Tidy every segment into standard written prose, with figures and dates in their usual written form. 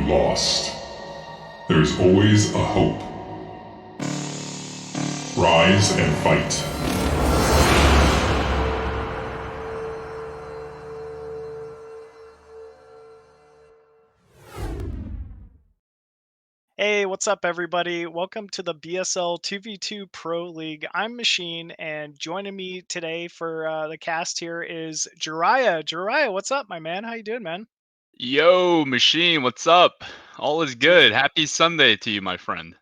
lost, there's always a hope. Rise and fight. Hey, what's up, everybody? Welcome to the BSL 2v2 ProLeague. I'm Machine, and joining me today for the cast here is JIRAIYA. JIRAIYA, what's up, my man? How you doing, man? Yo, Machine, what's up? All is Dude, good. Happy Sunday to you, my friend.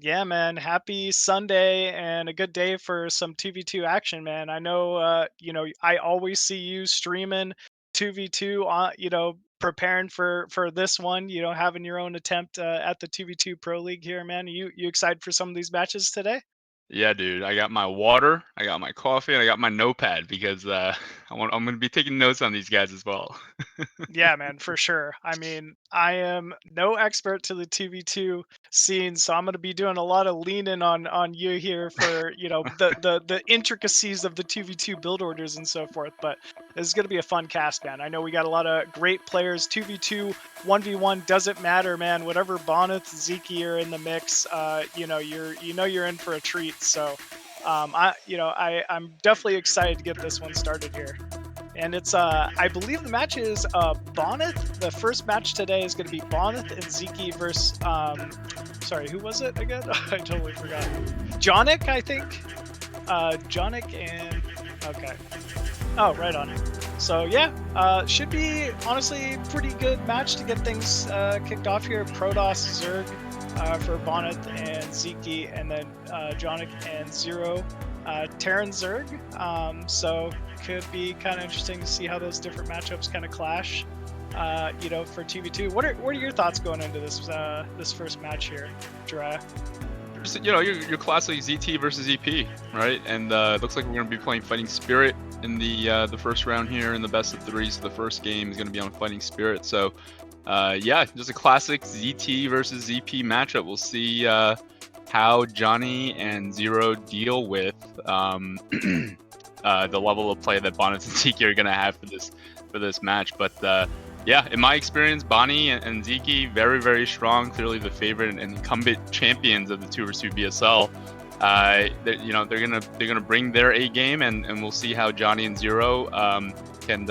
yeah, man. Happy Sunday and a good day for some 2v2 action, man. I know, I always see you streaming 2v2, preparing for this one. Having your own attempt at the 2v2 ProLeague here, man. You excited for some of these matches today? Yeah, dude. I got my water, I got my coffee, and I got my notepad because I'm gonna be taking notes on these guys as well. Yeah, man, for sure. I mean, I am no expert to the 2v2 scene, so I'm going to be doing a lot of leaning on you here for, the intricacies of the 2v2 build orders and so forth, but this is going to be a fun cast, man. I know we got a lot of great players. 2v2, 1v1 doesn't matter, man. Whatever Boneth, Zeke are in the mix, you're in for a treat. So, I'm definitely excited to get this one started here. And it's I believe the match is Boneth. The first match today is going to be Boneth and Zeke versus sorry, who was it again? I totally forgot. Jonic, I think. Jonic and okay. Oh, right on. So yeah, should be honestly pretty good match to get things kicked off here. Protoss, Zerg for Boneth and Zeke, and then Jonic and Zero, Terran Zerg. So could be kind of interesting to see how those different matchups kind of clash. For 2v2. What are your thoughts going into this first match here, JIRAIYA? Just, your classic ZT versus EP, right? And it looks like we're gonna be playing Fighting Spirit in the first round here in the best of three. So the first game is gonna be on Fighting Spirit. So yeah, just a classic ZT versus ZP matchup. We'll see how Johnny and Zero deal with the level of play that Bonnet and Zeke are going to have for this match. But yeah, in my experience, Bonnie and Zeke very, very strong. Clearly the favorite and incumbent champions of the 2v2 BSL. They're gonna bring their A game, and we'll see how Johnny and Zero can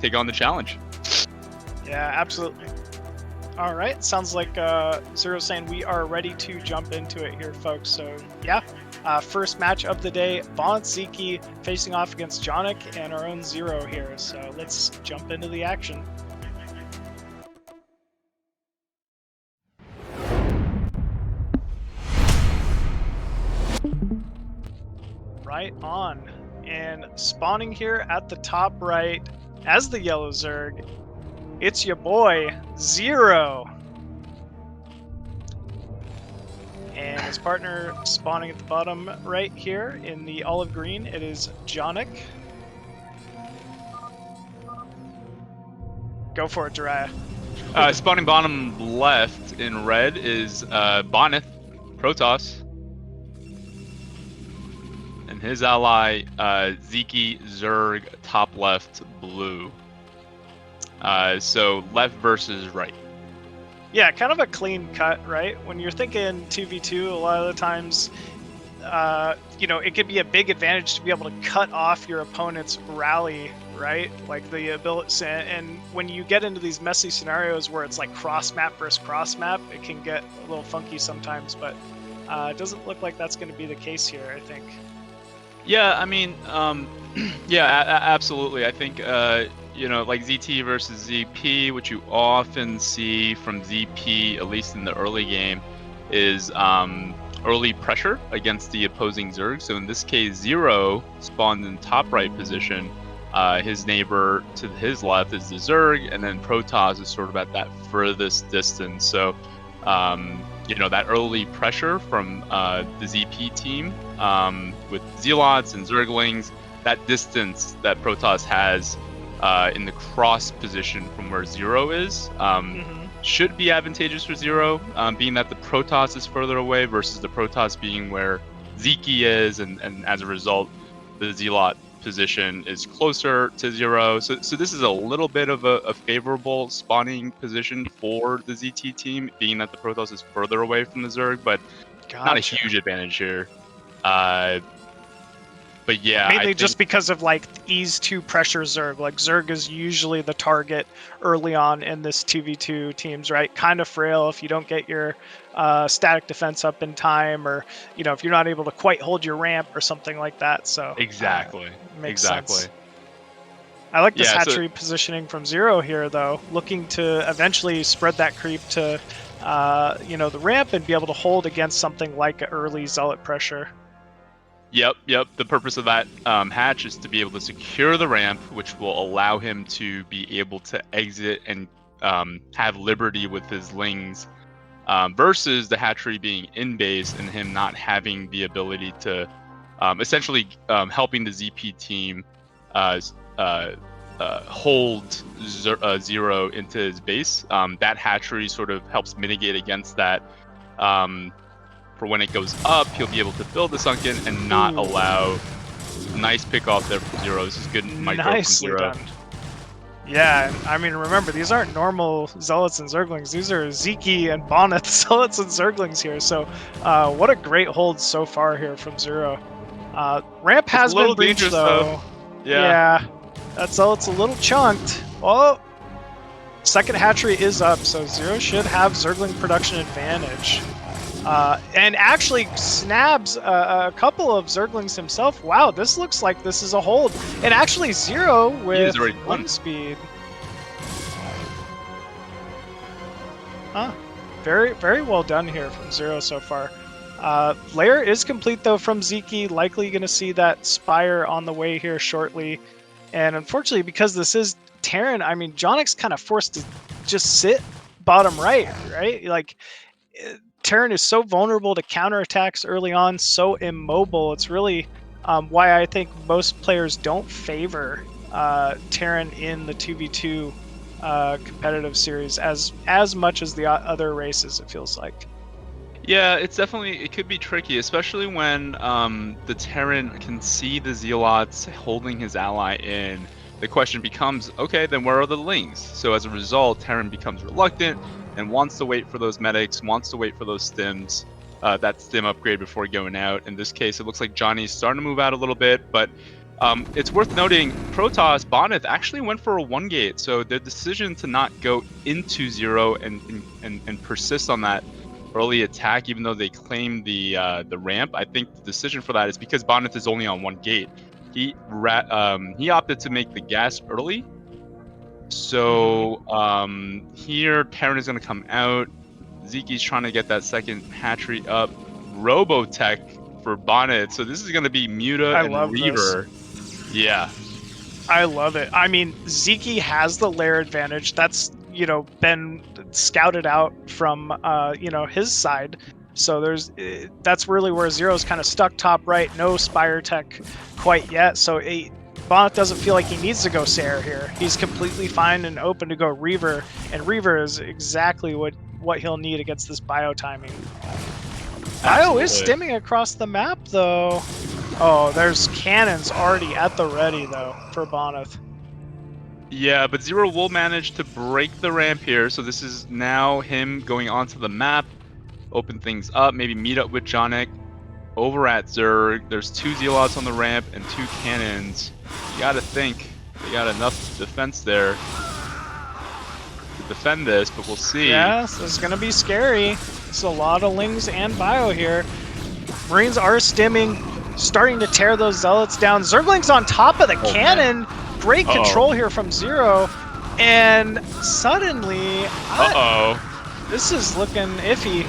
take on the challenge. Yeah, absolutely. All right, sounds like Zero saying we are ready to jump into it here, folks. So yeah, first match of the day, Bonnet Zeke facing off against Jonic and our own Zero here. So let's jump into the action. Right on. And spawning here at the top right as the yellow Zerg, it's your boy, Zero. And his partner spawning at the bottom right here in the olive green, it is Jonic. Go for it, JIRAIYA. Spawning bottom left in red is Bonnet, Protoss. And his ally, Zeke Zerg, top left, blue. So left versus right. Yeah, kind of a clean cut, right? When you're thinking 2v2, a lot of the times, it could be a big advantage to be able to cut off your opponent's rally, right? Like the ability, and when you get into these messy scenarios where it's like cross map versus cross map, it can get a little funky sometimes, but it doesn't look like that's going to be the case here, I think. Yeah, I mean, yeah, absolutely. I think, like ZT versus ZP, what you often see from ZP, at least in the early game, is early pressure against the opposing Zerg. So in this case, Zero spawned in top right position. His neighbor to his left is the Zerg, and then Protoss is sort of at that furthest distance. So, that early pressure from the ZP team with Zealots and Zerglings, that distance that Protoss has in the cross position from where Zero is should be advantageous for Zero, being that the Protoss is further away versus the Protoss being where Zeke is, and as a result, the Zealot position is closer to 0. So this is a little bit of a favorable spawning position for the ZT team, being that the Protoss is further away from the Zerg, but not a huge advantage here. But yeah, mainly just because of like ease to pressure Zerg. Like Zerg is usually the target early on in this 2v2 teams, right? Kind of frail if you don't get your static defense up in time, or if you're not able to quite hold your ramp or something like that. So exactly, makes sense. I like this hatchery positioning from Zero here, though, looking to eventually spread that creep to the ramp and be able to hold against something like an early Zealot pressure. Yep. The purpose of that hatch is to be able to secure the ramp, which will allow him to be able to exit and have liberty with his lings, versus the hatchery being in base and him not having the ability to essentially helping the ZP team hold Zero into his base. That hatchery sort of helps mitigate against that. For when it goes up, he'll be able to build the sunken and not allow. Nice pick off there from Zero. This is good micro from Zero. Done. Yeah, I mean, remember, these aren't normal Zealots and Zerglings. These are Zeke and Bonneth Zealots and Zerglings here. So what a great hold so far here from Zero. Ramp has been breached, though. Yeah, that Zealot's a little chunked. Oh, second hatchery is up, so Zero should have Zergling production advantage. And actually snabs a couple of Zerglings himself. Wow, this looks like this is a hold. And actually Zero with 1 speed. Very, very well done here from Zero so far. Lair is complete, though, from Zeke. Likely going to see that Spire on the way here shortly. And unfortunately, because this is Terran, I mean, Jonik's kind of forced to just sit bottom right? Like, Terran is so vulnerable to counterattacks early on, so immobile. It's really why I think most players don't favor Terran in the 2v2 competitive series as much as the other races, it feels like. Yeah, it could be tricky, especially when the Terran can see the Zealots holding his ally in. The question becomes, okay, then where are the Lings? So as a result, Terran becomes reluctant and wants to wait for those medics, wants to wait for those stims, that stim upgrade before going out. In this case, it looks like Johnny's starting to move out a little bit, but it's worth noting, Protoss, Bonneth actually went for a 1-gate, so the decision to not go into Zero and persist on that early attack, even though they claim the ramp, I think the decision for that is because Bonneth is only on 1 gate. He opted to make the gas early. So here Terran is going to come out. Zeke's trying to get that second hatchery up. Robotech for Bonneth. So this is going to be Muta and Reaver. Yeah. I love it. I mean, Zeke has the lair advantage. That's, been scouted out from, his side. So that's really where Zero's kind of stuck top right. No Spire tech quite yet. So Bonneth doesn't feel like he needs to go Sarah here. He's completely fine and open to go Reaver. And Reaver is exactly what he'll need against this bio timing. Bio is stimming across the map, though. Oh, there's cannons already at the ready, though, for Bonneth. Yeah, but Zero will manage to break the ramp here. So this is now him going onto the map, open things up, maybe meet up with Jonik over at Zerg. There's 2 Zealots on the ramp and 2 cannons. You gotta think they got enough defense there to defend this, but we'll see. Yes, it's gonna be scary. It's a lot of Lings and Bio here. Marines are stimming, starting to tear those Zealots down. Zergling's on top of the cannon. Man. Great control here from Zero. And suddenly, this is looking iffy.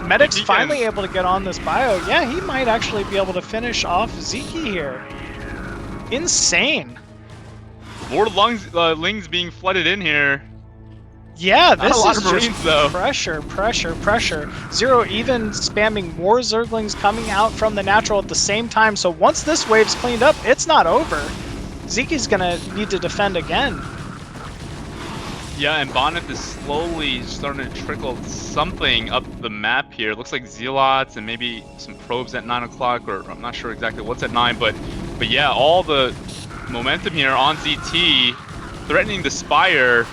Medic's finally able to get on this bio. Yeah, he might actually be able to finish off Zeke here. Insane. More Lings being flooded in here. Yeah, this is just Marines, though. Pressure. Zero even spamming more Zerglings coming out from the natural at the same time. So once this wave's cleaned up, it's not over. Zeke's gonna need to defend again. Yeah, and Bonnet is slowly starting to trickle something up the map here. It looks like Zealots and maybe some probes at 9 o'clock, or I'm not sure exactly what's at 9, but yeah, all the momentum here on ZT, threatening the Spire.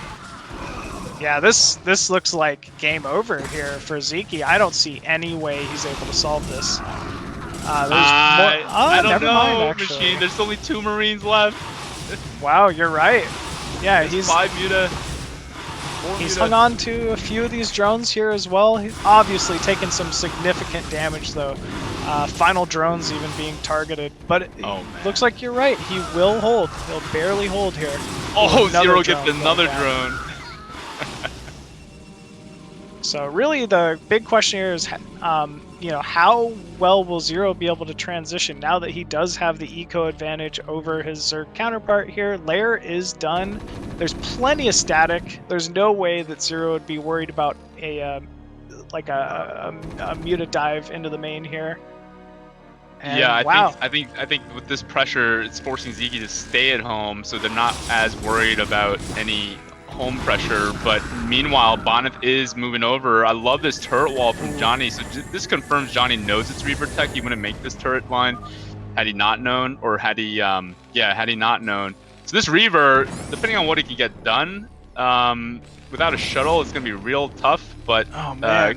Yeah, this looks like game over here for Zeke. I don't see any way he's able to solve this. I don't never know, mind, actually. Machine. There's only 2 Marines left. Wow, you're right. Yeah, he's 5 Muta. 4 He's Muta. hung on to a few of these drones here as well. He's obviously taken some significant damage though. Final drones even being targeted, but it looks like you're right. He will hold. He'll barely hold here. Oh, Another Zero drone gets another going down. drone. So really, the big question here is, you know, how well will Zero be able to transition now that he does have the eco advantage over his Zerg counterpart here? Lair is done. There's plenty of static. There's no way that Zero would be worried about a Muta dive into the main here. And Yeah, wow. I think with this pressure, it's forcing Zeke to stay at home, so they're not as worried about any home pressure. But meanwhile, Bonnet is moving over. I love this turret wall from Johnny. So this confirms Johnny knows it's Reaver tech. He wouldn't make this turret line had he not known, or had he had he not known. So this Reaver, depending on what he can get done, without a shuttle, it's gonna be real tough. But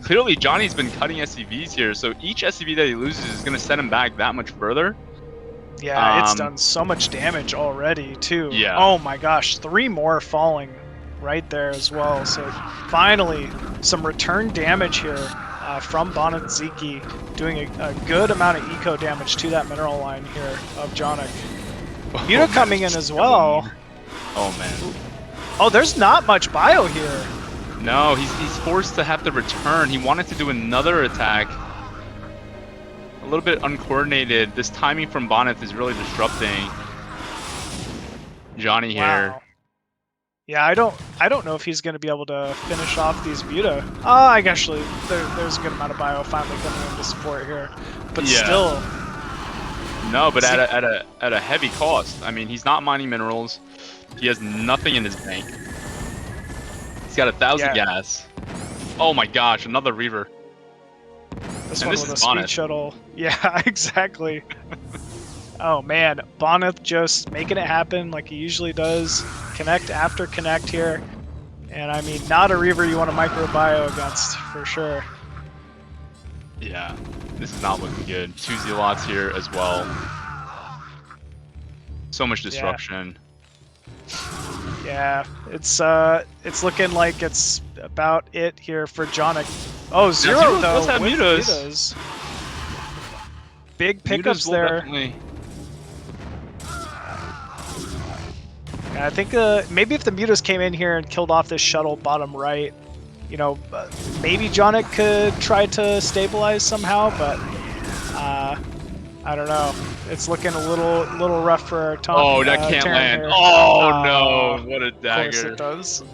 clearly Johnny's been cutting SCVs here, so each SCV that he loses is gonna set him back that much further. Yeah, it's done so much damage already too. Yeah. Oh my gosh, 3 more falling right there as well. So finally, some return damage here from Bonnet Zeke, doing a good amount of eco damage to that mineral line here of Jonic. Muta coming in as well. Oh man. Oh, there's not much bio here. No, he's forced to have to return. He wanted to do another attack. A little bit uncoordinated. This timing from Bonnet is really disrupting Johnny here. Wow. Yeah, I don't know if he's going to be able to finish off these Muta. I actually there's a good amount of bio finally coming into support here, but still. No, but at a heavy cost. I mean, he's not mining minerals. He has nothing in his bank. He's got 1,000 gas. Oh my gosh, another Reaver. This one with a speed shuttle. Yeah, exactly. Oh man, Bonnet just making it happen like he usually does. Connect after connect here. And I mean, not a Reaver you want to micro bio against, for sure. Yeah, this is not looking good. 2 Zealots here as well. So much disruption. Yeah, it's looking like it's about it here for Jonic. Oh, Zero though does have with mutas. Big pickups there. Definitely... I think maybe if the Mutas came in here and killed off this shuttle bottom right, you know, maybe Jonic could try to stabilize somehow, but I don't know. It's looking a little rough for Tom. Oh, that can't land. Here. Oh no, what a dagger. Of course it does.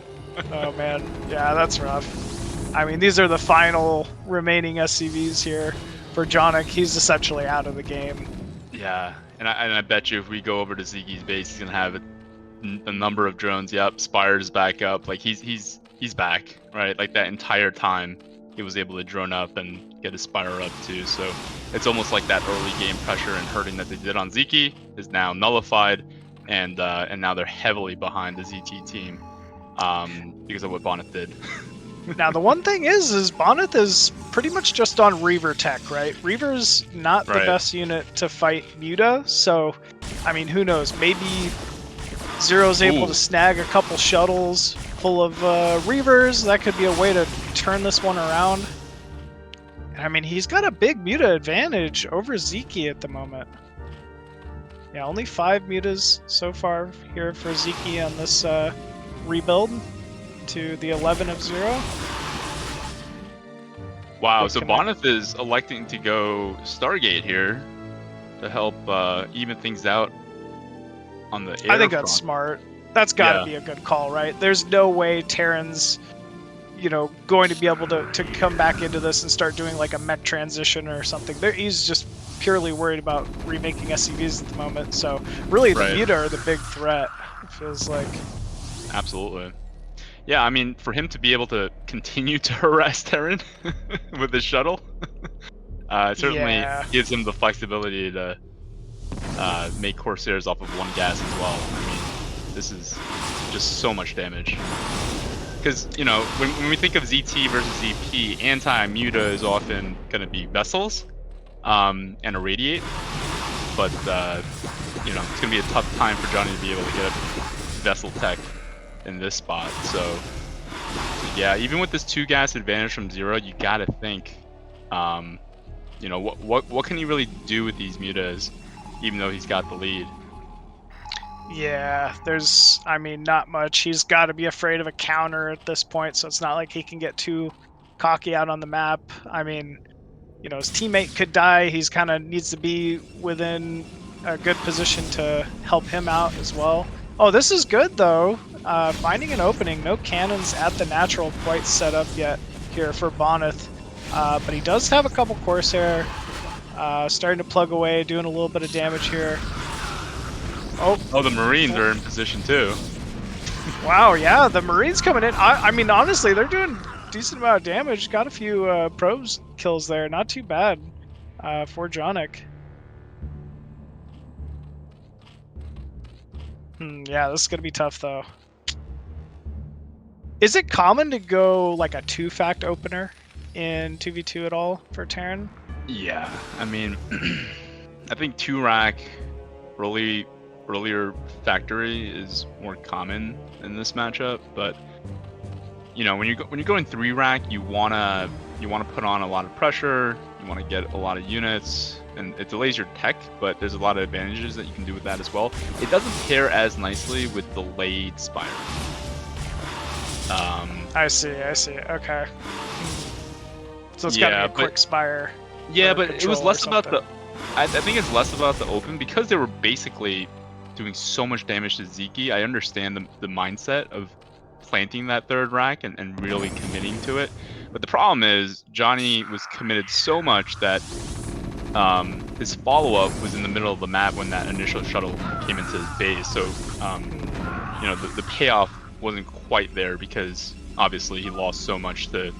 Oh man, yeah, that's rough. I mean, these are the final remaining SCVs here for Jonic. He's essentially out of the game. Yeah, and I bet you if we go over to Zeke's base, he's gonna have a number of drones. Yep, Spire's back up. Like he's back, right? Like that entire time he was able to drone up and get his Spire up too. So it's almost like that early game pressure and hurting that they did on Zeke is now nullified, and now they're heavily behind the ZT team because of what Bonnet did. Now the one thing is Bonnet is pretty much just on Reaver tech, right? Reaver's not the best unit to fight Muta, so I mean, who knows? Maybe Zero's able to snag a couple shuttles full of Reavers. That could be a way to turn this one around. And I mean, he's got a big Muta advantage over Zeke at the moment. Yeah, only 5 Mutas so far here for Zeke on this rebuild to the 11 of 0. Wow, so Bonnet is electing to go Stargate here to help even things out on the air I think front. that's smart. That's got to be a good call, right? There's no way Terran's, you know, going to be able to come back into this and start doing like a mech transition or something. He's just purely worried about remaking SCVs at the moment. So really, the Muta are the big threat. It feels like. Absolutely. Yeah, I mean, for him to be able to continue to harass Terran with the shuttle, certainly Yeah. gives him the flexibility to make Corsairs off of one gas as well. I mean, this is just so much damage. Because, you know, when we think of ZT versus ZP, anti-muta is often going to be vessels and irradiate. But, you know, it's going to be a tough time for Johnny to be able to get a vessel tech in this spot. So yeah, even with this 2 gas advantage from Zero, you got to think, you know, what can he really do with these mutas, even though he's got the lead? Yeah, there's, I mean, not much. He's got to be afraid of a counter at this point, so it's not like he can get too cocky out on the map. I mean, you know, his teammate could die. He's kind of needs to be within a good position to help him out as well. Oh, this is good, though. Finding an opening. No cannons at the natural quite set up yet here for Boneth. But he does have a couple Corsair starting to plug away, doing a little bit of damage here. Oh, the Marines are in position too. Wow, yeah, the Marines coming in. I mean, honestly, they're doing a decent amount of damage. Got a few probes kills there. Not too bad for Jonic. Yeah, this is going to be tough, though. Is it common to go like a 2-fact opener in 2v2 at all for Terran? Yeah, I mean, I think 2-rack earlier factory is more common in this matchup, but you know, when you're going 3-rack, you wanna put on a lot of pressure, you want to get a lot of units, and it delays your tech, but there's a lot of advantages that you can do with that as well. It doesn't pair as nicely with delayed Spire. I see, okay. So it's gotta be a quick Spire. Yeah, but it was less about the... I think it's less about the open, because they were basically doing so much damage to Zeke. I understand the mindset of planting that 3rd rack and really committing to it. But the problem is, Johnny was committed so much that his follow-up was in the middle of the map when that initial shuttle came into his base. So, you know, the payoff wasn't quite there because obviously he lost so much to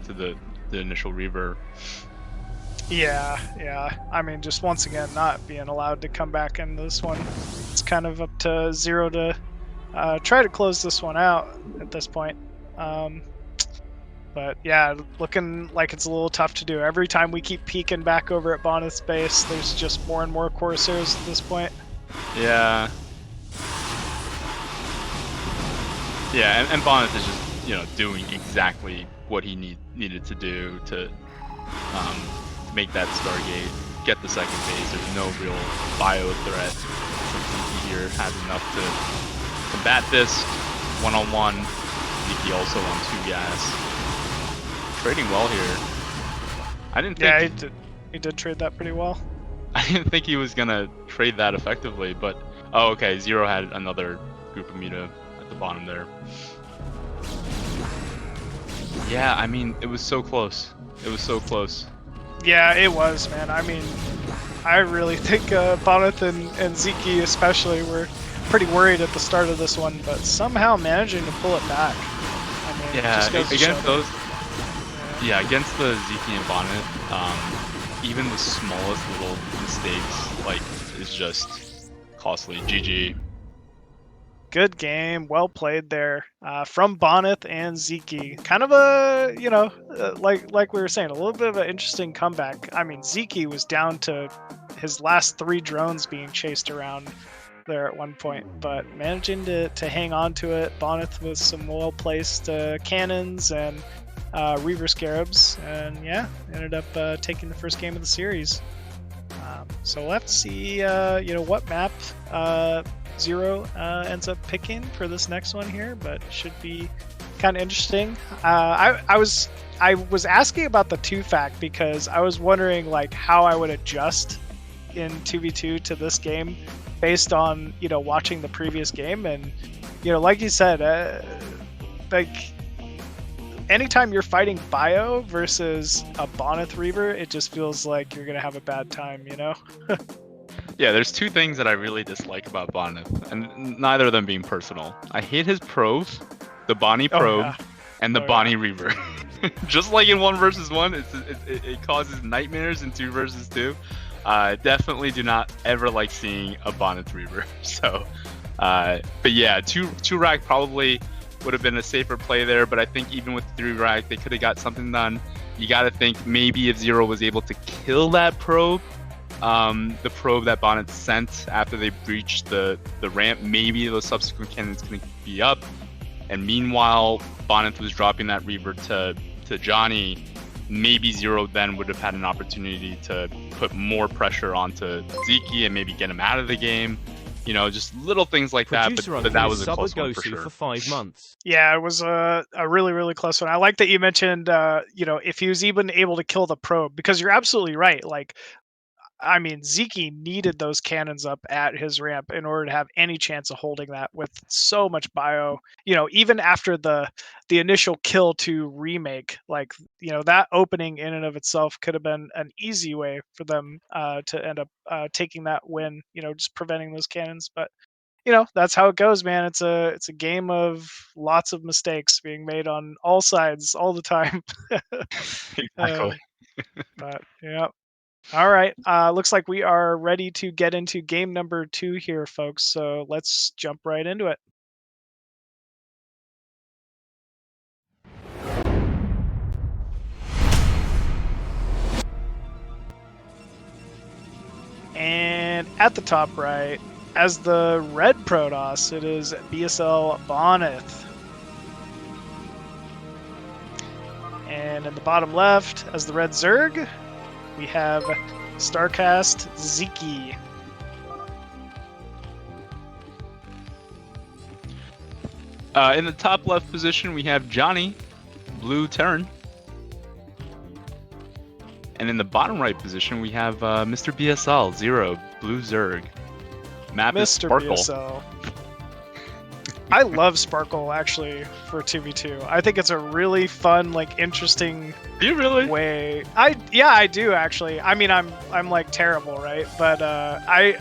the initial Reaver. Yeah. I mean, just once again, not being allowed to come back in this one. It's kind of up to Zero to try to close this one out at this point. But yeah, looking like it's a little tough to do. Every time we keep peeking back over at Boneth's base, there's just more and more Corsairs at this point. Yeah. Yeah, and Boneth is just, you know, doing exactly what he needed to do to make that Stargate, get the 2nd base. There's no real bio threat. Zeke here has enough to combat this one-on-one. Zeke also on 2 gas. Trading well here. I didn't think... Yeah, he did trade that pretty well. I didn't think he was gonna trade that effectively, but... Oh, okay, Zero had another group of muta at the bottom there. Yeah, I mean, it was so close. It was so close. Yeah, it was, man. I mean, I really think Boneth and Zeke especially were pretty worried at the start of this one, but somehow managing to pull it back. I mean, yeah, against those... Yeah, against the Zeke and Bonnet, even the smallest little mistakes, like, is just costly. GG. Good game, well played there from Boneth and Zeke. Kind of a, you know, like we were saying, a little bit of an interesting comeback. I mean, Zeke was down to his last 3 drones being chased around there at one point, but managing to hang on to it. Boneth with some well-placed cannons and Reaver Scarabs, and yeah, ended up taking the first game of the series. So we'll have to see, you know, what map Zero ends up picking for this next one here, but should be kind of interesting. I was asking about the 2-fact because I was wondering like how I would adjust in 2v2 to this game based on, you know, watching the previous game, and you know, like you said, like anytime you're fighting Bio versus a Boneth Reaver, it just feels like you're gonna have a bad time, you know? Yeah, there's 2 things that I really dislike about Boneth, and neither of them being personal. I hate his probes, the Bonnie Oh, Probe, yeah. and the Oh, Bonnie Reaver. Just like in 1 versus 1, it causes nightmares in 2 versus 2. Definitely do not ever like seeing a Bonnet Reaver. So, but yeah, two rack probably would have been a safer play there. But I think even with 3 rack, they could have got something done. You got to think maybe if Zero was able to kill that probe, the probe that Bonnet sent after they breached the ramp, maybe those subsequent cannons can be up. And meanwhile, Bonnet was dropping that Reaver to Johnny. Maybe Zero then would have had an opportunity to put more pressure onto Zeke and maybe get him out of the game. You know, just little things like that. But that was a close one for sure. For 5 months. Yeah, it was a really, really close one. I like that you mentioned, you know, if he was even able to kill the probe, because you're absolutely right. Like, I mean, Zeke needed those cannons up at his ramp in order to have any chance of holding that with so much bio. You know, even after the initial kill to remake, like, you know, that opening in and of itself could have been an easy way for them to end up taking that win. You know, just preventing those cannons. But you know, that's how it goes, man. It's a game of lots of mistakes being made on all sides all the time. Exactly. But yeah. All right. Looks like we are ready to get into game number 2 here, folks. So let's jump right into it. And at the top right, as the red Protoss, it is BSL Boneth. And in the bottom left, as the red Zerg, we have StarCast Zeke. In the top left position, we have Johnny, blue Terran. And in the bottom right position, we have Mr. BSL, Zero, blue Zerg. Map is Mr. Sparkle. BSL. I love Sparkle, actually, for 2v2. I think it's a really fun, like, interesting Do you really? way. Yeah, I do, actually. I mean, I'm like terrible, right? But I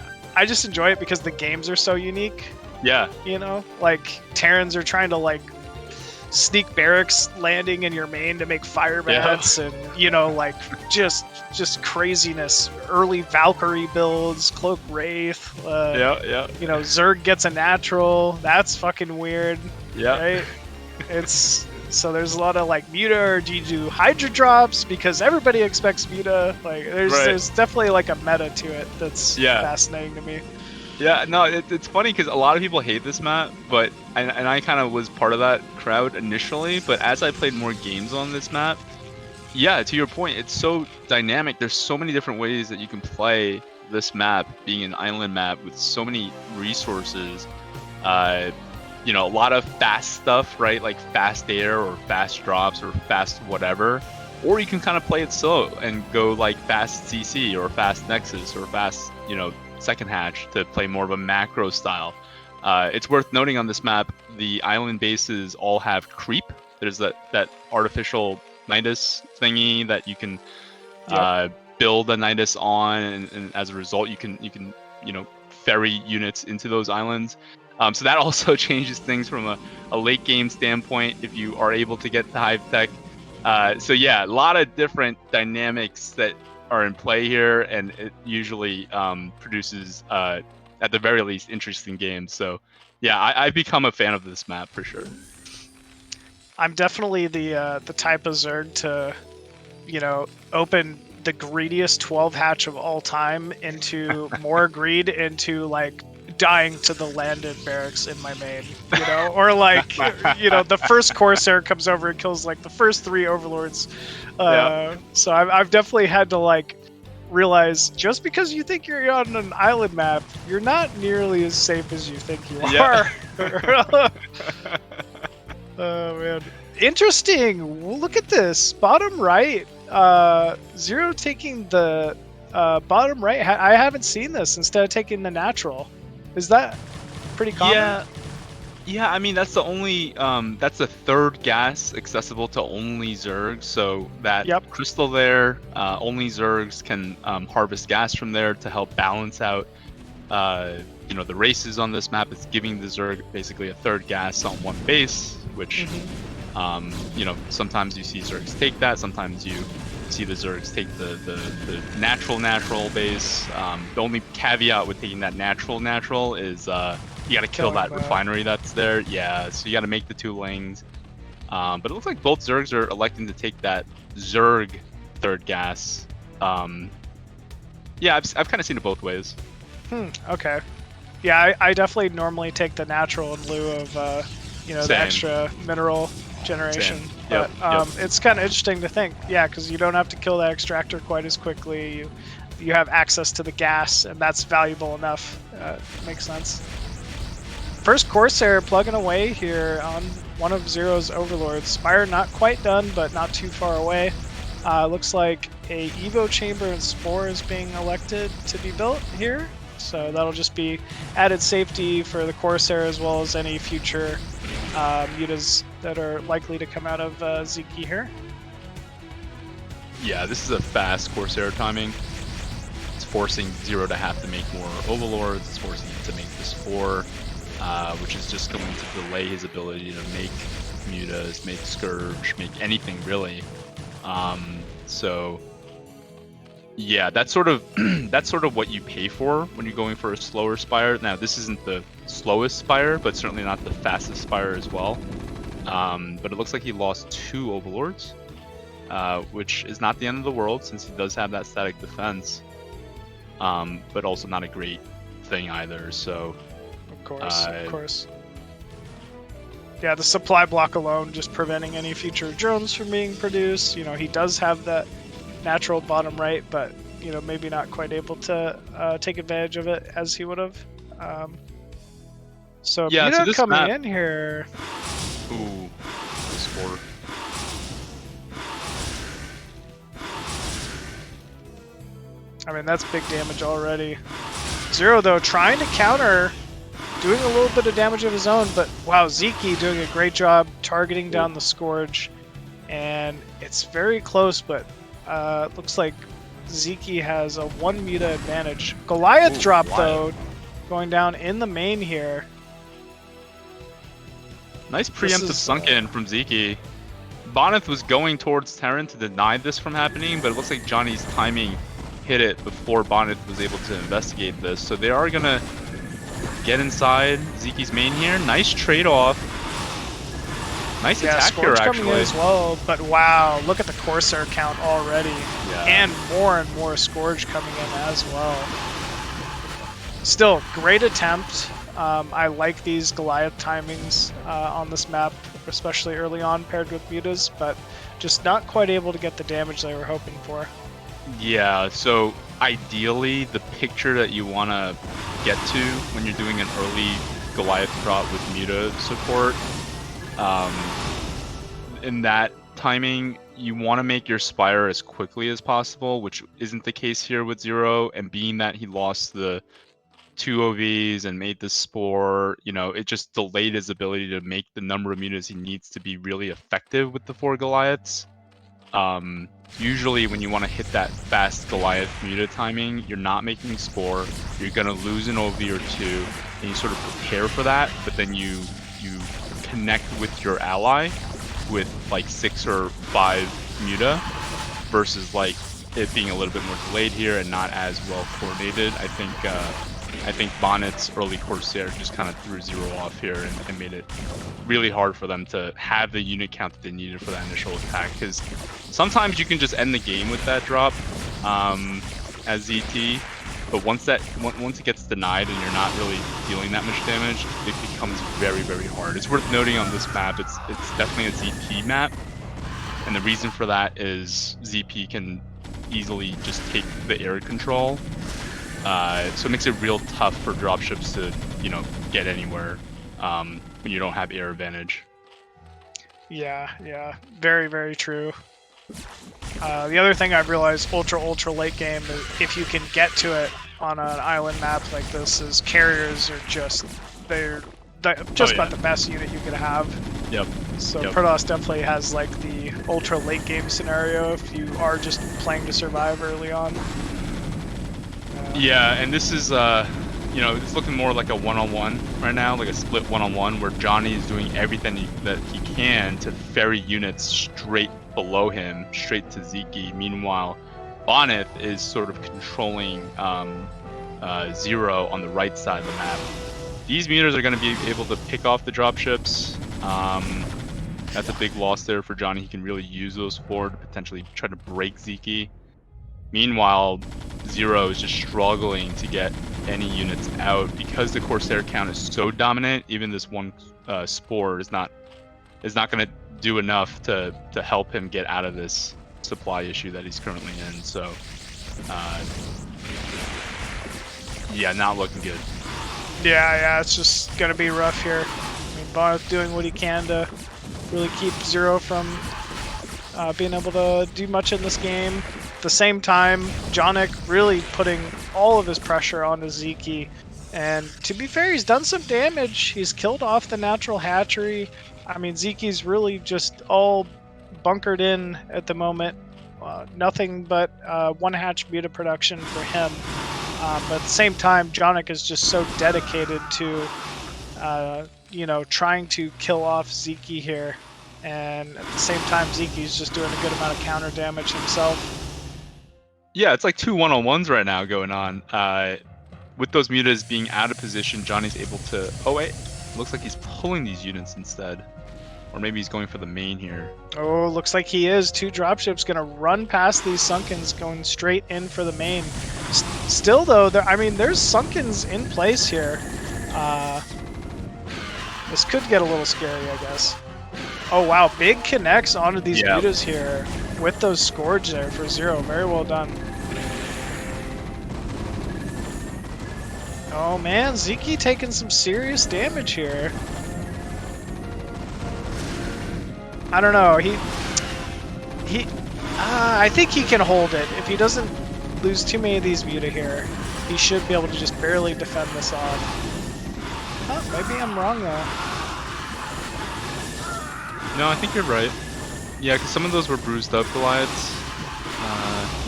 just enjoy it because the games are so unique. Yeah. You know, like Terrans are trying to like sneak barracks landing in your main to make fire bats, and you know, like just craziness. Early Valkyrie builds, Cloak Wraith. Yeah. You know, Zerg gets a natural. That's fucking weird. Yeah. Right. It's so there's a lot of like Muta, or do you do Hydra drops because everybody expects Muta? Like there's definitely like a meta to it that's fascinating to me. Yeah, no, it's funny because a lot of people hate this map, but and I kind of was part of that crowd initially, but as I played more games on this map, yeah, to your point, it's so dynamic. There's so many different ways that you can play this map, being an island map with so many resources. You know, a lot of fast stuff, right? Like fast air or fast drops or fast whatever. Or you can kind of play it slow and go like fast CC or fast Nexus or fast, you know, second hatch to play more of a macro style. It's worth noting on this map, the island bases all have creep. There's that artificial Nidus thingy that you can build a Nidus on, and as a result, you can you know, ferry units into those islands. So that also changes things from a late game standpoint if you are able to get the hive tech. So yeah, a lot of different dynamics that are in play here, and it usually produces, at the very least, interesting games. So yeah, I've become a fan of this map for sure. I'm definitely the type of Zerg to, you know, open the greediest 12 hatch of all time into more greed into like dying to the landed barracks in my main, you know, or like, you know, the first Corsair comes over and kills like the first 3 overlords. So I've definitely had to like realize just because you think you're on an island map, you're not nearly as safe as you think you are. Oh man, interesting. Look at this bottom right. Zero taking the bottom right. I haven't seen this instead of taking the natural. Is that pretty common? Yeah. I mean, that's the only that's the third gas accessible to only Zergs. So that crystal there, only Zergs can harvest gas from there to help balance out you know, the races on this map, it's giving the Zerg basically a third gas on one base, which, you know, sometimes you see Zergs take that, sometimes you see the Zergs take the natural base. The only caveat with taking that natural is you gotta kill that refinery that's there. Yeah, so you gotta make the 2 lanes. But it looks like both Zergs are electing to take that Zerg third gas. Yeah, I've kind of seen it both ways. Okay. Yeah, I definitely normally take the natural in lieu of, you know, the extra mineral generation. Same. But Yep. it's kind of interesting to think, yeah, because you don't have to kill that extractor quite as quickly. You have access to the gas, and that's valuable enough. Makes sense. First Corsair plugging away here on one of Zero's Overlords. Spire not quite done, but not too far away. Looks like a Evo Chamber and Spore is being elected to be built here. So that'll just be added safety for the Corsair as well as any future mutas that are likely to come out of Ziki here. Yeah, this is a fast Corsair timing. It's forcing Zero to have to make more Overlords. It's forcing him to make the Spore, which is just going to delay his ability to make mutas, make Scourge, make anything really. So yeah, that's sort of what you pay for when you're going for a slower Spire. Now this isn't the slowest Spire, but certainly not the fastest Spire as well. But it looks like he lost 2 Overlords, which is not the end of the world since he does have that static defense. But also not a great thing either. So of course. Yeah, the supply block alone just preventing any future drones from being produced. You know, he does have that natural bottom right, but you know, maybe not quite able to take advantage of it as he would have. So yeah, so this coming map in here. Ooh, Spore. I mean, that's big damage already. Zero though trying to counter, doing a little bit of damage of his own, but wow, Ziki doing a great job targeting down the Scourge, and it's very close, but looks like Ziki has a 1 muta advantage. Goliath drop though, going down in the main here. Nice preemptive sunk in from Ziki. Bonneth was going towards Terran to deny this from happening, but it looks like Johnny's timing hit it before Bonneth was able to investigate this. So they are gonna get inside Ziki's main here. Nice trade-off. Nice attack here, Scourge actually. coming in as well, but wow, look at the Corsair count already. Yeah. And more Scourge coming in as well. Still, great attempt. I like these Goliath timings on this map, especially early on paired with mutas, but just not quite able to get the damage they were hoping for. Yeah, so ideally the picture that you want to get to when you're doing an early Goliath drop with muta support, in that timing, you want to make your Spire as quickly as possible, which isn't the case here with Zero, and being that he lost the 2 OVs and made the Spore, you know, it just delayed his ability to make the number of mutas he needs to be really effective with the 4 Goliaths. Usually when you want to hit that fast Goliath muta timing, you're not making Spore, you're going to lose an OV or 2, and you sort of prepare for that, but then you connect with your ally with like 6 or 5 muta versus like it being a little bit more delayed here and not as well coordinated. I think Bonnet's early Corsair just kind of threw Zero off here and made it really hard for them to have the unit count that they needed for that initial attack, because sometimes you can just end the game with that drop as ZT, but once it gets denied and you're not really dealing that much damage, it becomes very, very hard. It's worth noting on this map, it's definitely a ZP map, and the reason for that is ZP can easily just take the air control. So it makes it real tough for dropships to, you know, get anywhere when you don't have air advantage. Yeah, very, very true. The other thing I've realized ultra late game is if you can get to it on an island map like this, is carriers are just about the best unit you could have. Yep. So Protoss definitely has like the ultra late game scenario if you are just playing to survive early on. Yeah, and this is you know, it's looking more like a one-on-one right now, like a split one-on-one, where Johnny is doing everything that he can to ferry units straight below him, straight to Zeke. Meanwhile, Bonnet is sort of controlling Zero on the right side of the map. These meters are going to be able to pick off the dropships. That's a big loss there for Johnny. He can really use those for to potentially try to break Zeke. Meanwhile, Zero is just struggling to get any units out because the Corsair count is so dominant. Even this one Spore is not going to do enough to help him get out of this supply issue that he's currently in. So, yeah, not looking good. Yeah, it's just gonna be rough here. I mean, Bonnet doing what he can to really keep Zero from being able to do much in this game. At the same time, Jonic really putting all of his pressure onto Zeke. And to be fair, he's done some damage. He's killed off the natural hatchery. I mean, Zeke's really just all bunkered in at the moment. Nothing but one hatch muta production for him. But at the same time, Jonic is just so dedicated to, you know, trying to kill off Zeke here. And at the same time, Zeke's just doing a good amount of counter damage himself. Yeah, it's like 2 one-on-ones right now going on. With those mutas being out of position, Johnny's able to... Oh, wait. Looks like he's pulling these units instead. Or maybe he's going for the main here. Oh, looks like he is. 2 dropships going to run past these Sunkens, going straight in for the main. Still, though, I mean, there's Sunkens in place here. This could get a little scary, I guess. Oh, wow. Big connects onto these mutas here with those Scourge there for Zero. Very well done. Oh, man. Zeke taking some serious damage here. I don't know. I think he can hold it. If he doesn't lose too many of these muta here, he should be able to just barely defend this off. Oh, maybe I'm wrong though. No, I think you're right. Yeah, because some of those were bruised up Goliaths.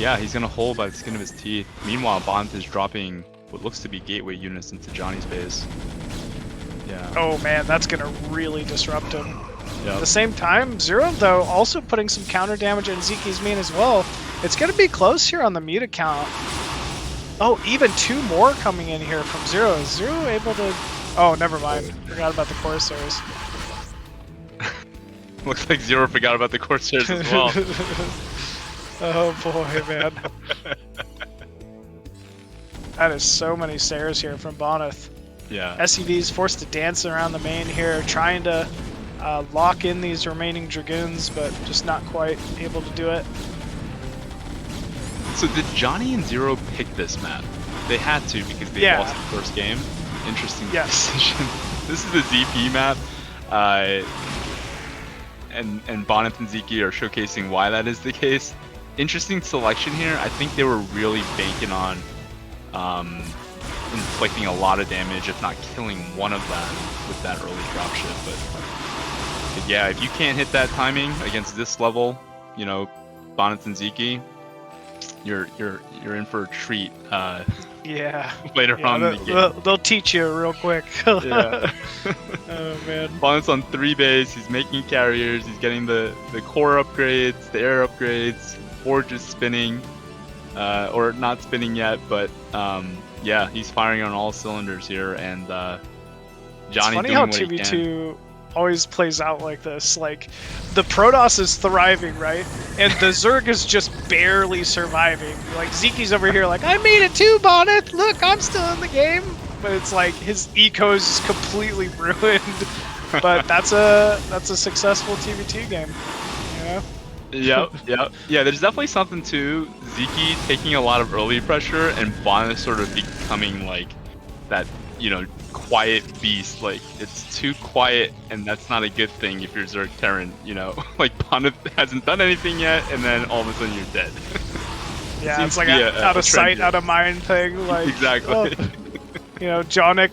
Yeah, he's gonna hold by the skin of his teeth. Meanwhile, Bont is dropping what looks to be gateway units into Johnny's base. Yeah. Oh man, that's gonna really disrupt him. Yep. At the same time, Zero, though, also putting some counter damage on Zeke's main as well. It's going to be close here on the muta count. Oh, even 2 more coming in here from Zero. Is Zero able to... Oh, never mind. Forgot about the Corsairs. Looks like Zero forgot about the Corsairs as well. Oh boy, man. That is so many Sairs here from Boneth. Yeah. SEV's forced to dance around the main here, trying to lock in these remaining Dragoons, but just not quite able to do it. So did Johnny and Zero pick this map? They had to because they lost the first game. Interesting decision. This is the ZP map, and Bonnet and Zeke are showcasing why that is the case. Interesting selection here. I think they were really banking on inflicting a lot of damage, if not killing one of them with that early dropship. But yeah, if you can't hit that timing against this level, you know, Bonnet and Zeke, you're in for a treat. Later on in the game. They'll teach you real quick. Yeah. Oh man. Bonnet's on 3 base. He's making carriers. He's getting the core upgrades, the air upgrades. Forge is spinning, or not spinning yet, but yeah, he's firing on all cylinders here, and Johnny's doing what he can. It's funny how 2v2 always plays out like this. Like, the Protoss is thriving, right? And the Zerg is just barely surviving. Like, Zeke's over here like, I made it too, Bonnet! Look, I'm still in the game! But it's like, his eco's is completely ruined. But that's a successful 2v2 game, you know? Yep. Yeah, there's definitely something to Zeke taking a lot of early pressure and Bonnet sort of becoming like that, you know, quiet beast. Like, it's too quiet, and that's not a good thing if you're Zerg Terran, you know? Like, Bonnet hasn't done anything yet, and then all of a sudden you're dead. Yeah, it's like out of sight, out of mind thing. Like, exactly. You know, Jonic,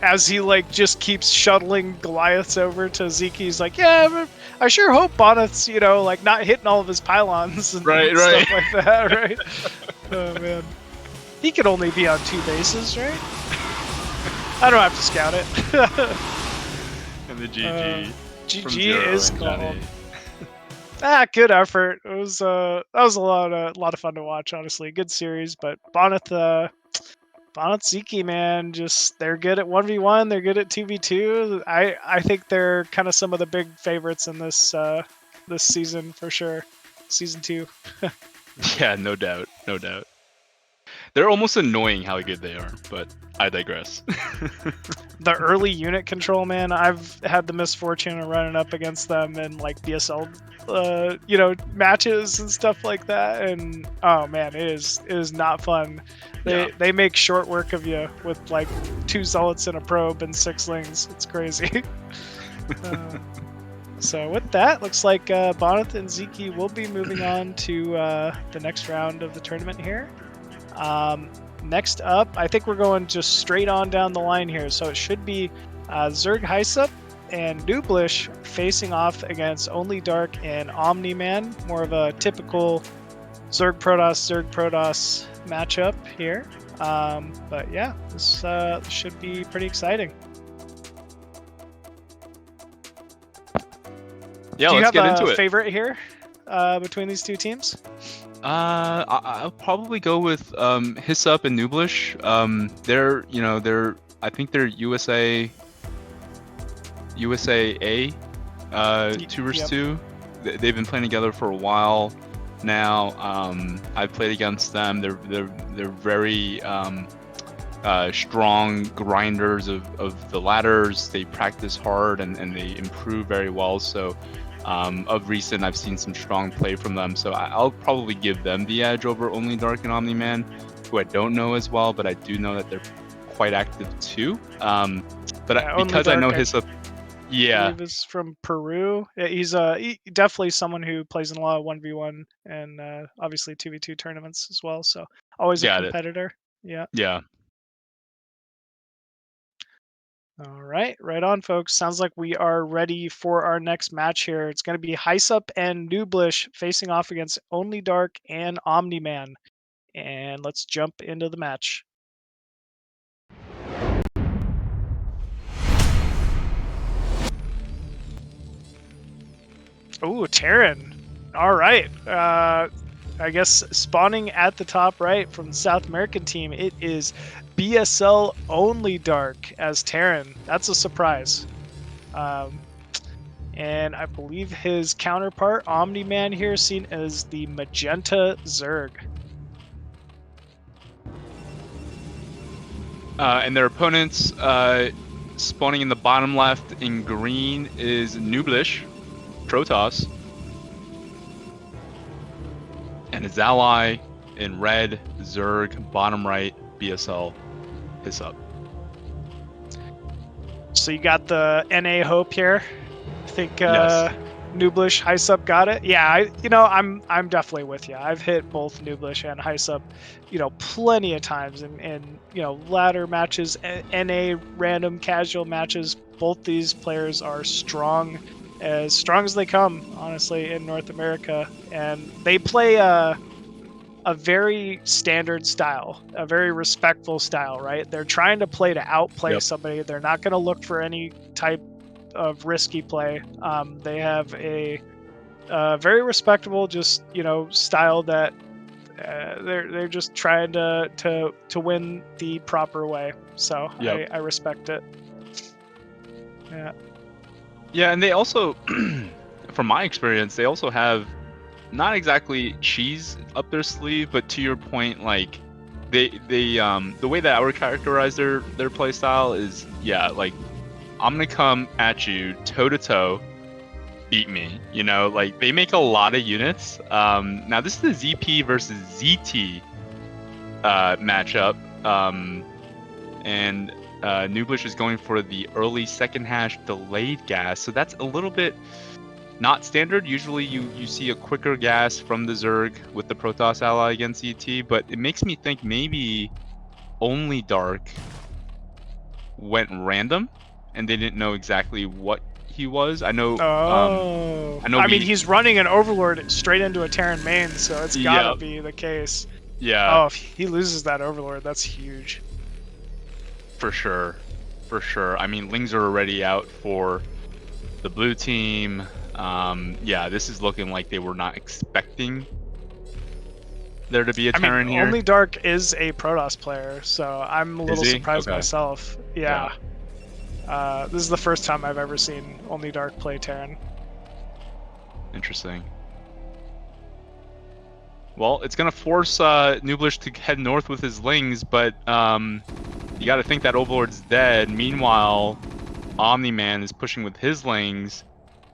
as he like just keeps shuttling Goliaths over to Zeke, he's like, yeah, I sure hope Bonnet's, you know, like not hitting all of his pylons and stuff like that, right? Oh man, he could only be on 2 bases, right? I don't have to scout it. And the GG. GG is called. Good effort. It was that was a lot of fun to watch. Honestly, good series. But Bonnet Ziki, man, just they're good at 1v1. They're good at 2v2. I think they're kind of some of the big favorites in this this season for sure. Season 2. Yeah, no doubt, no doubt. They're almost annoying how good they are, but I digress. The early unit control, man, I've had the misfortune of running up against them in like BSL, you know, matches and stuff like that, and oh man, it is not fun. They make short work of you with like 2 zealots and a probe and 6 lings. It's crazy. So with that, looks like Bonnet and Ziki will be moving on to the next round of the tournament here. Next up, I think we're going just straight on down the line here. So it should be Zerg Hysup and Nooblish facing off against Only Dark and Omni-Man. More of a typical Zerg Protoss matchup here. But yeah, this should be pretty exciting. Yeah, Do you let's have get into a it. favorite here between these two teams? I'll probably go with Hysup and Nooblish. I think they're USA A 2 vs 2. They've been playing together for a while now. I've played against them. They're very strong grinders of the ladders. They practice hard and they improve very well. So of recent, I've seen some strong play from them. So I'll probably give them the edge over Only Dark and Omni-Man, who I don't know as well, but I do know that they're quite active too. Because I know Hysup, I believe is from Peru. Yeah, he's definitely someone who plays in a lot of 1v1 and obviously 2v2 tournaments as well. So always a competitor. Yeah. Yeah. All right, right on, folks. Sounds like we are ready for our next match here. It's going to be Hysup and Nooblish facing off against Only Dark and Omni-Man. And let's jump into the match. Oh, Terran. All right. I guess spawning at the top right from the South American team, it is BSL Only Dark as Terran. That's a surprise. And I believe his counterpart, Omni-Man here, seen as the Magenta Zerg. And their opponents spawning in the bottom left in green is Nooblish, Protoss. And his ally in red, Zerg, bottom right, BSL, Hysup. So you got the NA hope here. I think Yes. Nooblish, Hysup got it. Yeah, I'm definitely with you. I've hit both Nooblish and Hysup, plenty of times in ladder matches, NA random casual matches. Both these players are strong as they come, honestly, in North America, and they play a very standard style, a very respectful style, right? They're trying to play to outplay somebody. They're not going to look for any type of risky play. They have a very respectable, just style that they're just trying to win the proper way. So I respect it. Yeah. Yeah, and they also, from my experience, they also have not exactly cheese up their sleeve, but to your point, like they the way that I would characterize their play style is, like I'm gonna come at you toe to toe, beat me. Like they make a lot of units. Now this is the ZP versus ZT matchup, and Nooblish is going for the early second hash delayed gas, so that's a little bit not standard. Usually you see a quicker gas from the Zerg with the Protoss ally against ZT, but it makes me think maybe Only Dark went random and they didn't know exactly what he was. I know. I mean, he's running an Overlord straight into a Terran main, so it's gotta be the case. Yeah. Oh, if he loses that Overlord, that's huge. For sure. for sure. I mean, Lings are already out for the blue team. Yeah, this is looking like they were not expecting there to be a Terran here. Only Dark is a Protoss player, so I'm a little surprised myself. Yeah. This is the first time I've ever seen Only Dark play Terran. Interesting. Well, it's gonna force Nublish to head north with his Lings, but you got to think that Overlord's dead. Meanwhile, Omni-Man is pushing with his Lings.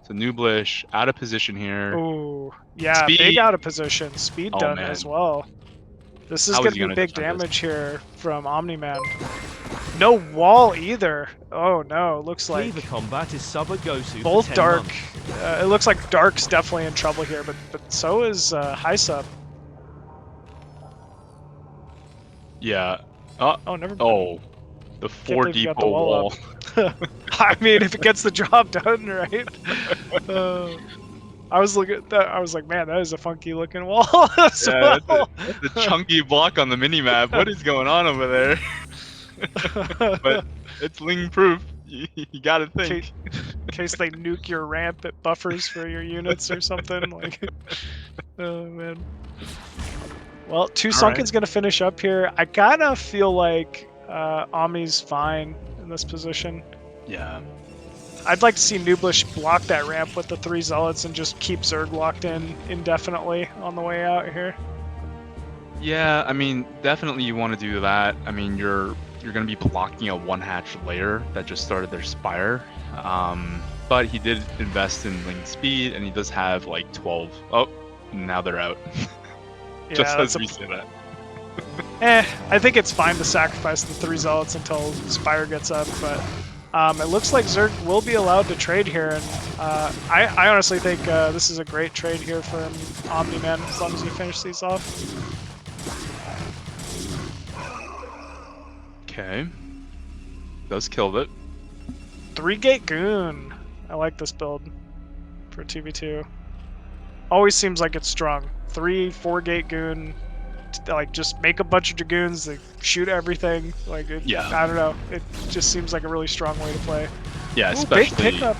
So Nublish out of position here. Ooh, yeah, Speed. big out of position. Speed done as well. This is going to be big damage here from Omni-Man. No wall either. Oh no, looks like combat is both Dark. It looks like Dark's definitely in trouble here, but so is High Sub. Yeah. Oh, never mind. Oh, the 4 deep wall. I mean, if it gets the job done, right? I was looking at that. I was like, man, that is a funky looking wall. It's the chunky block on the mini map. What is going on over there? But it's Ling proof. You gotta think. In case they nuke your ramp, it buffers for your units or something. Like, oh man. Well, 2 Sunken's gonna finish up here. I kinda feel like Omni's fine in this position. Yeah. I'd like to see Nublish block that ramp with the 3 Zealots and just keep Zerg locked in indefinitely on the way out here. Yeah, I mean, definitely you want to do that. I mean, you're going to be blocking a 1-hatch layer that just started their Spire. But he did invest in Ling speed, and he does have like 12. Oh, now they're out. Just as we say that. I think it's fine to sacrifice the 3 Zealots until Spire gets up, but it looks like Zerg will be allowed to trade here, and I honestly think this is a great trade here for Omni-Man, as long as you finish these off. Okay. Does killed it. 3-gate Goon. I like this build for 2v2. Always seems like it's strong. 3-4-gate Goon. Like, just make a bunch of Dragoons, they shoot everything. Like, I don't know. It just seems like a really strong way to play. Yeah, ooh, especially. Big pickup.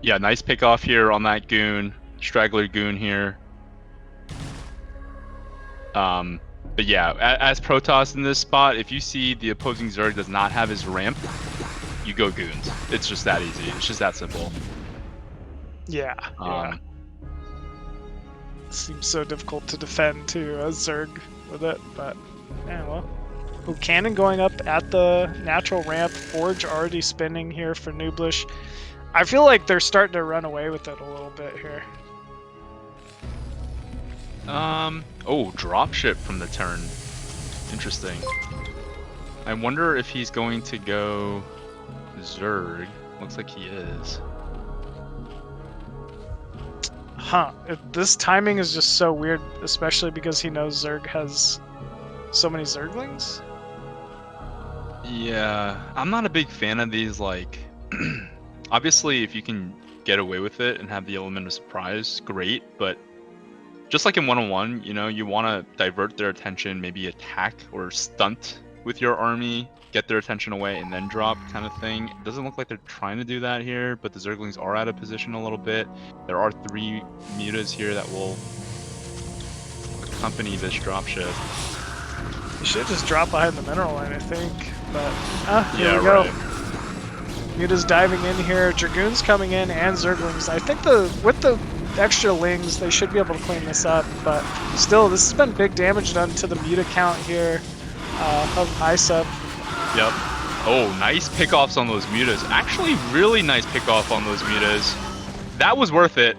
Yeah, nice pick off here on that Goon. Straggler Goon here. But yeah, as Protoss in this spot, if you see the opposing Zerg does not have his ramp, you go Goons. It's just that easy. It's just that simple. Yeah. Seems so difficult to defend too as Zerg with it, but yeah, well. Ooh, cannon going up at the natural ramp. Forge already spinning here for Nublish. I feel like they're starting to run away with it a little bit here. Oh, dropship from the turn. Interesting. I wonder if he's going to go Zerg. Looks like he is. Huh. This timing is just so weird, especially because he knows Zerg has so many Zerglings. Yeah, I'm not a big fan of these, like... Obviously, if you can get away with it and have the element of surprise, great, but... Just like in 1-on-1, you know, you want to divert their attention, maybe attack or stunt with your army, get their attention away, and then drop kind of thing. It doesn't look like they're trying to do that here, but the Zerglings are out of position a little bit. There are 3 mutas here that will accompany this dropship. You should just drop behind the mineral line, I think. But, here we go. Muta's diving in here, Dragoons coming in, and Zerglings. I think with the extra Lings, they should be able to clean this up, but still, this has been big damage done to the Muta count here of High Sub. Yep. Oh, nice pickoffs on those mutas. Actually, really nice pickoff on those mutas. That was worth it.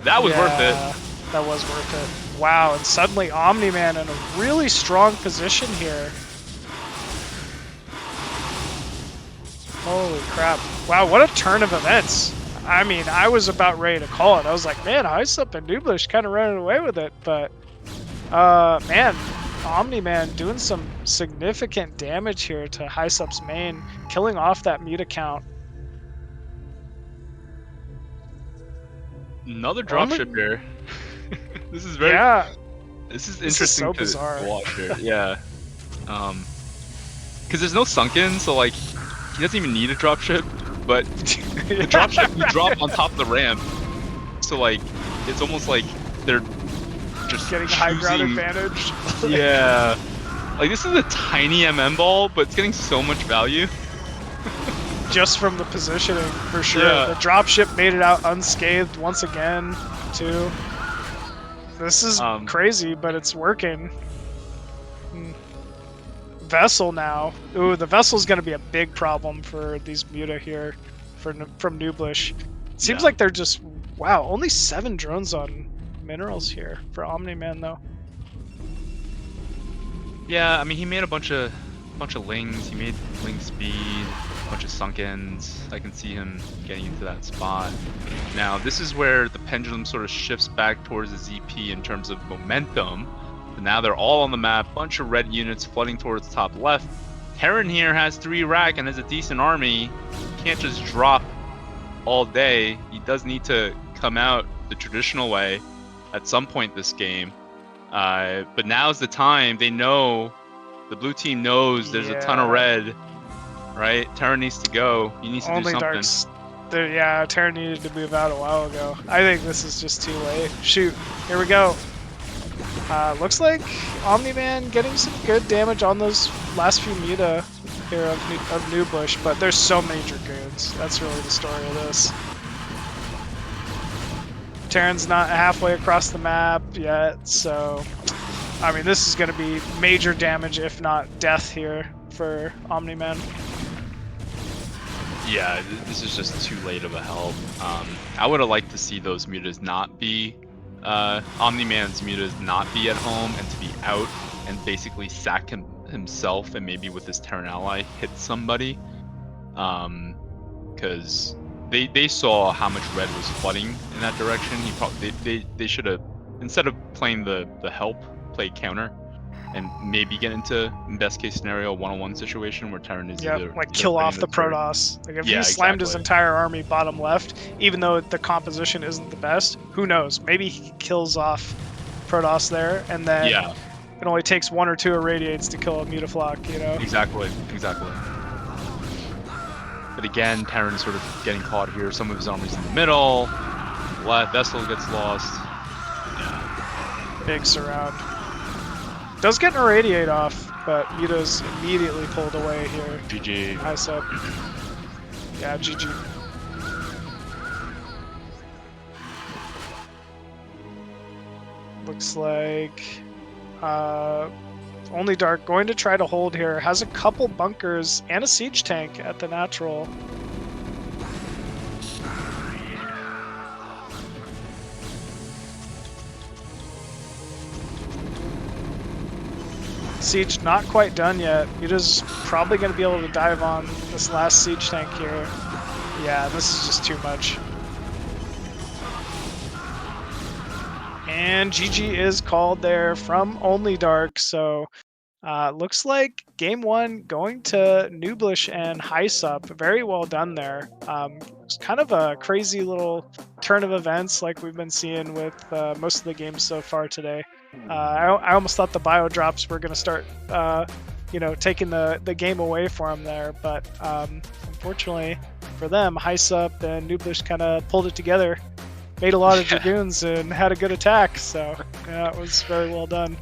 That was worth it. That was worth it. Wow, and suddenly Omni-Man in a really strong position here. Holy crap. Wow, what a turn of events. I mean, I was about ready to call it. I was like, man, High Sub and Nublish kind of running away with it, but man, Omni-Man doing some significant damage here to High Sub's main, killing off that Muta count. Another dropship here. This is very... Yeah. This is interesting so to bizarre. watch here. Yeah. because there's no sunken, so like he doesn't even need a dropship, but the dropship will drop on top of the ramp. So like it's almost like they're just getting high ground choosing- advantage. Yeah. Like this is a tiny MM ball, but it's getting so much value. Just from the positioning, for sure. Yeah. The dropship made it out unscathed once again, too. This is crazy, but it's working. Vessel now. Ooh, the Vessel's going to be a big problem for these Muta here from Nooblish. Seems like they're just... Wow, only 7 drones on minerals here for Omni-Man, though. Yeah, I mean he made a bunch of lings. He made ling speed, a bunch of sunkens. I can see him getting into that spot. Now this is where the pendulum sort of shifts back towards the ZP in terms of momentum. And now they're all on the map. Bunch of red units flooding towards the top left. Terran here has 3 rack and has a decent army. He can't just drop all day. He does need to come out the traditional way at some point this game. But now's the time. They know, the blue team knows there's a ton of red, right? Terran needs to go. He needs to do something. Darks. Yeah, Terran needed to move out a while ago. I think this is just too late. Shoot, here we go. Looks like Omni-Man getting some good damage on those last few Muta here of Nooblish, but there's so many Dragoons. That's really the story of this. Terran's not halfway across the map yet, so I mean this is going to be major damage, if not death here for Omni-Man. Yeah, this is just too late of a help. I would have liked to see those mutas not be, Omni-Man's mutas not be at home and to be out and basically sack himself and maybe with his Terran ally hit somebody. Because they saw how much red was flooding in that direction. He probably they should have, instead of playing the help, play counter and maybe get into, in best case scenario, 1-on-1 situation where Terran is either like kill off the Protoss. Like if he slammed his entire army bottom left, even though the composition isn't the best, who knows? Maybe he kills off Protoss there, and then it only takes 1 or 2 irradiates to kill a Mutaflock, you know? Exactly. But again, Terran's sort of getting caught here. Some of his army's in the middle. Vessel gets lost. Big surround. Does get an irradiate off, but Muta's immediately pulled away here. GG. Nice up. Yeah, GG. Looks like Only Dark going to try to hold here. Has a couple bunkers and a siege tank at the natural. Siege not quite done yet. Muta's probably going to be able to dive on this last siege tank here. Yeah, this is just too much. And GG is called there from Only Dark, so looks like game 1 going to Nooblish and Hysup. Very well done there. It's kind of a crazy little turn of events like we've been seeing with most of the games so far today. I almost thought the bio drops were going to start, taking the game away for them there, but unfortunately for them, Hysup and Nooblish kind of pulled it together, made a lot of Dragoons and had a good attack, so yeah, it was very well done.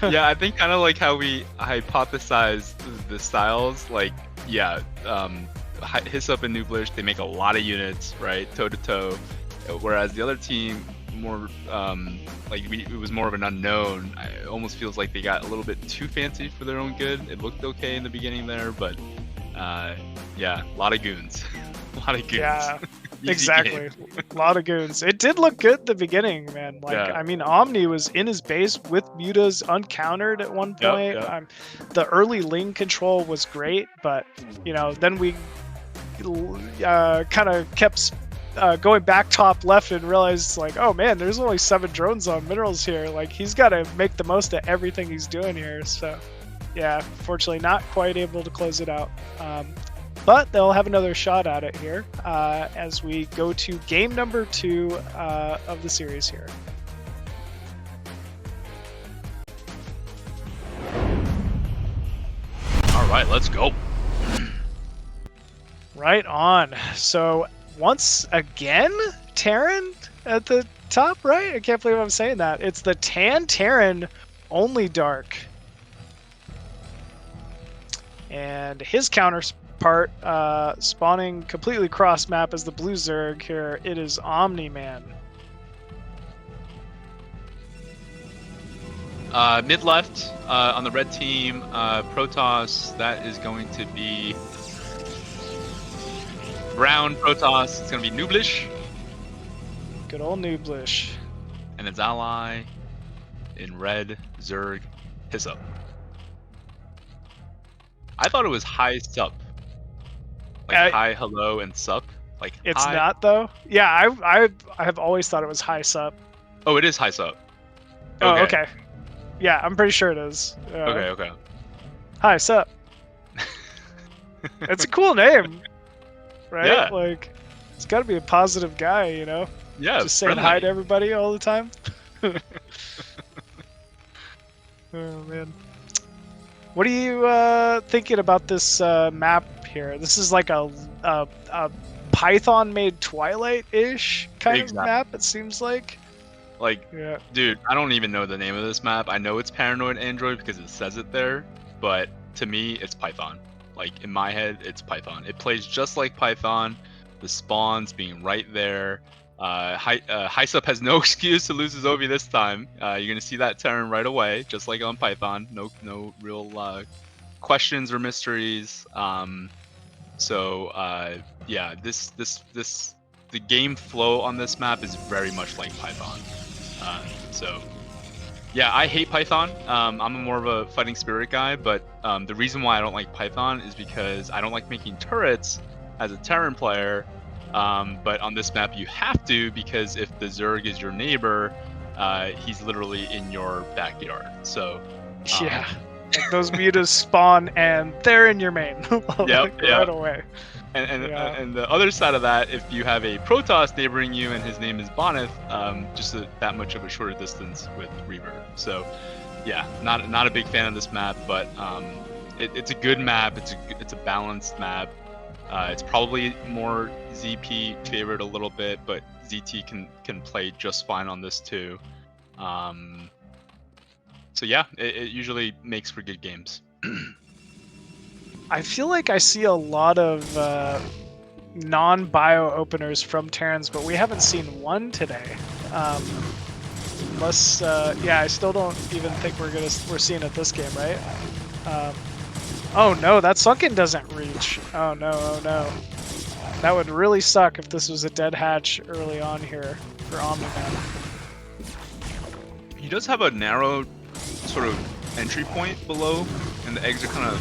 Yeah, I think kind of like how we hypothesized the styles, like, Hysup and Nooblish, they make a lot of units, right, toe-to-toe, whereas the other team, more it was more of an unknown. It almost feels like they got a little bit too fancy for their own good. It looked okay in the beginning there, but yeah, a lot of goons. A lot of goons. Yeah, exactly. A lot of goons. It did look good at the beginning, man. Like, I mean, Omni was in his base with mutas uncountered at one point. The early Ling control was great, but, then we kind of kept going back top left and realized, like, oh man, there's only 7 drones on minerals here. Like, he's got to make the most of everything he's doing here. So, yeah, fortunately not quite able to close it out. But they'll have another shot at it here as we go to game number 2 of the series here. All right. right, let's go. Right on. So once again, Terran at the top, right? I can't believe I'm saying that. It's the Tan Terran only dark. And his counterpart, spawning completely cross map as the blue Zerg here, it is Omni-Man. Mid left on the red team, Protoss, that is going to be brown Protoss. It's going to be Nooblish. Good old Nooblish. And its ally in red, Zerg, Hyssop. I thought it was high sup. Like hi, hello, and sup. Like it's hi. not though. Yeah, I have always thought it was high sup. Oh, it is high sup. Oh, okay. Yeah, I'm pretty sure it is. Okay. Hi, sup. It's a cool name, right? Yeah. Like, it's got to be a positive guy, you know? Yeah. Just saying hi to everybody all the time. Oh man. What are you thinking about this map here? This is like a Python-made Twilight-ish kind of map. It seems like. Like, yeah. Dude, I don't even know the name of this map. I know it's Paranoid Android because it says it there, but to me, it's Python. Like, in my head, it's Python. It plays just like Python, the spawns being right there. Hysup has no excuse to lose his OV this time. You're going to see that Terran right away, just like on Python. No real questions or mysteries. Yeah, the game flow on this map is very much like Python. Yeah, I hate Python. I'm more of a fighting spirit guy, but the reason why I don't like Python is because I don't like making turrets as a Terran player. But on this map you have to, because if the Zerg is your neighbor, he's literally in your backyard. So yeah, like those mutas spawn and they're in your main. Right away. And the other side of that, if you have a Protoss neighboring you and his name is Bonneth, just that much of a shorter distance with Reaver. So yeah, not a big fan of this map, but it's a good map. It's a balanced map. It's probably more ZP favored a little bit, but ZT can play just fine on this too. So yeah, it usually makes for good games. I feel like I see a lot of non-bio openers from Terrans, but we haven't seen one today. Unless, yeah, I still don't even think we're seeing it this game, right? Oh no, that sunken doesn't reach. Oh no, oh no. That would really suck if this was a dead hatch early on here for Omni-Man. He does have a narrow sort of entry point below, and the eggs are kind of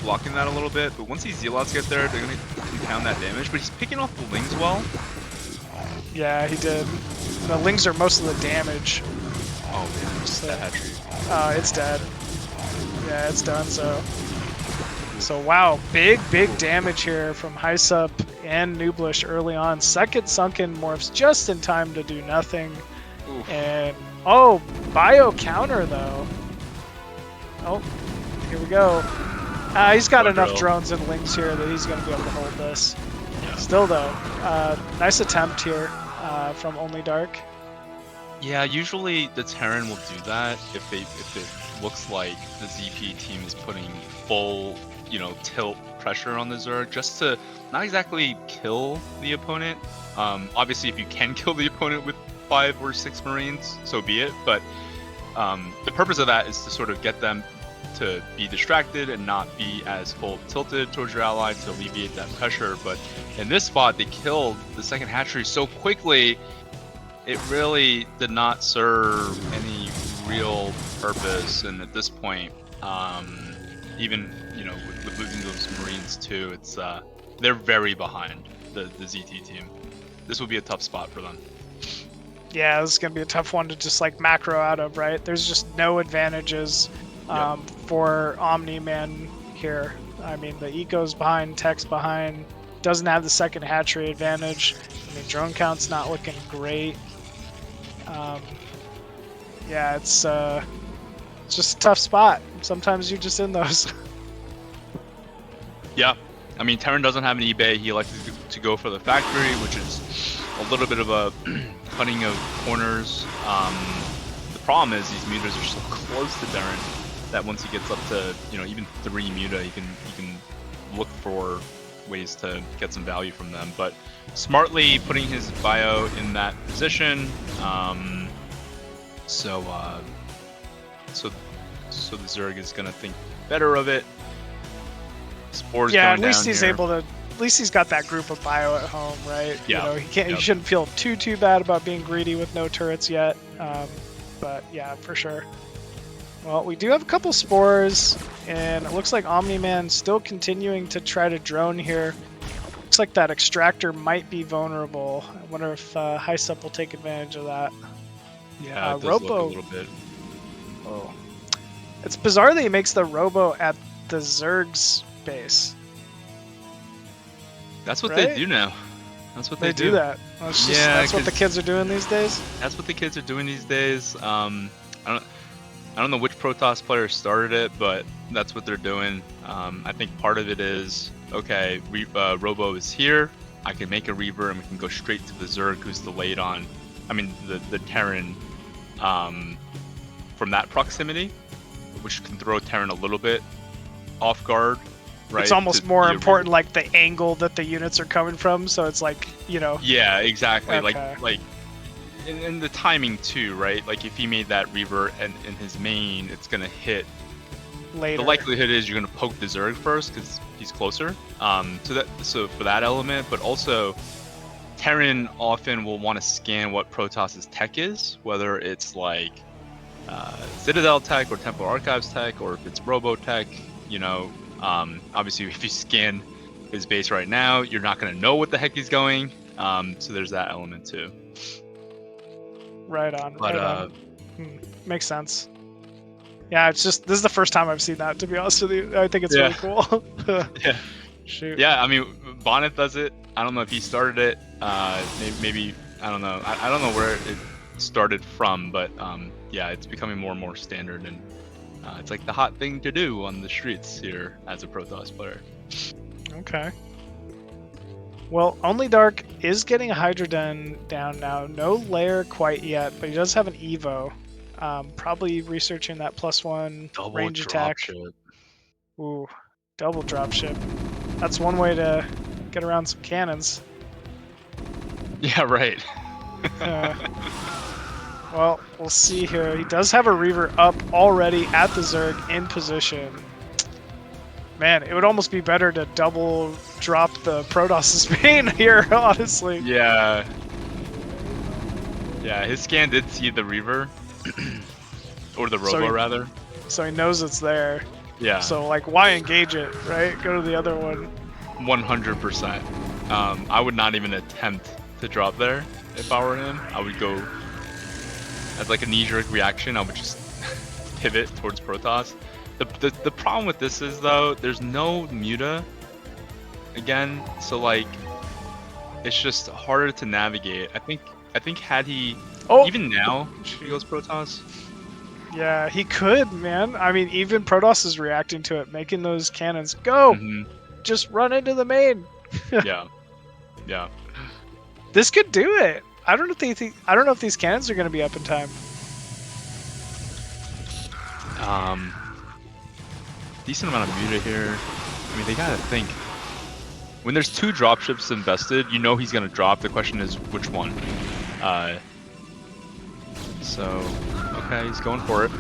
blocking that a little bit, but once these Zealots get there, they're going to compound that damage, but he's picking off the Lings well. Yeah, he did. The Lings are most of the damage. Oh man, so, that hatchery. It's dead. Yeah, it's done, so wow, big damage here from Hysup and Nooblish early on. Second sunken morphs just in time to do nothing. Oof. And, oh, bio counter though. Oh, here we go. He's got enough drones and Lings here that he's going to be able to hold this. Yeah. Still though, nice attempt here from Only Dark. Yeah, usually the Terran will do that if it looks like the ZP team is putting full, tilt pressure on the Zerg, just to not exactly kill the opponent. Obviously, if you can kill the opponent with 5 or 6 Marines, so be it. But the purpose of that is to sort of get them to be distracted and not be as full tilted towards your ally to alleviate that pressure. But in this spot, they killed the second hatchery so quickly, it really did not serve any real purpose. And at this point, even with losing those Marines too, it's they're very behind the ZT team. This will be a tough spot for them. Yeah, this is gonna be a tough one to just like macro out of, right? There's just no advantages for Omni-Man here. I mean, the eco's behind, tech's behind, doesn't have the second hatchery advantage. I mean, drone count's not looking great. Yeah, it's just a tough spot. Sometimes you're just in those. Yeah, I mean, Terran doesn't have an eBay. He elected to go for the factory, which is a little bit of a cutting of corners. The problem is these mutas are so close to Terran that once he gets up to, you know, even 3 muta, he can look for ways to get some value from them. But smartly putting his bio in that position, so the Zerg is gonna think better of it. Spores Yeah, at going least down he's here. able to. At least he's got that group of bio at home, right? Yeah. You know, he can't. Yep. He shouldn't feel too bad about being greedy with no turrets yet. But yeah, for sure. Well, we do have a couple spores, and it looks like Omni-Man still continuing to try to drone here. Looks like that extractor might be vulnerable. I wonder if High-Sup will take advantage of that. Yeah, it does Robo. look a little bit. Oh. It's bizarre that he makes the Robo at the Zerg's base. That's what Right? they do now. That's what They do that. That's, just, Yeah, that's what the 'cause- kids are doing these days. That's what the kids are doing these days. I don't know which Protoss player started it, but that's what they're doing. I think part of it is, okay, Robo is here. I can make a Reaver and we can go straight to the Zerg who's delayed on, the Terran from that proximity, which can throw Terran a little bit off guard. Right? It's almost to more be a important, like the angle that the units are coming from. So it's like, you know. Yeah, exactly. Okay. Like, and the timing too, right? Like if he made that Reaver and in his main, it's gonna hit. Later. The likelihood is you're gonna poke the Zerg first because he's closer. So for that element, but also Terran often will want to scan what Protoss's tech is, whether it's like Citadel tech or Temple Archives tech, or if it's Robo tech. You know, obviously if you scan his base right now, you're not gonna know what the heck he's going. So there's that element too. Right on. But right on. Makes sense. Yeah, it's just this is the first time I've seen that. To be honest with you, I think it's really cool. Yeah. Shoot. Yeah, I mean, Bonnet does it. I don't know if he started it. Maybe I don't know. I don't know where it started from, but yeah, it's becoming more and more standard, and it's like the hot thing to do on the streets here as a Protoss player. Okay. Well, Only Dark is getting a Hydra Den down now. No lair quite yet, but he does have an Evo. Probably researching that +1 Double range drop attack. ship. Ooh, double dropship. That's one way to get around some cannons. Yeah, right. Well, we'll see here. He does have a Reaver up already at the Zerg in position. Man, it would almost be better to double drop the Protoss's main here, honestly. Yeah. Yeah, his scan did see the Reaver. Or the Robo, rather. So he knows it's there. Yeah. So, like, why engage it, right? Go to the other one. 100%. I would not even attempt to drop there if I were him. I would go as like a knee-jerk reaction. I would just pivot towards Protoss. The problem with this is though, there's no muta again, so like it's just harder to navigate. I think had he even now he goes Protoss. Yeah, he could, man. I mean, even Protoss is reacting to it, making those cannons go. Just run into the main. Yeah. Yeah. This could do it. I don't know if these cannons are going to be up in time. Decent amount of muta here. I mean, they gotta think. When there's 2 dropships invested, you know he's gonna drop. The question is which one. So, okay, he's going for it.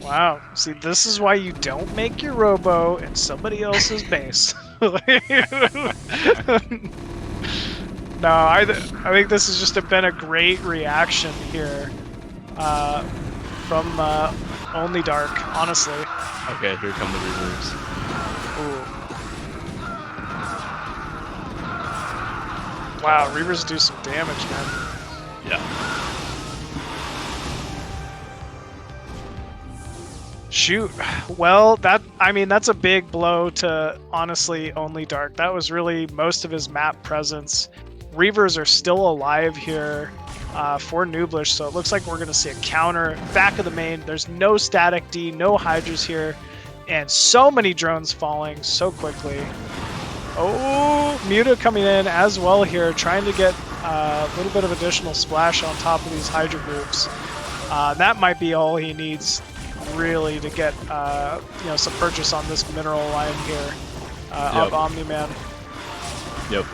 Wow. See, this is why you don't make your Robo in somebody else's base. No, I think this has just been a great reaction here from Only Dark, honestly. Okay, here come the Reavers. Ooh. Wow, Reavers do some damage, man. Yeah. Shoot. Well, that's a big blow to, honestly, Only Dark. That was really most of his map presence. Reavers are still alive here for Nooblish, so it looks like we're going to see a counter back of the main. There's no static D, no Hydras here And so many drones falling so quickly. Oh, Muta coming in as well here, trying to get a little bit of additional splash on top of these Hydra groups. That might be all he needs, really, to get some purchase on this mineral line here of Omni-Man. Yep.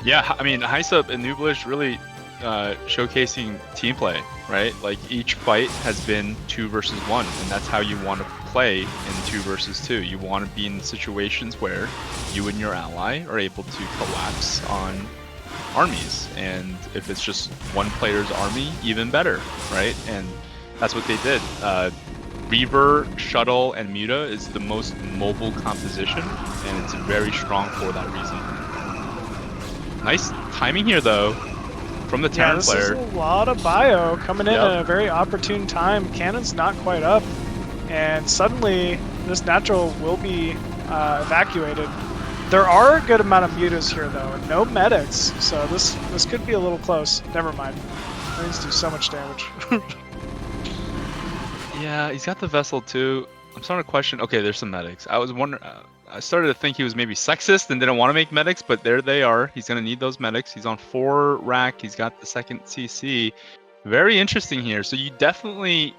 Yeah, I mean, Hysup and Nooblish really showcasing team play, right? Like, each fight has been 2 versus 1, and that's how you want to play in 2 versus 2. You want to be in situations where you and your ally are able to collapse on armies, and if it's just one player's army, even better, right? And that's what they did. Reaver, Shuttle, and Muta is the most mobile composition, and it's very strong for that reason. Nice timing here, though, from the Terran player. This is a lot of bio coming in at a very opportune time. Cannon's not quite up, and suddenly this natural will be evacuated. There are a good amount of mutas here, though, and no medics, so this could be a little close. Never mind. Things do so much damage. Yeah, he's got the vessel too. I'm starting to question. Okay, there's some medics. I was wondering. I started to think he was maybe sexist and didn't want to make medics, but there they are. He's gonna need those medics. He's on 4 rack. He's got the 2nd CC. Very interesting here. So you definitely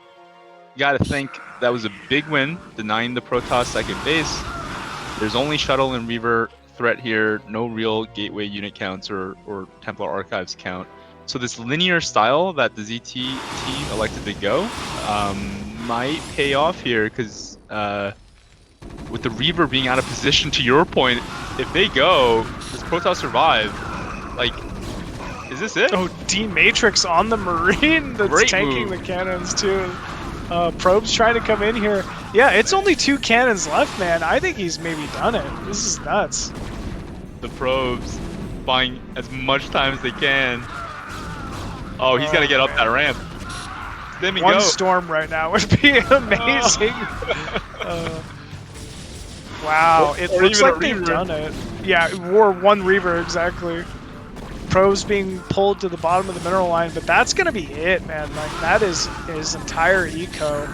got to think that was a big win, denying the Protoss 2nd base. There's only Shuttle and Reaver threat here. No real gateway unit counts or Templar Archives count. So this linear style that the ZT team elected to go might pay off here, because with the Reaver being out of position, to your point, if they go, does Protoss survive? Like, is this it? Oh, D-Matrix on the Marine that's Great tanking move. the cannons too. Probes trying to come in here. Yeah, it's only 2 cannons left, man. I think he's maybe done it. This is nuts. The probes buying as much time as they can. Oh, he's got to get up that ramp. Let me One go. storm right now would be amazing. Wow, it Or looks even a like they've Reaver. done it. Yeah, or 1 Reaver, exactly. Probes being pulled to the bottom of the mineral line, but that's going to be it, man. Like, that is his entire eco.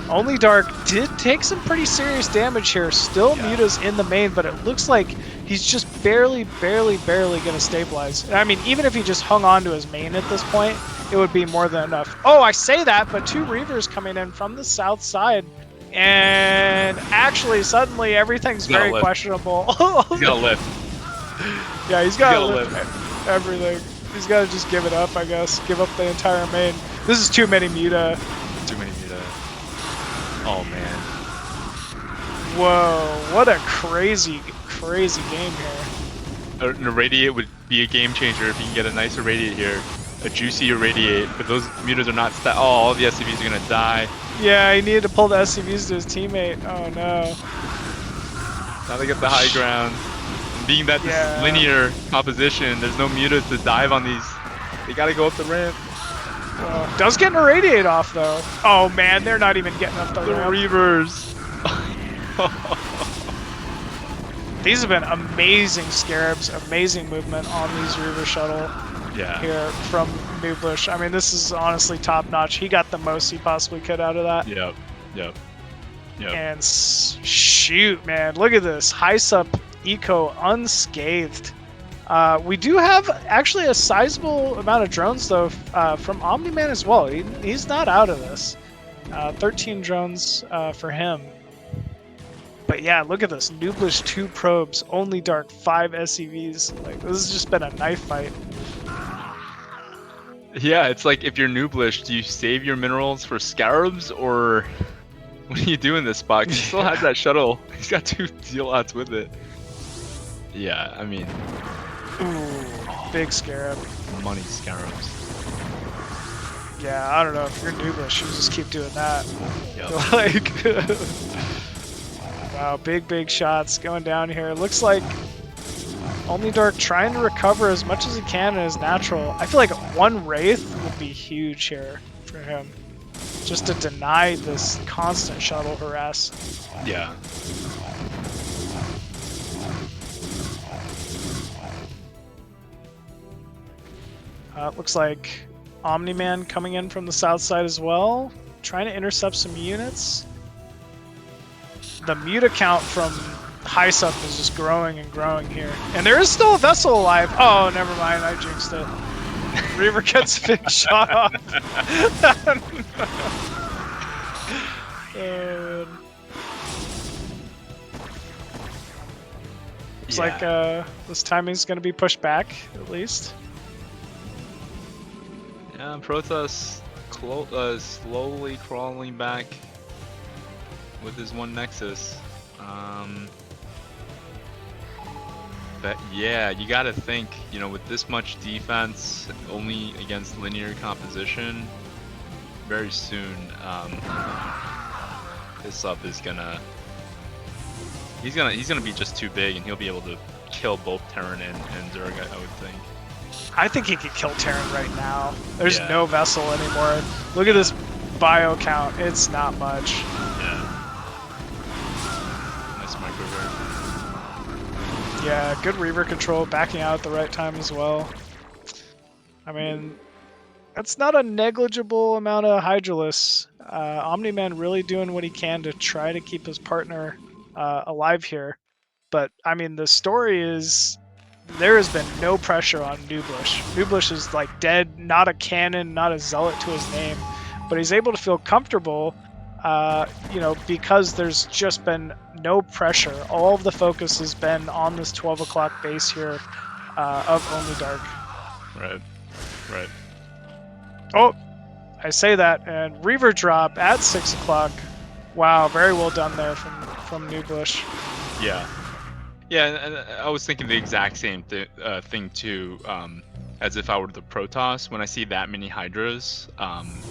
Only Dark did take some pretty serious damage here. Still Muta's in the main, but it looks like he's just barely going to stabilize. I mean, even if he just hung on to his main at this point, it would be more than enough. Oh, I say that, but 2 Reavers coming in from the south side. And actually, suddenly, everything's very questionable. He's got to lift. Yeah, he's got to lift everything. He's got to just give it up, I guess. Give up the entire main. This is too many Muta. Too many Muta. Oh, man. Whoa, what a crazy game here. An Irradiate would be a game changer if you can get a nice Irradiate here. A juicy Irradiate, but those Mutas are not oh, all the SCVs are gonna die. Yeah, he needed to pull the SCVs to his teammate. Oh no. Now they get the high ground. And being that this linear composition, there's no Mutas to dive on these. They gotta go up the ramp. Does get an Irradiate off though. Oh man, they're not even getting up the ramp. Reavers. These have been amazing Scarabs, amazing movement on these Reaver Shuttle. Here from Nooblish. I mean, this is honestly top notch. He got the most he possibly could out of that. Yep. And shoot, man, look at this. Hysup eco unscathed. We do have actually a sizable amount of drones though from Omni-Man as well. He's not out of this. 13 drones for him. But yeah, look at this. Nooblish 2 probes, only Dark 5 SCVs. Like, this has just been a knife fight. Yeah, it's like, if you're Nooblish, do you save your minerals for Scarabs, or what do you do in this spot? 'Cause he still has that shuttle. He's got 2 Zealots with it. Yeah, I mean... Ooh, big Scarab. Money Scarabs. Yeah, I don't know. If you're Nooblish, you just keep doing that. Yep. Like... Wow, big shots going down here. Looks like Only Dark trying to recover as much as he can in his natural. I feel like 1 Wraith would be huge here for him. Just to deny this constant shuttle harass. Yeah. Looks like Omni-Man coming in from the south side as well. Trying to intercept some units. the mute account from Hysup is just growing and growing here. And there is still a Vessel alive. Oh, never mind. I jinxed it. Reaver gets a big shot off. Looks like this timing's going to be pushed back, at least. Yeah, Protoss slowly crawling back with his one Nexus. But yeah, you gotta think, you know, with this much defense, only against linear composition, very soon, this sub is gonna, he's gonna be just too big, and he'll be able to kill both Terran and Zerg, I would think. I think he could kill Terran right now. There's no Vessel anymore. Look at this bio count. It's not much. Yeah. Nice micro there. Yeah, good Reaver control, backing out at the right time as well. I mean, that's not a negligible amount of Hydralisk. Omni-Man really doing what he can to try to keep his partner alive here. But, I mean, the story is there has been no pressure on Nublush. Nublush is, like, dead, not a cannon, not a zealot to his name. But he's able to feel comfortable, you know, because there's just been no pressure. All of the focus has been on this 12 o'clock base here of Only Dark. Right. Right. Oh, I say that, and Reaver drop at 6 o'clock. Wow, very well done there from Nublush. Yeah. Yeah, and I was thinking the exact same thing too. As if I were the Protoss, when I see that many Hydras,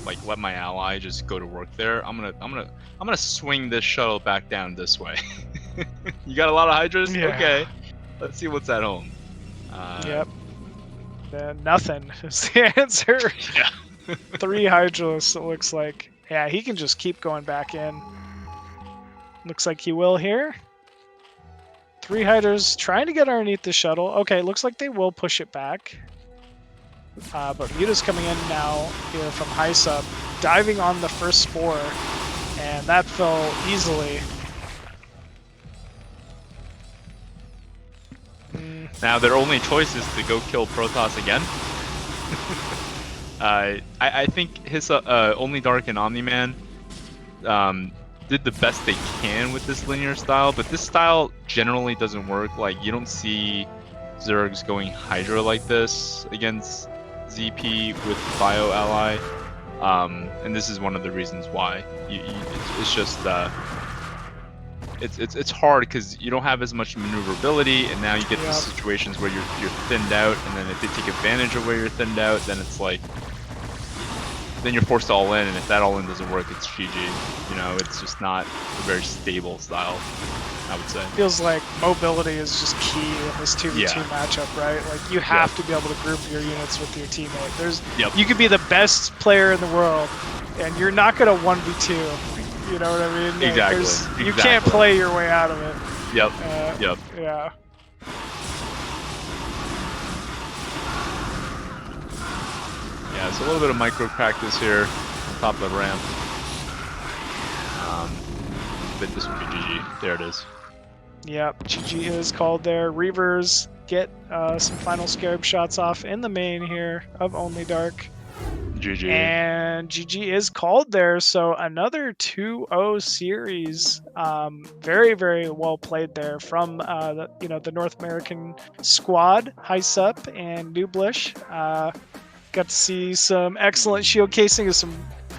like let my ally just go to work there. I'm gonna swing this shuttle back down this way. You got a lot of Hydras? Yeah. Okay, let's see what's at home. Yep. Nothing is the answer. Yeah. 3 Hydralisks, it looks like. Yeah, he can just keep going back in. Looks like he will here. 3 Hydras trying to get underneath the shuttle. Okay, looks like they will push it back. But Muta's coming in now here from Hysup, diving on the first Spore, and that fell easily. Now their only choice is to go kill Protoss again. I think his Only Dark and Omni-Man did the best they can with this linear style, but this style generally doesn't work. Like, you don't see Zergs going Hydra like this against ZP with Bio Ally, and this is one of the reasons why. It's just it's hard because you don't have as much maneuverability, and now you get these situations where you're thinned out, and then if they take advantage of where you're thinned out, then it's like, then you're forced to all in, and if that all in doesn't work, it's GG. You know, it's just not a very stable style, I would say. Feels like mobility is just key in this 2v2 matchup, right? Like, you have to be able to group your units with your teammate. You could be the best player in the world, and you're not going to 1v2. You know what I mean? Exactly. You can't play your way out of it. Yep. Yeah. Yeah, it's a little bit of micro practice here on top of the ramp. But this would be GG. There it is. Yep, GG is called there. Reavers get some final scarab shots off in the main here of Only Dark. GG. And GG is called there, so another 2-0 series. Very, very well played there from the North American squad, Hysup and Nublush. Got to see some excellent shield casing of some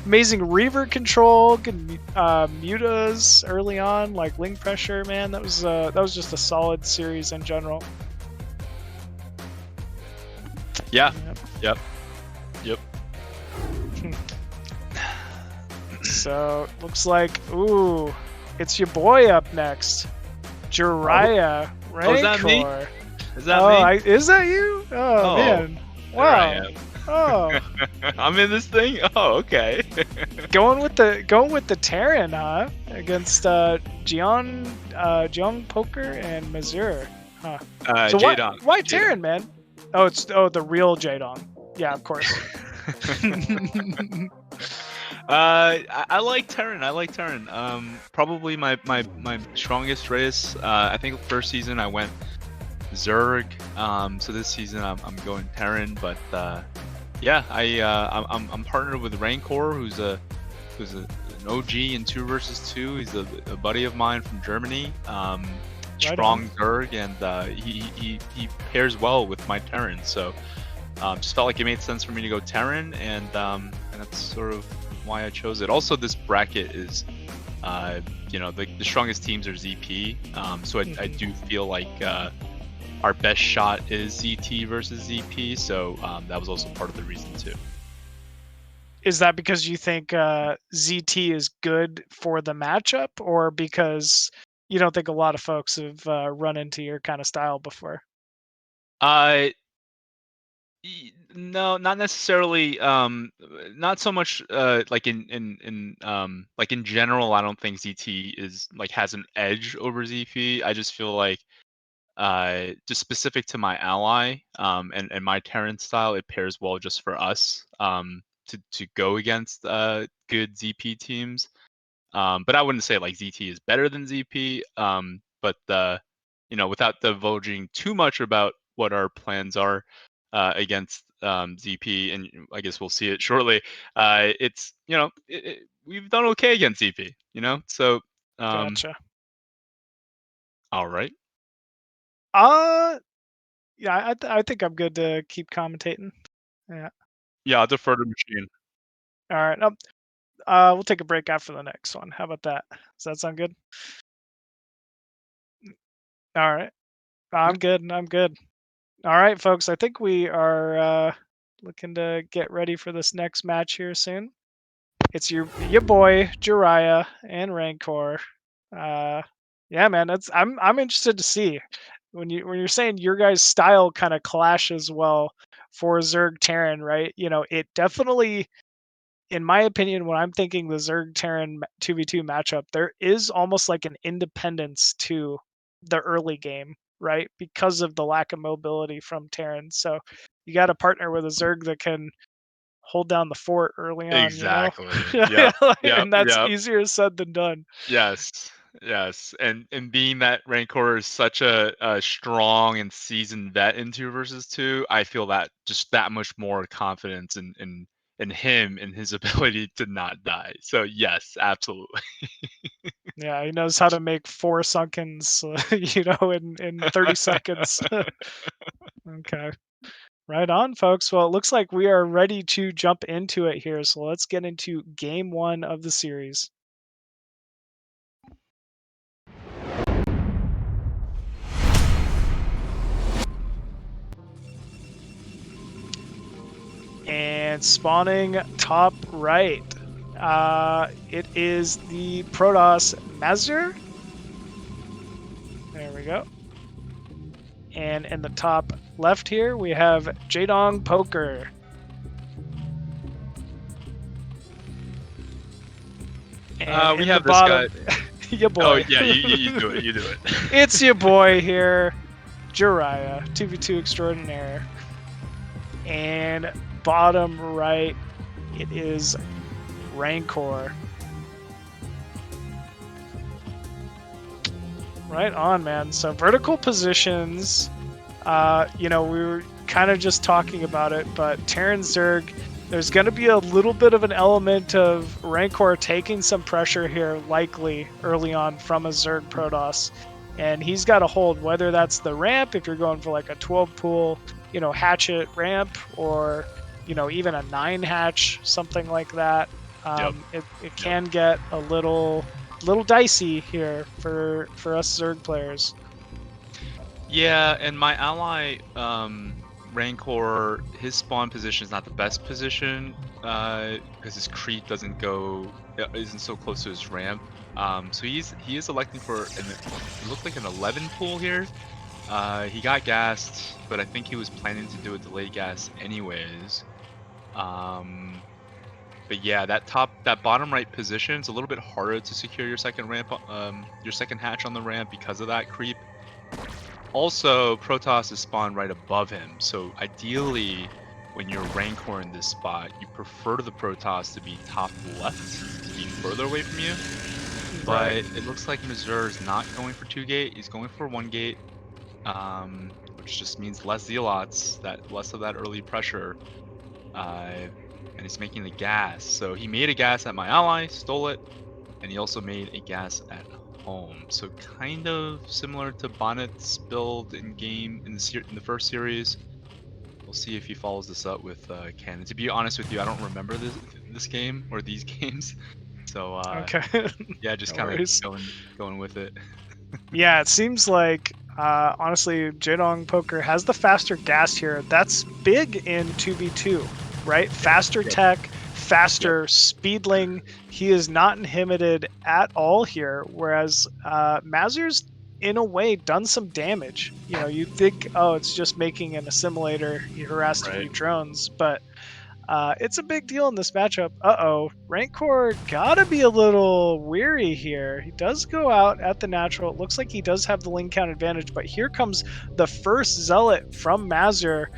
amazing Reaver control, good mutas early on, like wing pressure. Man, that was just a solid series in general. Yeah. Yep. So looks like, ooh, it's your boy up next, JIRAIYA. Oh, is that me? Is that me? Is that you? Oh man! Wow. Oh, I'm in this thing. Oh, okay. going with the Terran, huh? Against Jiang Poker and Mazur, huh? So why Terran, man? Oh, it's the real Jadong. Yeah, of course. I like Terran. I like Terran. Probably my strongest race. I think first season I went Zerg. So this season I'm going Terran. But yeah, I'm partnered with Rancor, who's an OG in 2 versus 2. He's a buddy of mine from Germany. Strong Zerg, and he pairs well with my Terran. So just felt like it made sense for me to go Terran, and that's sort of why I chose it. Also, this bracket is, you know, the strongest teams are ZP, so I do feel like our best shot is ZT versus ZP, so that was also part of the reason too. Is that because you think ZT is good for the matchup, or because you don't think a lot of folks have run into your kind of style before? No, not necessarily. Not so much. Like like in general, I don't think ZT is like has an edge over ZP. I just feel like just specific to my ally and my Terran style, it pairs well just for us to go against good ZP teams. But I wouldn't say like ZT is better than ZP. But you know, without divulging too much about what our plans are against ZP, and I guess we'll see it shortly. It's, you know, we've done okay against ZP. You know, so Gotcha. all right. Yeah, I think I'm good to keep commentating. Yeah. Yeah, I'll defer to Machine. All right. We'll take a break after the next one. How about that? Does that sound good? All right. I'm good. I'm good. All right, folks. I think we are looking to get ready for this next match here soon. It's your boy JIRAIYA and Rancor. Yeah, man. I'm interested to see when you're saying your guys' style kind of clashes well for Zerg Terran, right? You know, it definitely, in my opinion, when I'm thinking the Zerg Terran 2v2 matchup, there is almost like an independence to the early game, right? Because of the lack of mobility from Terran. So you got to partner with a Zerg that can hold down the fort early on, you know? Exactly. Yep. Yep. And that's Yep. easier said than done. Yes. Yes. And being that Rancor is such a strong and seasoned vet in 2 versus 2, I feel that just that much more confidence in him and his ability to not die. So yes, absolutely. Yeah, he knows how to make 4 sunkens, you know, in 30 seconds. Okay. Right on, folks. Well, it looks like we are ready to jump into it here. So let's get into game 1 of the series. And spawning top right. It is the Protoss Paździor. There we go. And in the top left here, we have Jadong Poker. And We in have the this bottom, guy. your boy. Oh yeah, you do it. You do it. It's your boy here, JIRAIYA, 2v2 extraordinaire. And bottom right, it is Rancor. Right on, man. So vertical positions, you know, we were kind of just talking about it, but Terran Zerg, there's going to be a little bit of an element of Rancor taking some pressure here, likely early on from a Zerg Protoss. And he's got to hold, whether that's the ramp, if you're going for like a 12 pool, you know, hatchet ramp, or, you know, even a 9 hatch, something like that. It can get a little dicey here for us Zerg players. Yeah, and my ally Rancor, his spawn position is not the best position because his creep isn't so close to his ramp. So he is electing for it looked like an 11 pool here. He got gassed, but I think he was planning to do a delayed gas anyways. But yeah, that bottom right position is a little bit harder to secure your second ramp, your second hatch on the ramp because of that creep. Also, Protoss is spawned right above him, so ideally, when you're Rancor in this spot, you prefer the Protoss to be top left, to be further away from you. But Right. it looks like Mazur is not going for 2 gate, he's going for 1 gate, which just means less zealots, less of that early pressure, and he's making the gas. So he made a gas at my ally, stole it, and he also made a gas at home. So kind of similar to Bonnet's build in the first series. We'll see if he follows this up with Cannon. To be honest with you, I don't remember this game or these games, so Okay. yeah, just No kind of worries. going with it. Yeah, it seems like honestly, Jaedong Poker has the faster gas here. That's big in 2v2, right? Faster Yep. tech, faster speedling. He is not inhibited at all here, whereas Mazur's in a way done some damage. You know, you think, oh, it's just making an assimilator. He harassed a Right. few drones, but it's a big deal in this matchup. Uh-oh, Rancor gotta be a little weary here. He does go out at the natural. It looks like he does have the lane count advantage, but here comes the first Zealot from Mazur,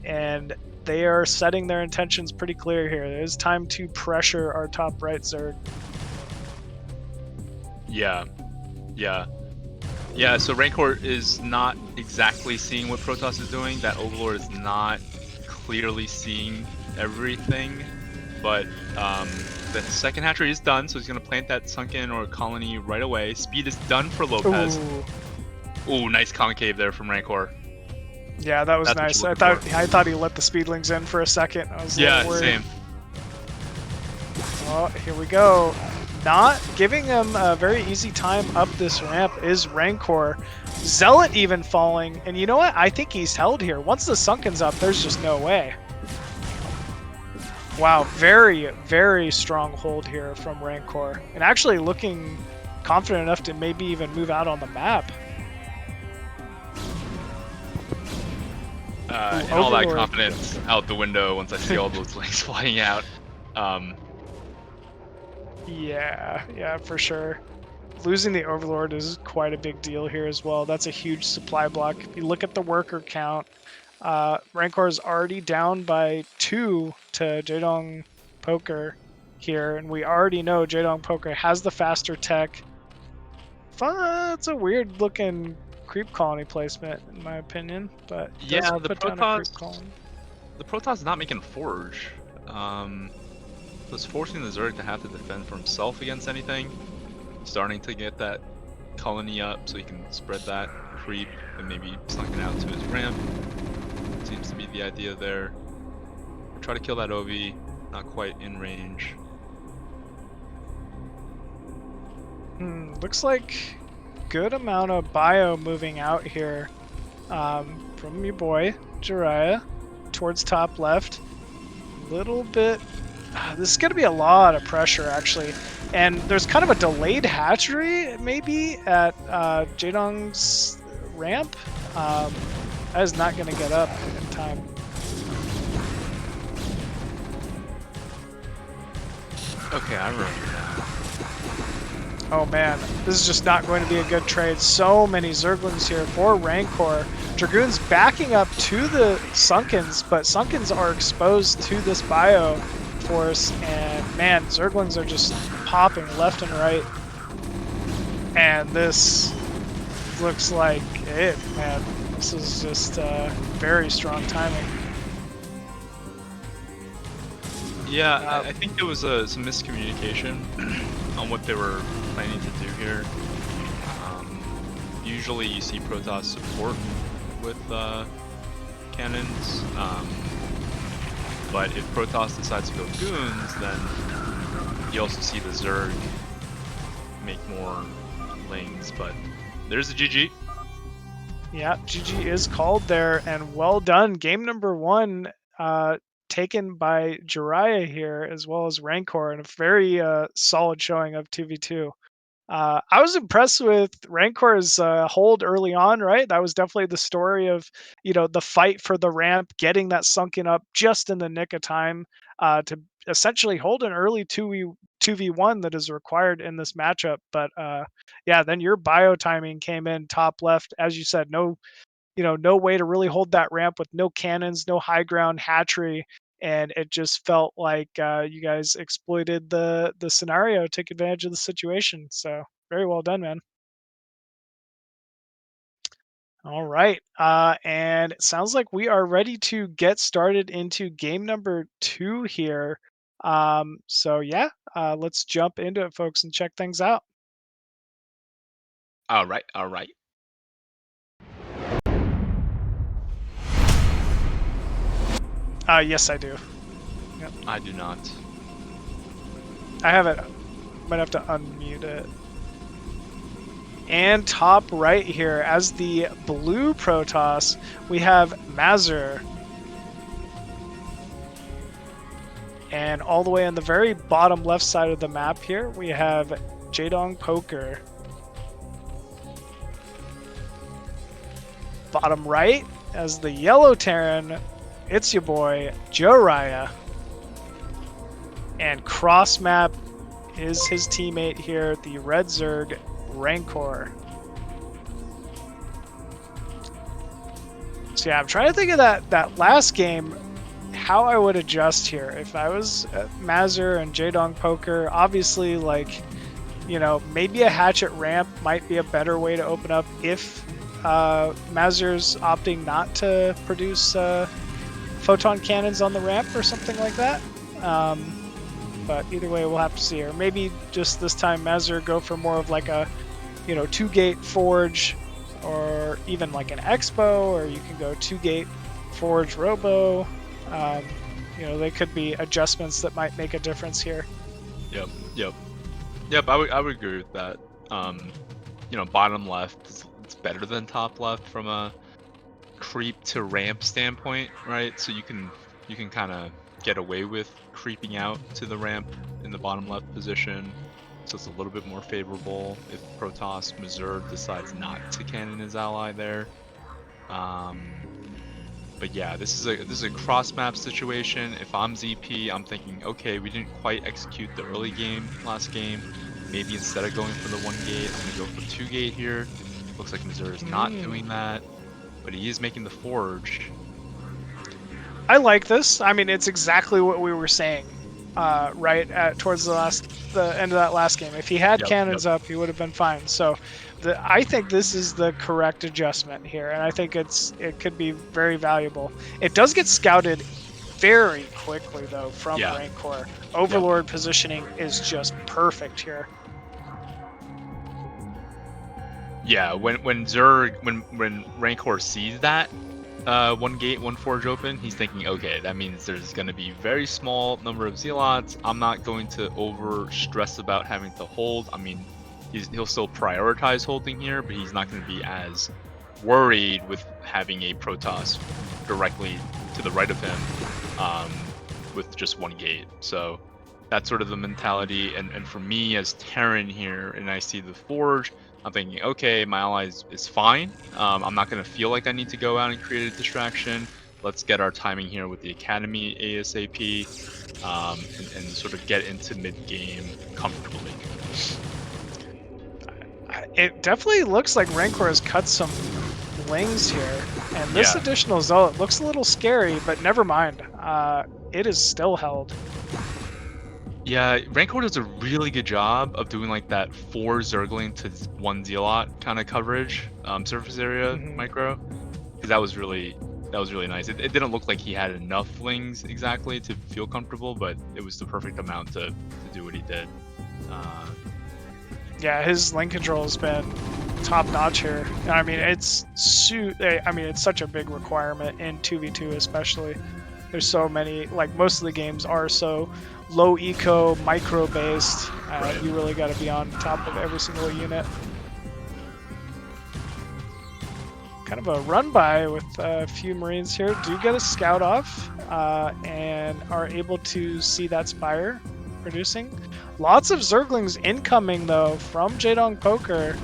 and they are setting their intentions pretty clear here. It is time to pressure our top right Zerg. Yeah. So Rancor is not exactly seeing what Protoss is doing. That Overlord is not clearly seeing everything, but the second hatchery is done, so he's gonna plant that sunken or colony right away. Speed is done for Lopez. Ooh, nice concave there from Rancor. Yeah, that was That's what nice. you're I looking thought he let the speedlings in for a second. I was a little worried. Same. Oh, here we go. Not giving him a very easy time up this ramp is Rancor. Zealot even falling, and you know what? I think he's held here. Once the Sunken's up, there's just no way. Wow, very, very strong hold here from Rancor. And actually looking confident enough to maybe even move out on the map. And all that confidence out the window once I see all those links flying out. Yeah, for sure. Losing the Overlord is quite a big deal here as well. That's a huge supply block. If you look at the worker count, Rancor is already down by 2 to Jaedong Poker here, and we already know Jaedong Poker has the faster tech. It's a weird looking creep colony placement in my opinion, but Yeah, does the put down a creep colony. The Protoss is not making Forge. So it's forcing the Zerg to have to defend for himself against anything. Starting to get that colony up so he can spread that creep and maybe slunk it out to his ramp. Seems to be the idea there. Try to kill that OV, not quite in range. Looks like good amount of bio moving out here from your boy JIRAIYA towards top left. Little bit. This is going to be a lot of pressure actually, and there's kind of a delayed hatchery maybe at Jaedong's ramp. That is not going to get up in time. Okay, I remember now. Oh man, this is just not going to be a good trade. So many Zerglings here for Rancor. Dragoons backing up to the Sunkens, but Sunkens are exposed to this bio force, and man, Zerglings are just popping left and right. And this looks like it, man. This is just very strong timing. Yeah, I think there was some miscommunication on what they were planning to do here. Usually you see Protoss support with cannons, but if Protoss decides to go goons, then you also see the Zerg make more lanes, but there's a GG. Yeah, GG is called there, and well done. Game number 1 taken by JIRAIYA here, as well as Rancor, and a very solid showing of 2v2. I was impressed with Rancor's hold early on, right? That was definitely the story of, you know, the fight for the ramp, getting that sunken up just in the nick of time to essentially hold an early 2v1 that is required in this matchup. But yeah, then your bio timing came in top left. As you said, no no way to really hold that ramp with no cannons, no high ground hatchery, and it just felt like you guys exploited the scenario, took advantage of the situation. So very well done, man. All right, and it sounds like we are ready to get started into game number 2 here. So yeah, let's jump into it, folks, and check things out. All right, all right. Yes, I do. I do not. I have it. Might have to unmute it. And top right here, as the blue Protoss, we have Mazur. And all the way on the very bottom left side of the map here, we have Jadong Poker. Bottom right, as the yellow Terran, it's your boy, JIRAIYA. And cross map is his teammate here, the red Zerg, Rancor. So yeah, I'm trying to think of that last game, how I would adjust here. If I was Mazur and Jadong Poker, obviously, like, maybe a hatchet ramp might be a better way to open up if Mazur's opting not to produce photon cannons on the ramp or something like that. But either way, we'll have to see. Or maybe just this time Mazur go for more of like a 2-gate forge, or even like an expo, or you can go 2-gate forge robo. They could be adjustments that might make a difference here. Yep. I would agree with that. Bottom left it's better than top left from a creep to ramp standpoint, right? So you can kind of get away with creeping out to the ramp in the bottom left position, so it's a little bit more favorable if Protoss Mazur decides not to cannon his ally there. But yeah, this is a cross map situation. If I'm ZP, I'm thinking, okay, we didn't quite execute the early game last game. Maybe instead of going for the 1-gate, I'm gonna go for 2-gate here. Looks like Mazur is not doing that, but he is making the forge. I like this. I mean, it's exactly what we were saying, right towards the end of that last game. If he had cannons up, he would have been fine. So, I think this is the correct adjustment here, and I think it could be very valuable. It does get scouted very quickly though from Rancor. Overlord positioning is just perfect here. Yeah, when Rancor sees that 1-gate, 1 forge open, he's thinking, okay, that means there's going to be very small number of zealots. I'm not going to over stress about having to hold. I mean, he'll still prioritize holding here, but he's not going to be as worried with having a Protoss directly to the right of him with just 1-gate. So that's sort of the mentality. And for me as Terran here, and I see the forge, I'm thinking, okay, my ally is fine. I'm not going to feel like I need to go out and create a distraction. Let's get our timing here with the Academy ASAP and sort of get into mid-game comfortably. It definitely looks like Rancor has cut some lings here. And this additional zealot looks a little scary, but never mind. It is still held. Yeah, Rancor does a really good job of doing like that 4 Zergling to 1 Zealot kind of coverage, surface area micro. Because that was really nice. It didn't look like he had enough lings exactly to feel comfortable, but it was the perfect amount to do what he did. Yeah, his link control has been top notch here. I mean, it's such a big requirement in 2v2 especially. There's so many, like most of the games are so low eco, micro based. You really got to be on top of every single unit. Kind of a run by with a few Marines here. Do get a scout off and are able to see that Spire producing. Lots of Zerglings incoming though from Jadong Poker.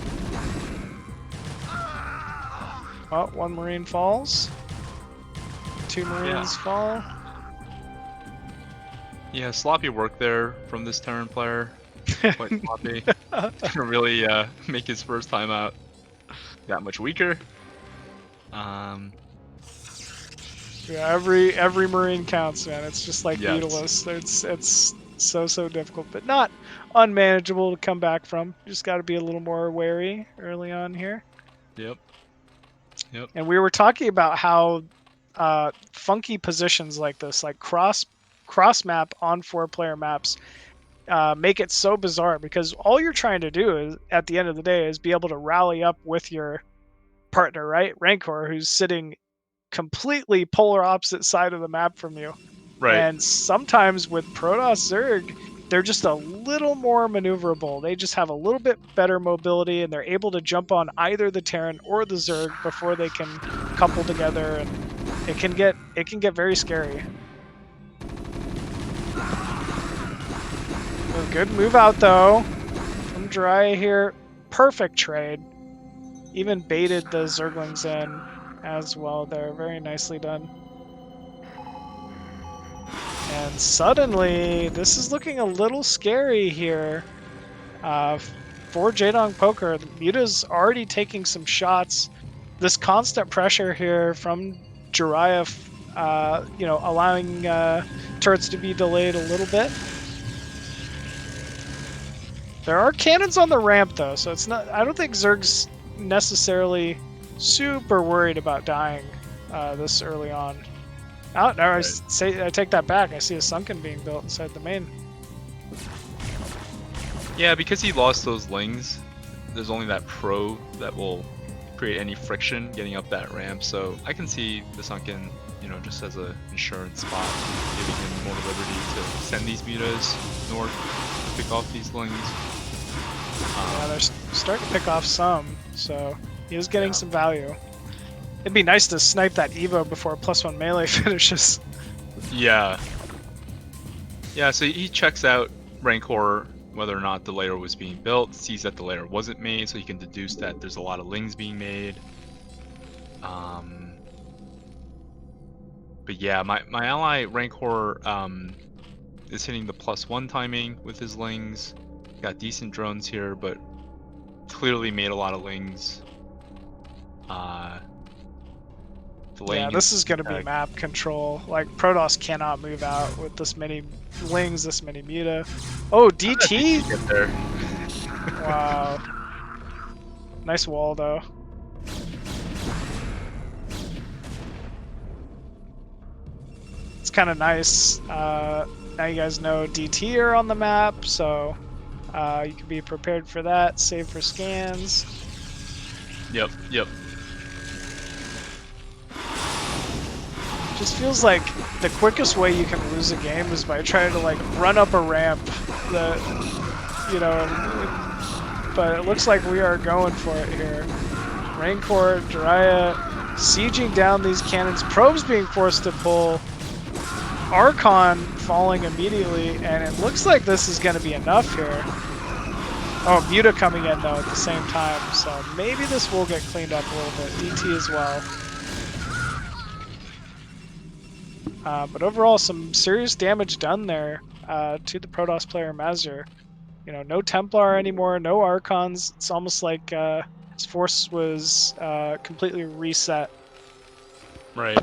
Oh, 1 Marine falls. 2 Marines fall. Yeah, sloppy work there from this Terran player. Quite sloppy. Didn't really make his first time out that much weaker. Yeah, every Marine counts, man. It's just like Yes. Beetleus. It's so difficult, but not unmanageable to come back from. You just got to be a little more wary early on here. Yep. Yep. And we were talking about how funky positions like this, like cross map on 4-player maps, make it so bizarre because all you're trying to do is, at the end of the day, is be able to rally up with your partner, right? Rancor, who's sitting completely polar opposite side of the map from you. Right. And sometimes with Protoss Zerg, they're just a little more maneuverable. They just have a little bit better mobility, and they're able to jump on either the Terran or the Zerg before they can couple together, and it can get very scary. A good move out though from JIRAIYA here. Perfect trade. Even baited the Zerglings in as well there. Very nicely done. And suddenly, this is looking a little scary here for Jaedong Poker. Muta's already taking some shots. This constant pressure here from JIRAIYA, you know, allowing turrets to be delayed a little bit. There are cannons on the ramp though, so it's not. I don't think Zerg's necessarily super worried about dying this early on. Oh no, right. I take that back. I see a sunken being built inside the main. Yeah, because he lost those lings, there's only that pro that will create any friction getting up that ramp. So I can see the sunken, you know, just as an insurance spot, giving him more liberty to send these mutas north to pick off these lings. Yeah, they're starting to pick off some, so he is getting some value. It'd be nice to snipe that Evo before +1 melee finishes. Yeah. Yeah, so he checks out Rancor, whether or not the layer was being built, sees that the layer wasn't made, so he can deduce that there's a lot of lings being made. But yeah, my ally Rancor is hitting the +1 timing with his lings. Got decent drones here, but clearly made a lot of lings. Yeah, this is going to be map control. Like, Protoss cannot move out with this many lings, this many muta. Oh, DT? Get there. Wow. Nice wall, though. It's kind of nice. Now you guys know DT are on the map, so you can be prepared for that. Save for scans. Yep, yep. Just feels like the quickest way you can lose a game is by trying to like run up a ramp that, you know, but it looks like we are going for it here. Rancor, JIRAIYA sieging down these cannons, probes being forced to pull, Archon falling immediately, and it looks like this is going to be enough here. Oh, Muta coming in though at the same time, so maybe this will get cleaned up a little bit. DT as well. But overall, some serious damage done there to the Protoss player Paździor. You know, no Templar anymore, no Archons. It's almost like his force was completely reset. Right.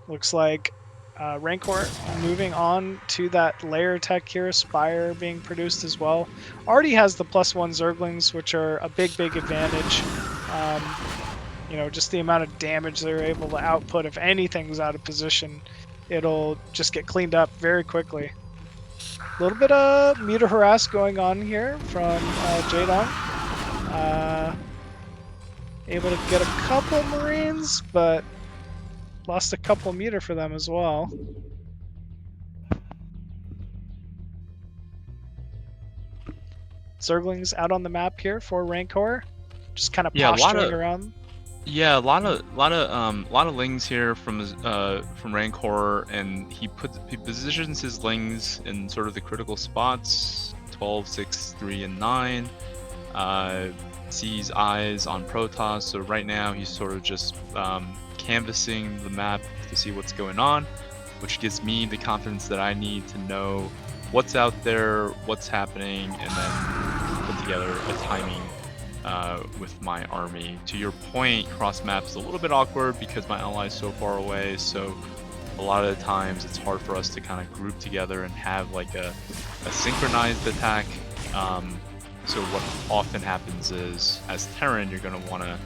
Looks like Rancor moving on to that layer tech here, Spire being produced as well. Already has the +1 Zerglings, which are a big advantage. You know, just the amount of damage they're able to output. If anything's out of position, it'll just get cleaned up very quickly. A little bit of Muta harass going on here from Jaedong. Able to get a couple Marines, but lost a couple Muta for them as well. Zerglings out on the map here for Rancor, just kind of posturing around. Yeah, a lot of lings here from Rancor, and he positions his lings in sort of the critical spots: 12, 6, 3, and 9. Sees eyes on Protoss, so right now he's sort of just canvassing the map to see what's going on, which gives me the confidence that I need to know what's out there, what's happening, and then put together a timing with my army. To your point, cross map is a little bit awkward because my ally is so far away, so a lot of the times it's hard for us to kind of group together and have like a synchronized attack. So what often happens is, as Terran, you're going to want to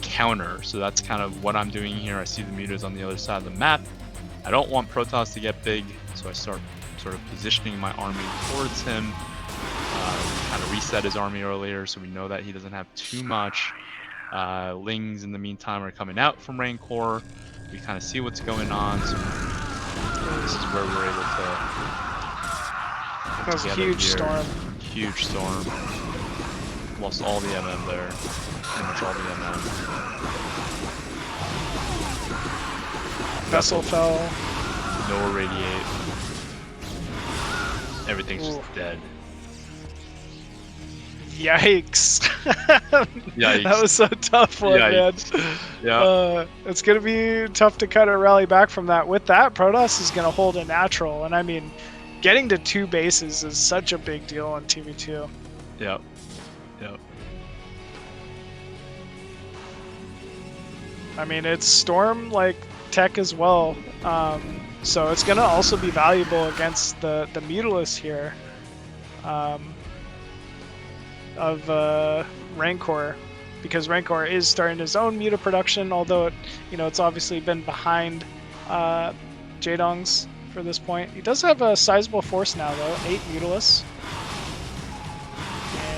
counter. So that's kind of what I'm doing here. I see the mutas on the other side of the map. I don't want Protoss to get big, so I start sort of positioning my army towards him. Kind of reset his army earlier, so we know that he doesn't have too much. Lings in the meantime are coming out from Rancor. We kind of see what's going on, so this is where we're able to. That was a huge storm. Huge storm. Lost all the MM there. Pretty much all the MM. Vessel fell. No irradiate. Everything's just dead. Yikes. Yikes. That was a tough one, Yikes. man. Yeah. It's going to be tough to kind of rally back from that. With that, Protoss is going to hold a natural. And I mean, getting to 2 bases is such a big deal on TV2. Yep. Yep. I mean, it's Storm like tech as well. So it's going to also be valuable against the Mutalisk here. Of Rancor, because Rancor is starting his own muta production, although it, it's obviously been behind Jaedong's for this point. He does have a sizable force now, though, 8 Mutalisks.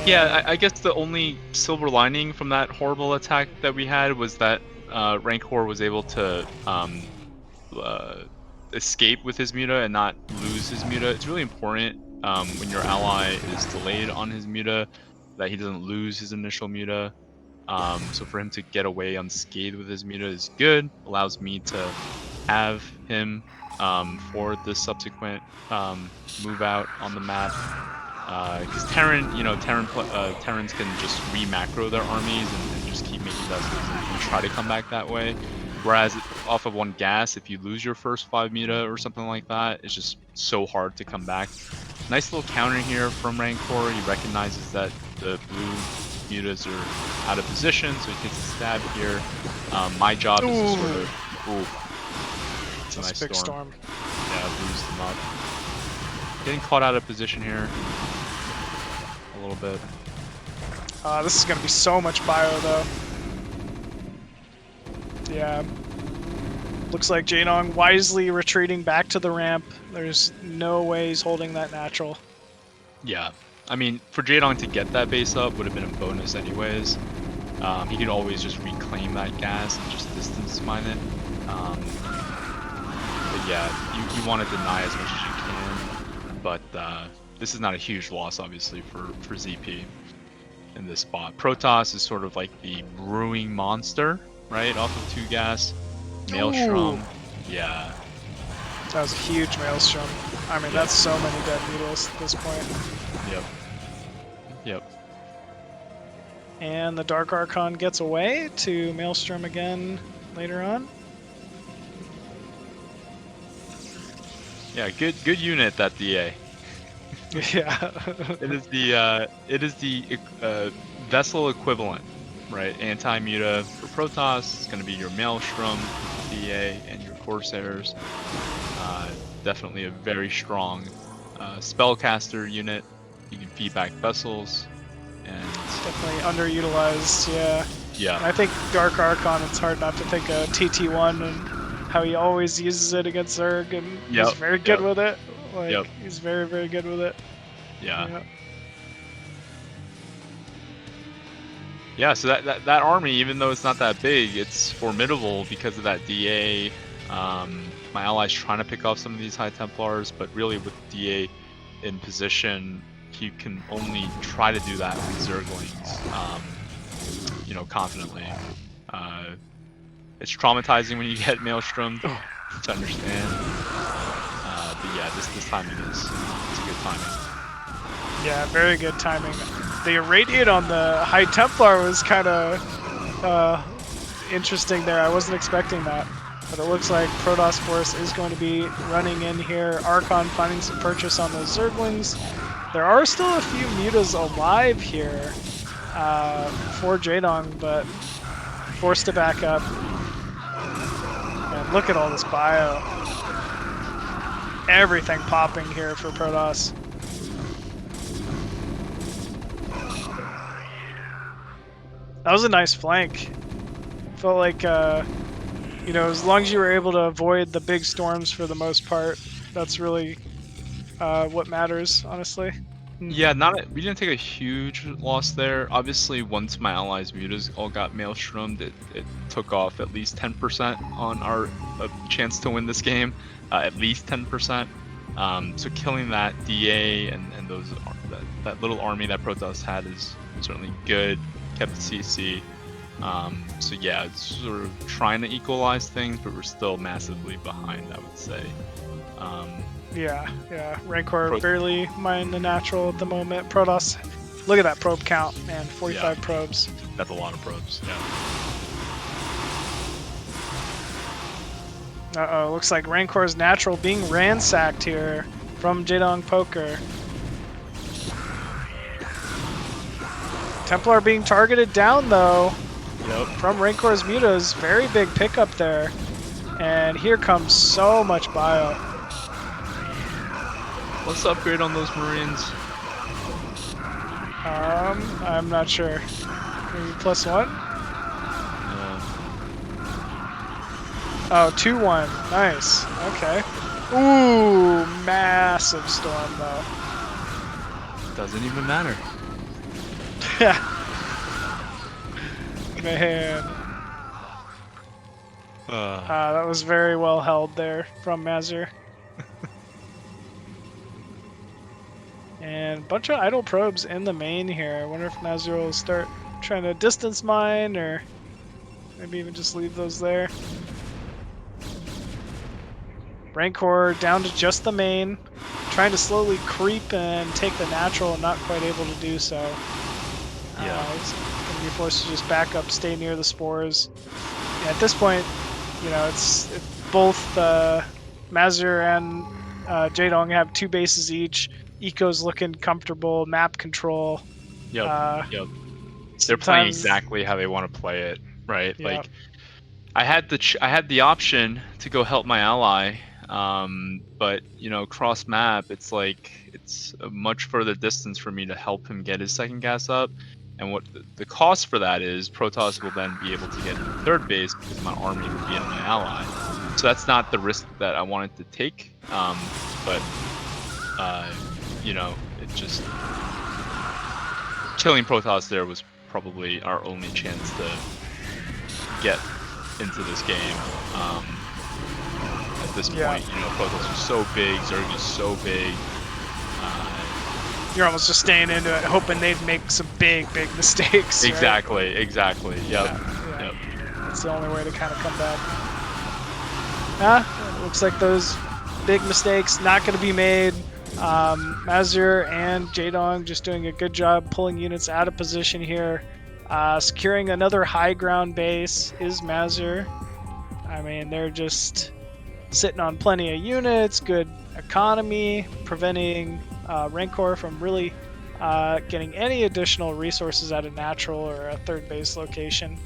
Yeah, I guess the only silver lining from that horrible attack that we had was that Rancor was able to escape with his muta and not lose his muta. It's really important when your ally is delayed on his muta that he doesn't lose his initial muta. So for him to get away unscathed with his muta is good. Allows me to have him for the subsequent move out on the map. Because Terran, Terrans can just re-macro their armies and just keep making vessels and try to come back that way. Whereas off of one gas, if you lose your first 5 muta or something like that, it's just so hard to come back. Nice little counter here from Rancor. He recognizes that the blue mutas are out of position, so he takes a stab here. My job is to sort of... Ooh. It's a nice big storm. Yeah, boost them up. Getting caught out of position here. A little bit. This is going to be so much bio, though. Yeah. Looks like Jaedong wisely retreating back to the ramp. There's no way he's holding that natural. Yeah. I mean, for Jaedong to get that base up would have been a bonus anyways. He could always just reclaim that gas and just distance mine it. But yeah, you want to deny as much as you can. But this is not a huge loss, obviously, for ZP in this spot. Protoss is sort of like the brewing monster, right? Off of 2 gas. Maelstrom. Yeah. That was a huge Maelstrom. I mean, that's so many dead Mutalisks at this point. Yep. Yep. And the Dark Archon gets away to Maelstrom again later on. Yeah, good unit, that DA. Yeah. it is the vessel equivalent, right? Anti-muta for Protoss. It's going to be your Maelstrom, DA, and your Corsairs. Definitely a very strong spellcaster unit. You can feed back vessels, and definitely underutilized. Yeah. Yeah. And I think Dark Archon. It's hard not to think of TT1 and how he always uses it against Zerg, and he's very good with it. Like he's very, very good with it. Yeah. Yeah, so that army, even though it's not that big, it's formidable because of that DA. My ally's trying to pick off some of these High Templars, but really with DA in position, he can only try to do that with Zerglings, confidently. It's traumatizing when you get Maelstrom to understand. But yeah, this timing it's a good timing. Yeah, very good timing. The irradiate on the High Templar was kind of interesting there. I wasn't expecting that. But it looks like Protoss Force is going to be running in here. Archon finding some purchase on those Zerglings. There are still a few mutas alive here for Jaedong, but forced to back up. And look at all this bio. Everything popping here for Protoss. That was a nice flank. Felt like, you know, as long as you were able to avoid the big storms for the most part, that's really what matters, honestly. Yeah, we didn't take a huge loss there. Obviously, once my allies' mutas all got maelstromed, it took off at least 10% on our chance to win this game. At least 10%. So killing that DA and those that little army that Protoss had is certainly good. Kept the CC. So yeah, it's sort of trying to equalize things, but we're still massively behind, I would say. Yeah. Rancor barely mined the natural at the moment. Protoss, look at that probe count, man. 45 probes. That's a lot of probes. Yeah. Uh-oh, looks like Rancor's natural being ransacked here from Jaedong Poker. Templar being targeted down though. Yep. From Rancor's mutas. Very big pickup there. And here comes so much bio. What's the upgrade on those Marines? I'm not sure. Maybe +1? Yeah. Oh, 2-1. Nice. Okay. Ooh, massive storm though. Doesn't even matter. Yeah. Man. That was very well held there from Mazur. And a bunch of idle probes in the main here. I wonder if Mazur will start trying to distance mine or maybe even just leave those there. Rancor down to just the main, trying to slowly creep and take the natural and not quite able to do so. Yeah. He's going to be forced to just back up, stay near the spores. Yeah, at this point, you know, it's both Mazur and Jaedong have 2 bases each. Eco's looking comfortable, map control. Yep. They're playing exactly how they want to play it, right? Yep. Like, I had the option to go help my ally, but you know, cross map, it's like it's a much further distance for me to help him get his second gas up, and what the cost for that is, Protoss will then be able to get the third base because my army will be in my ally. So that's not the risk that I wanted to take, but you know, it just killing Protoss there was probably our only chance to get into this game. At this point, you know, Protoss is so big, Zerg is so big. You're almost just staying into it, hoping they'd make some big mistakes. Exactly, right? Exactly. Yep. Yeah. That's the only way to kind of come back. Looks like those big mistakes not going to be made. Mazur and Jaedong just doing a good job pulling units out of position here. Securing another high ground base is Mazur. I mean, they're just sitting on plenty of units, good economy, preventing Rancor from really getting any additional resources out of natural or a third base location.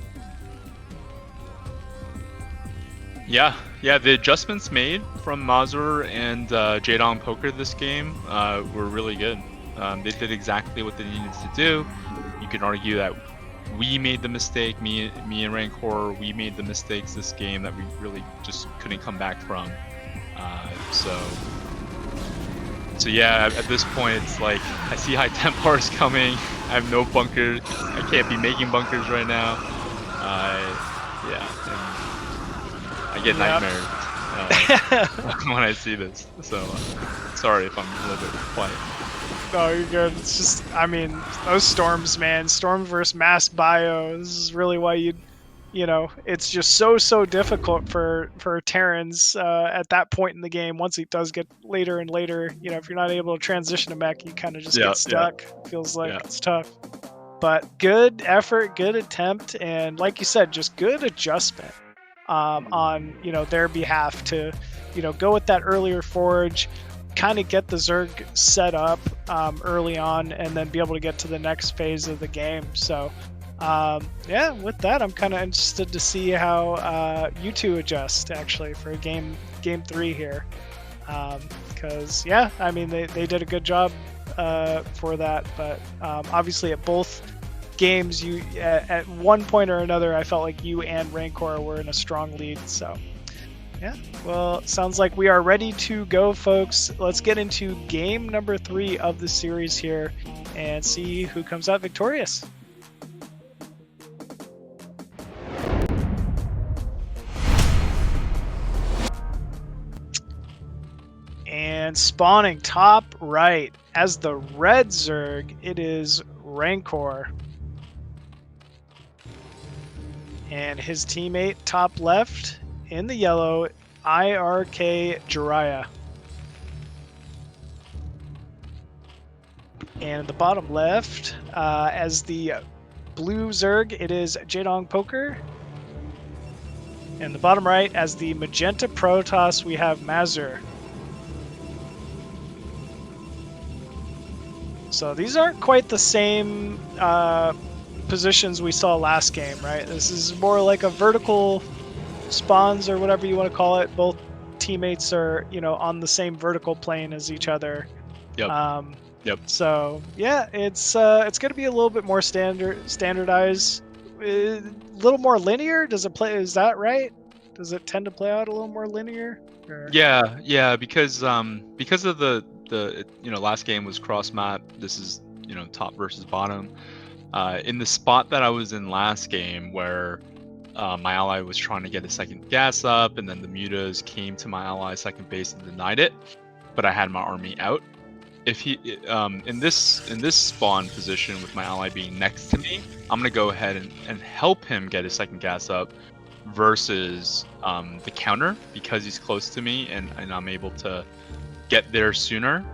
Yeah, the adjustments made from Mazur and Jaedong Poker this game were really good. They did exactly what they needed to do. You can argue that we made the mistake, me and Rancor, we made the mistakes this game that we really just couldn't come back from. So yeah, at this point it's like, I see high Templars coming, I have no bunkers, I can't be making bunkers right now. Yeah, and I get nightmares when I see this, so sorry if I'm a little bit quiet. No, you're good. It's just, I mean, those storms, man. Storm versus mass bio. This is really why you know, it's just so difficult for Terrans at that point in the game. Once it does get later and later, you know, if you're not able to transition to mech, you kind of just get stuck. Feels like it's tough. But good effort, good attempt, and like you said, just good adjustment. on their behalf to go with that earlier forge, kind of get the Zerg set up early on, and then be able to get to the next phase of the game. So yeah, with that, I'm kind of interested to see how you two adjust actually for game 3 here, because yeah, I mean they did a good job for that, but obviously at both games, you at one point or another, I felt like you and Rancor were in a strong lead. So yeah, well, sounds like we are ready to go, folks. Let's get into game number 3 of the series here and see who comes out victorious. And spawning top right as the red Zerg, it is Rancor. And his teammate top left in the yellow, IRK JIRAIYA. And at the bottom left, as the blue Zerg, it is Jaedong Poker. And the bottom right, as the magenta Protoss, we have Paździor. So these aren't quite the same positions we saw last game, right? This is more like a vertical spawns or whatever you want to call it. Both teammates are, on the same vertical plane as each other. Yep. Yep. So yeah, it's going to be a little bit more standardized, a little more linear. Does it play? Is that right? Does it tend to play out a little more linear? Or? Yeah, because of the last game was cross map. This is top versus bottom. In the spot that I was in last game, where my ally was trying to get a second gas up, and then the mutas came to my ally's second base and denied it, but I had my army out. If he in this spawn position with my ally being next to me, I'm gonna go ahead and help him get his second gas up, versus the counter, because he's close to me and I'm able to get there sooner.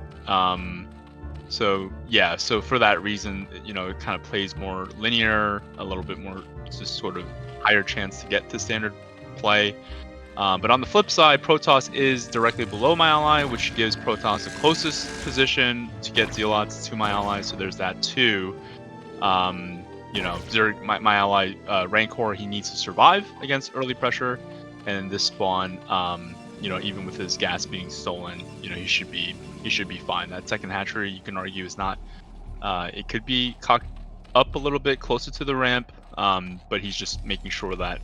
So yeah, so for that reason, it kind of plays more linear, a little bit more just sort of higher chance to get to standard play. But on the flip side, Protoss is directly below my ally, which gives Protoss the closest position to get Zealots to my ally, so there's that too. Zerg, my ally Rancor, he needs to survive against early pressure, and in this spawn, even with his gas being stolen, he should be fine. That second hatchery, you can argue, is not. It could be cocked up a little bit closer to the ramp, but he's just making sure that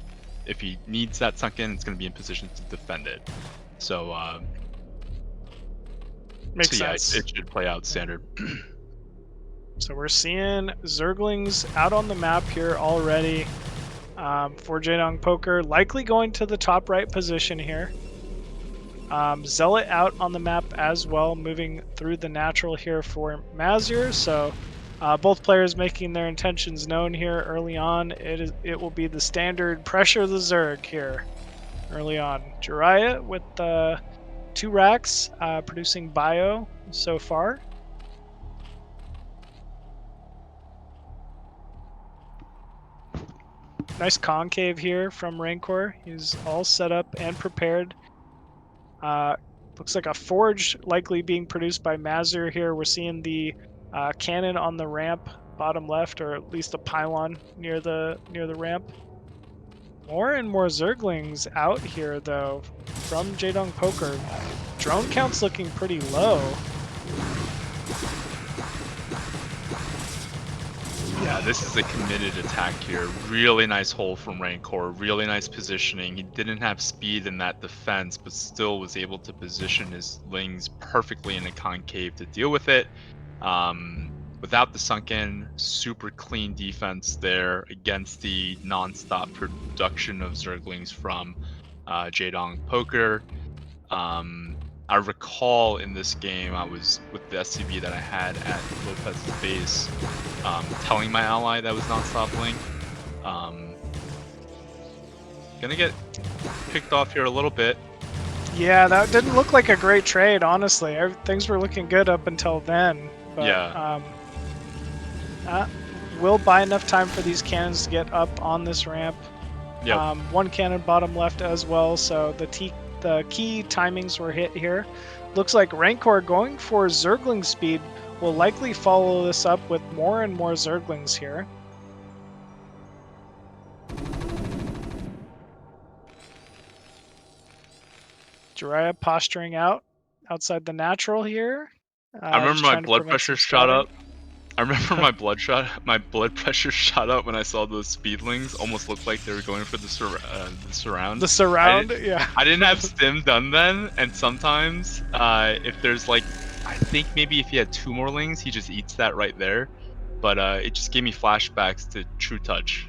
if he needs that sunk in, it's going to be in position to defend it. So, makes sense. It should play out standard. So we're seeing Zerglings out on the map here already for Jaedong Poker, likely going to the top right position here. Zealot out on the map as well, moving through the natural here for Paździor. So both players making their intentions known here early on. It will be the standard pressure the Zerg here early on. JIRAIYA with 2 racks producing bio so far. Nice concave here from Rancor. He's all set up and prepared. Looks like a forge likely being produced by Paździor here. We're seeing the cannon on the ramp, bottom left, or at least a pylon near the ramp. More and more Zerglings out here though from Jaedong Poker. Drone count's looking pretty low. Yeah, this is a committed attack here. Really nice hole from Rancor, really nice positioning. He didn't have speed in that defense, but still was able to position his lings perfectly in a concave to deal with it. Without the sunken, super clean defense there against the non-stop production of Zerglings from Jaedong Poker. I recall in this game, I was with the SCV that I had at Lopez's base, telling my ally that was non-stop link. Gonna get picked off here a little bit. Yeah, that didn't look like a great trade, honestly. Things were looking good up until then. But, yeah. We'll buy enough time for these cannons to get up on this ramp. Yep. One cannon bottom left as well, so the key timings were hit here. Looks like Rancor going for Zergling speed will likely follow this up with more and more Zerglings here. JIRAIYA posturing outside the natural here. I remember my blood pressure shot up. I remember my blood pressure shot up when I saw those speedlings. Almost looked like they were going for the surround. The surround, yeah. I didn't have stim done then, and sometimes if there's like, I think maybe if he had 2 more lings, he just eats that right there. But it just gave me flashbacks to True Touch.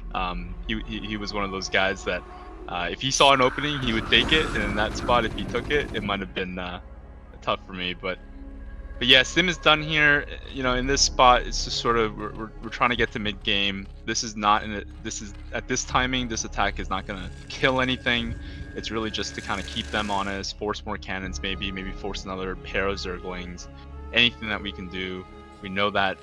He was one of those guys that if he saw an opening, he would take it, and in that spot, if he took it, it might have been tough for me. But yeah, Sim is done here. You know, in this spot, it's just sort of we're trying to get to mid game. This is not this is at this timing. This attack is not gonna kill anything. It's really just to kind of keep them honest, force more cannons, maybe force another pair of Zerglings. Anything that we can do. We know that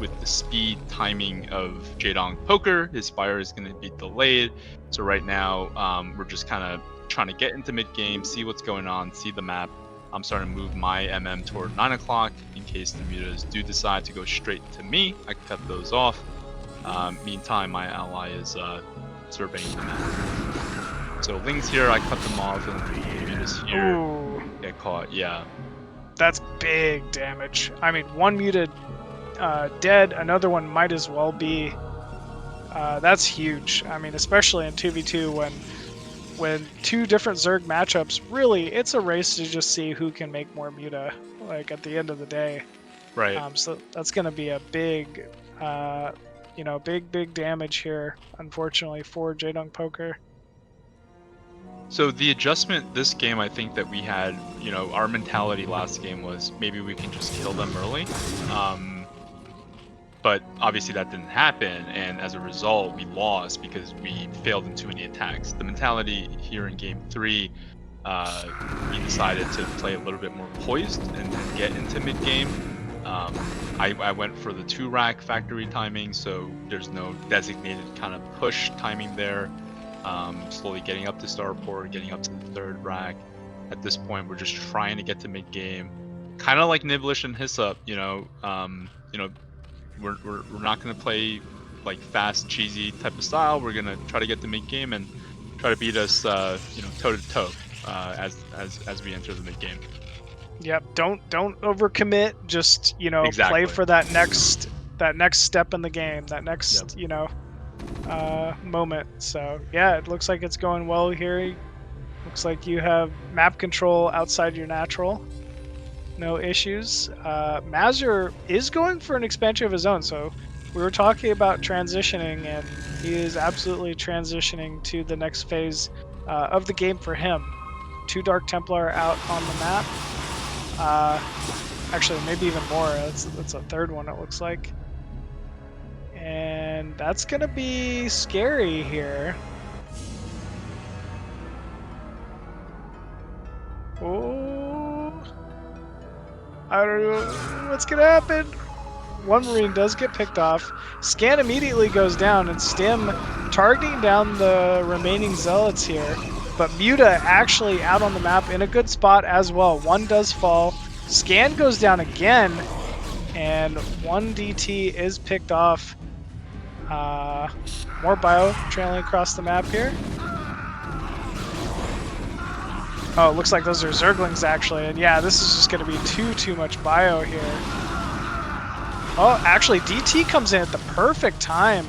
with the speed timing of Jaedong Poker, his fire is going to be delayed. So right now, we're just kind of trying to get into mid game, see what's going on, see the map. I'm starting to move my MM toward 9 o'clock in case the mutas do decide to go straight to me. I can cut those off. Meantime, my ally is surveying the map. So Lings here, I cut them off, and the mutas here get caught. Yeah. That's big damage. I mean, one muted dead, another one might as well be. That's huge. I mean, especially in 2v2 when 2 different Zerg matchups, really, it's a race to just see who can make more muta, like, at the end of the day. Right. So that's going to be a big, big damage here, unfortunately, for Jaedong Poker. So the adjustment this game, I think that we had, you know, our mentality last game was maybe we can just kill them early. But obviously that didn't happen, and as a result, we lost because we failed in too many attacks. The mentality here in Game 3, we decided to play a little bit more poised and get into mid-game. I went for the 2-rack factory timing, so there's no designated kind of push timing there. Slowly getting up to starport, getting up to the 3rd rack. At this point, we're just trying to get to mid-game. Kind of like Niblish and Hyssop, we're not going to play like fast, cheesy type of style. We're going to try to get to mid-game and try to beat us, toe-to-toe as we enter the mid-game. Yep, don't overcommit. Just Exactly. play for that next step in the game, that next moment. So yeah, it looks like it's going well here. Looks like you have map control outside your natural. No issues. Paździor is going for an expansion of his own, so we were talking about transitioning, and he is absolutely transitioning to the next phase of the game for him. 2 Dark Templar out on the map. Actually, maybe even more. That's a 3rd one, it looks like. And that's going to be scary here. Oh. I don't know what's going to happen. One Marine does get picked off. Scan immediately goes down, and Stim targeting down the remaining Zealots here. But Muta actually out on the map in a good spot as well. One does fall. Scan goes down again, and 1 DT is picked off. More bio trailing across the map here. Oh, it looks like those are Zerglings actually, and yeah, this is just going to be too much bio here. Oh, actually, DT comes in at the perfect time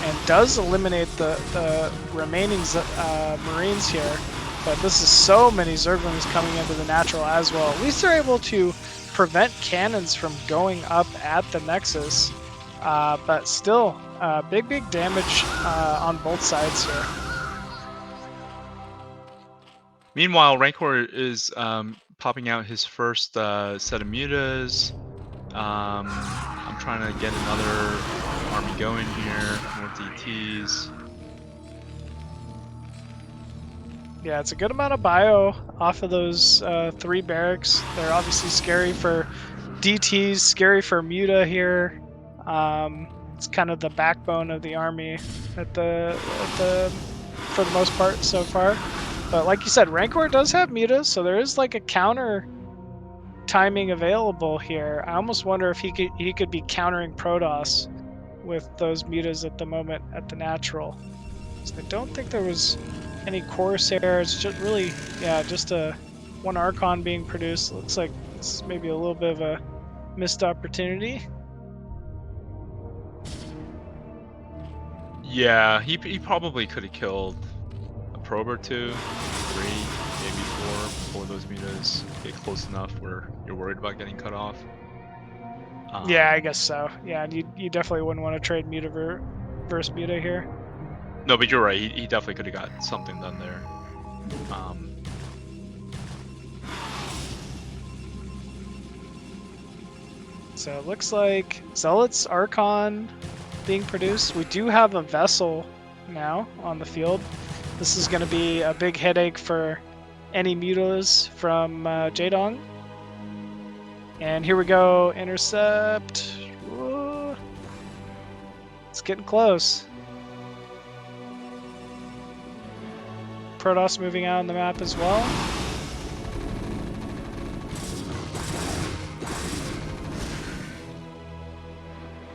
and does eliminate the remaining Marines here. But this is so many Zerglings coming into the natural as well. At least they're able to prevent cannons from going up at the Nexus. But still, big damage on both sides here. Meanwhile, Rancor is popping out his first set of mutas. I'm trying to get another army going here, more DTs. Yeah, it's a good amount of bio off of those 3 barracks. They're obviously scary for DTs, scary for Muta here. It's kind of the backbone of the army at the for the most part so far. But like you said, Rancor does have mutas, so there is like a counter timing available here. I almost wonder if he could be countering Protoss with those mutas at the moment at the natural. So I don't think there was any Corsair. It's just really, yeah, just one Archon being produced. Looks like it's maybe a little bit of a missed opportunity. Yeah, he probably could have killed a probe or two, 3, maybe 4 before those mutas get close enough where you're worried about getting cut off. Yeah, I guess so. Yeah, and you definitely wouldn't want to trade muta versus muta here. No, but you're right. He definitely could have got something done there. So it looks like Zealot's Archon being produced. We do have a vessel now on the field. This is going to be a big headache for any mutas from Jaedong. And here we go, intercept. Whoa. It's getting close. Protoss moving out on the map as well.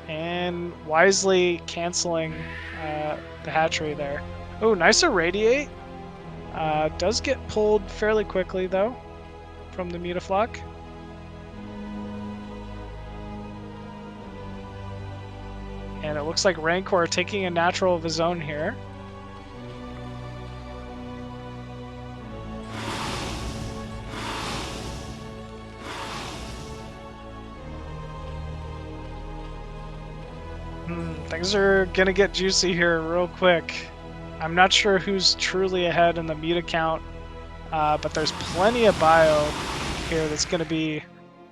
And wisely canceling the hatchery there. Oh, nice irradiate. Does get pulled fairly quickly though from the mutaflock. And it looks like Rancor taking a natural of his own here. Things are gonna get juicy here real quick. I'm not sure who's truly ahead in the muta count, but there's plenty of bio here that's gonna be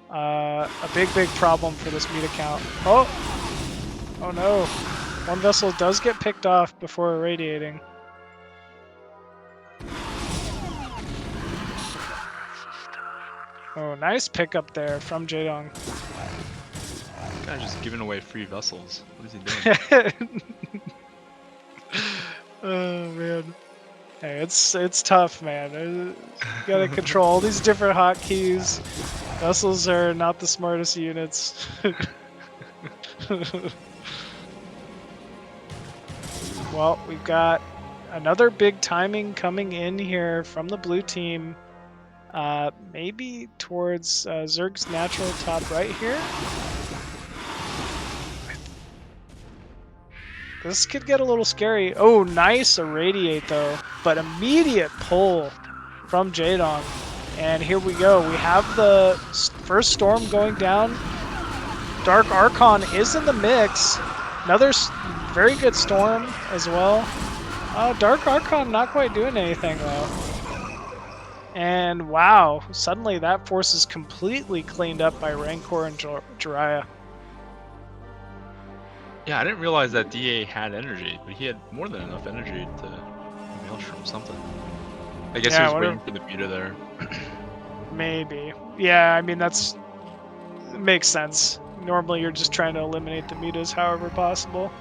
a big problem for this muta count. Oh no, one vessel does get picked off before irradiating. Oh, nice pickup there from Jaedong. Guy's just giving away free vessels. What is he doing? Oh man, hey, it's tough, man. You gotta control all these different hotkeys. Vessels are not the smartest units. Well, we've got another big timing coming in here from the blue team. Maybe towards Zerg's natural top right here. This could get a little scary. Oh, nice irradiate though, but immediate pull from Jaedong. And here we go. We have the first storm going down. Dark Archon is in the mix. Another very good storm as well. Dark Archon not quite doing anything though. And wow, suddenly that force is completely cleaned up by Rancor and JIRAIYA. Yeah, I didn't realize that DA had energy, but he had more than enough energy to maelstrom something. I guess he was waiting for the muta there. Maybe. Yeah, I mean, makes sense. Normally you're just trying to eliminate the mutas however possible.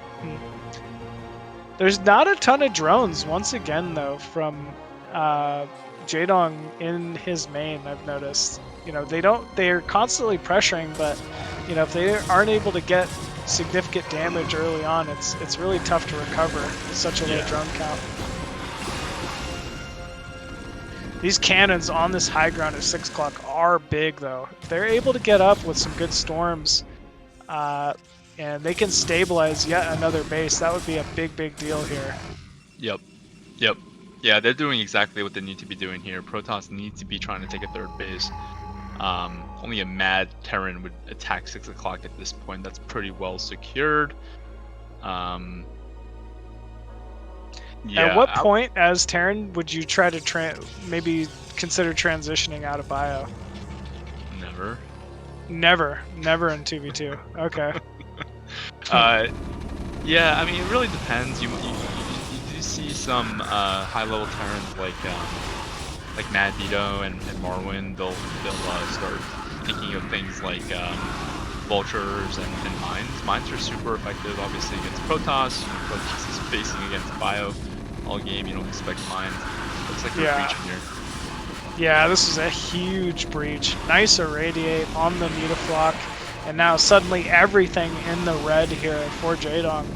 There's not a ton of drones once again though from Jaedong in his main, I've noticed. You know, they're constantly pressuring, but you know, if they aren't able to get significant damage early on, it's really tough to recover with such a low drone count. These cannons on this high ground at 6 o'clock are big though. If they're able to get up with some good storms, and they can stabilize yet another base, that would be a big deal here. Yep. Yeah, they're doing exactly what they need to be doing here. Protoss needs to be trying to take a third base. Only a mad Terran would attack 6 o'clock at this point. That's pretty well secured. Yeah, at what point as Terran would you try to maybe consider transitioning out of bio? Never in 2v2. Okay. Yeah, I mean, it really depends. You do see some high-level Terrans like Mad Vito and Marwin. They'll start thinking of things like vultures and mines. Mines are super effective, obviously, against Protoss. Protoss is facing against bio all game. You don't expect mines. Looks like we're breaching here. Yeah, this is a huge breach. Nice irradiate on the Mutaflock, and now suddenly everything in the red here for Jaedong.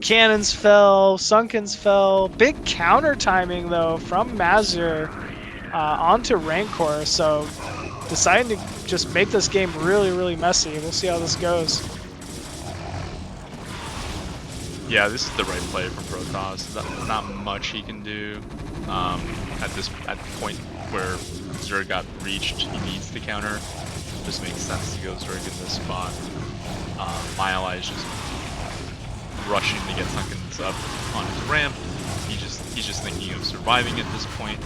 Cannons fell, Sunkens fell. Big counter timing though from Paździor onto Rancor, so deciding to just make this game really, really messy. We'll see how this goes. Yeah, this is the right play from Protoss. Not much he can do at the point where Zerg got breached. He needs to counter. It just makes sense to go Zerg in this spot. My ally is just rushing to get Sunkens up on his ramp. He's just thinking of surviving at this point.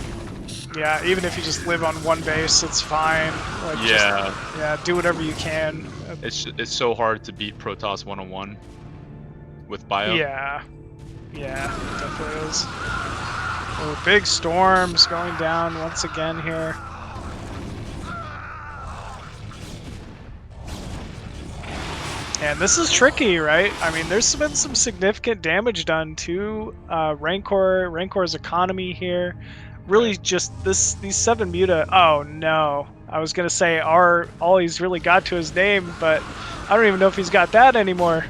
Yeah, even if you just live on one base, it's fine. Like, yeah. Just, do whatever you can. It's so hard to beat Protoss 1-on-1 with bio. Yeah, it definitely is. Oh, big storms going down once again here. And this is tricky, right? I mean, there's been some significant damage done to Rancor's economy here. Really, just these 7 muta. Oh no! I was gonna say all he's really got to his name, but I don't even know if he's got that anymore.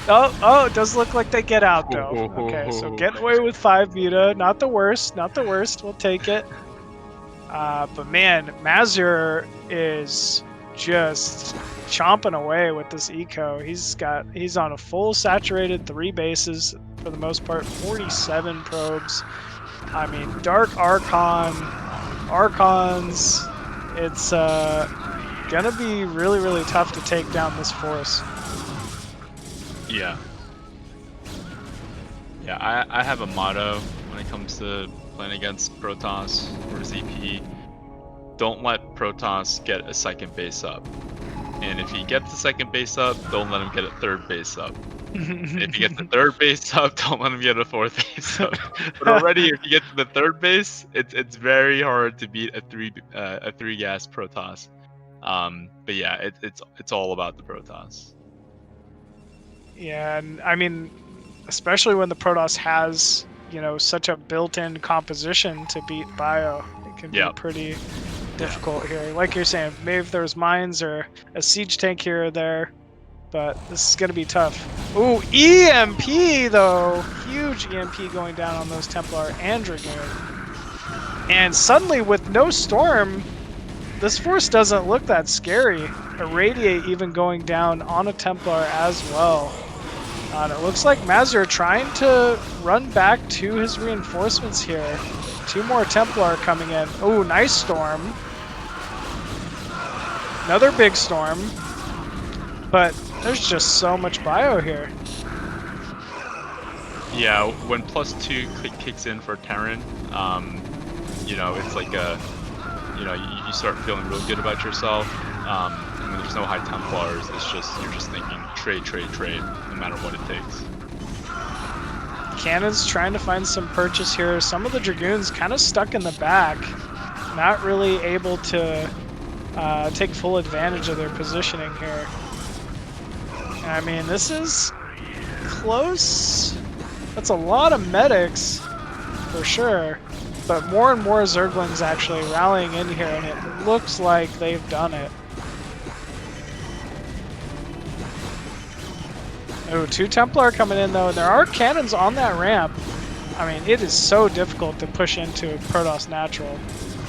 Oh, it does look like they get out though. Okay, so getting away with 5 muta, not the worst, not the worst. We'll take it. But man, Paździor is just chomping away with this eco. He's on a full saturated 3 bases for the most part, 47 probes. I mean, Dark Archons, it's gonna be really, really tough to take down this force. Yeah. Yeah, I have a motto when it comes to playing against Protoss or ZP. Don't let Protoss get a second base up. And if he gets the second base up, don't let him get a third base up. If he gets the third base up, don't let him get a fourth base up. But already, if you get to the third base, it's very hard to beat a three gas Protoss. But yeah, it's all about the Protoss. Yeah, and I mean, especially when the Protoss has such a built-in composition to beat bio, it can be pretty difficult here. Like you're saying, maybe if there was mines or a siege tank here or there. But this is going to be tough. Ooh, EMP though! Huge EMP going down on those Templar and Dragoon. And suddenly with no storm, this force doesn't look that scary. Irradiate even going down on a Templar as well. And it looks like Paździor trying to run back to his reinforcements here. 2 more Templar coming in. Ooh, nice storm. Another big storm. But there's just so much bio here. Yeah, when +2 kicks in for Terran, it's like you start feeling real good about yourself. And when there's no high Templars, you're just thinking trade, no matter what it takes. Cannon's trying to find some purchase here. Some of the Dragoons kind of stuck in the back, not really able to take full advantage of their positioning here. I mean, this is close. That's a lot of medics, for sure. But more and more Zerglings actually rallying in here, and it looks like they've done it. Oh, 2 Templar coming in though, and there are cannons on that ramp. I mean, it is so difficult to push into a Protoss natural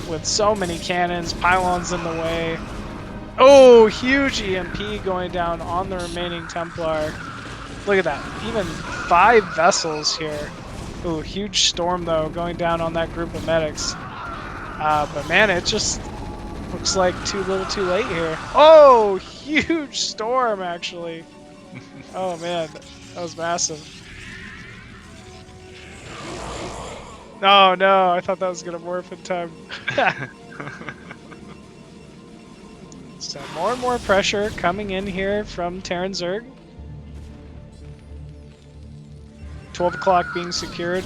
with so many cannons, pylons in the way. Oh, huge EMP going down on the remaining Templar. Look at that, even 5 vessels here. Ooh, huge storm though going down on that group of medics. But man, it just looks like too little too late here. Oh, huge storm actually. Oh man, that was massive. Oh no, I thought that was gonna morph in time. So more and more pressure coming in here from Terran Zerg. 12 o'clock being secured.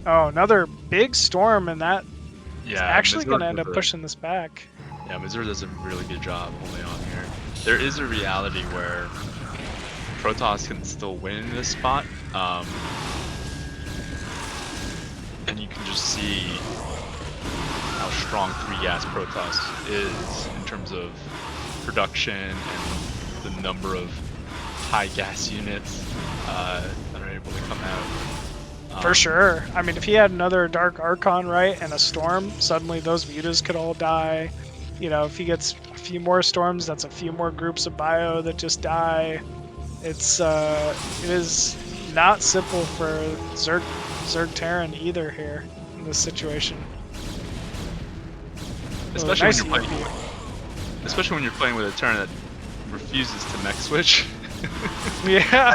Oh, another big storm, and that is actually going to end up pushing this back. Yeah, Paździor does a really good job holding on here. There is a reality where Protoss can still win in this spot. and you can just see how strong 3-gas Protoss is in terms of production and the number of high gas units that are able to come out. For sure. I mean, if he had another Dark Archon, right, and a Storm, suddenly those mutas could all die. You know, if he gets a few more Storms, that's a few more groups of bio that just die. It is not simple for Zerg Terran either here in this situation. Especially when you're playing with a Terran that refuses to mech switch. Yeah.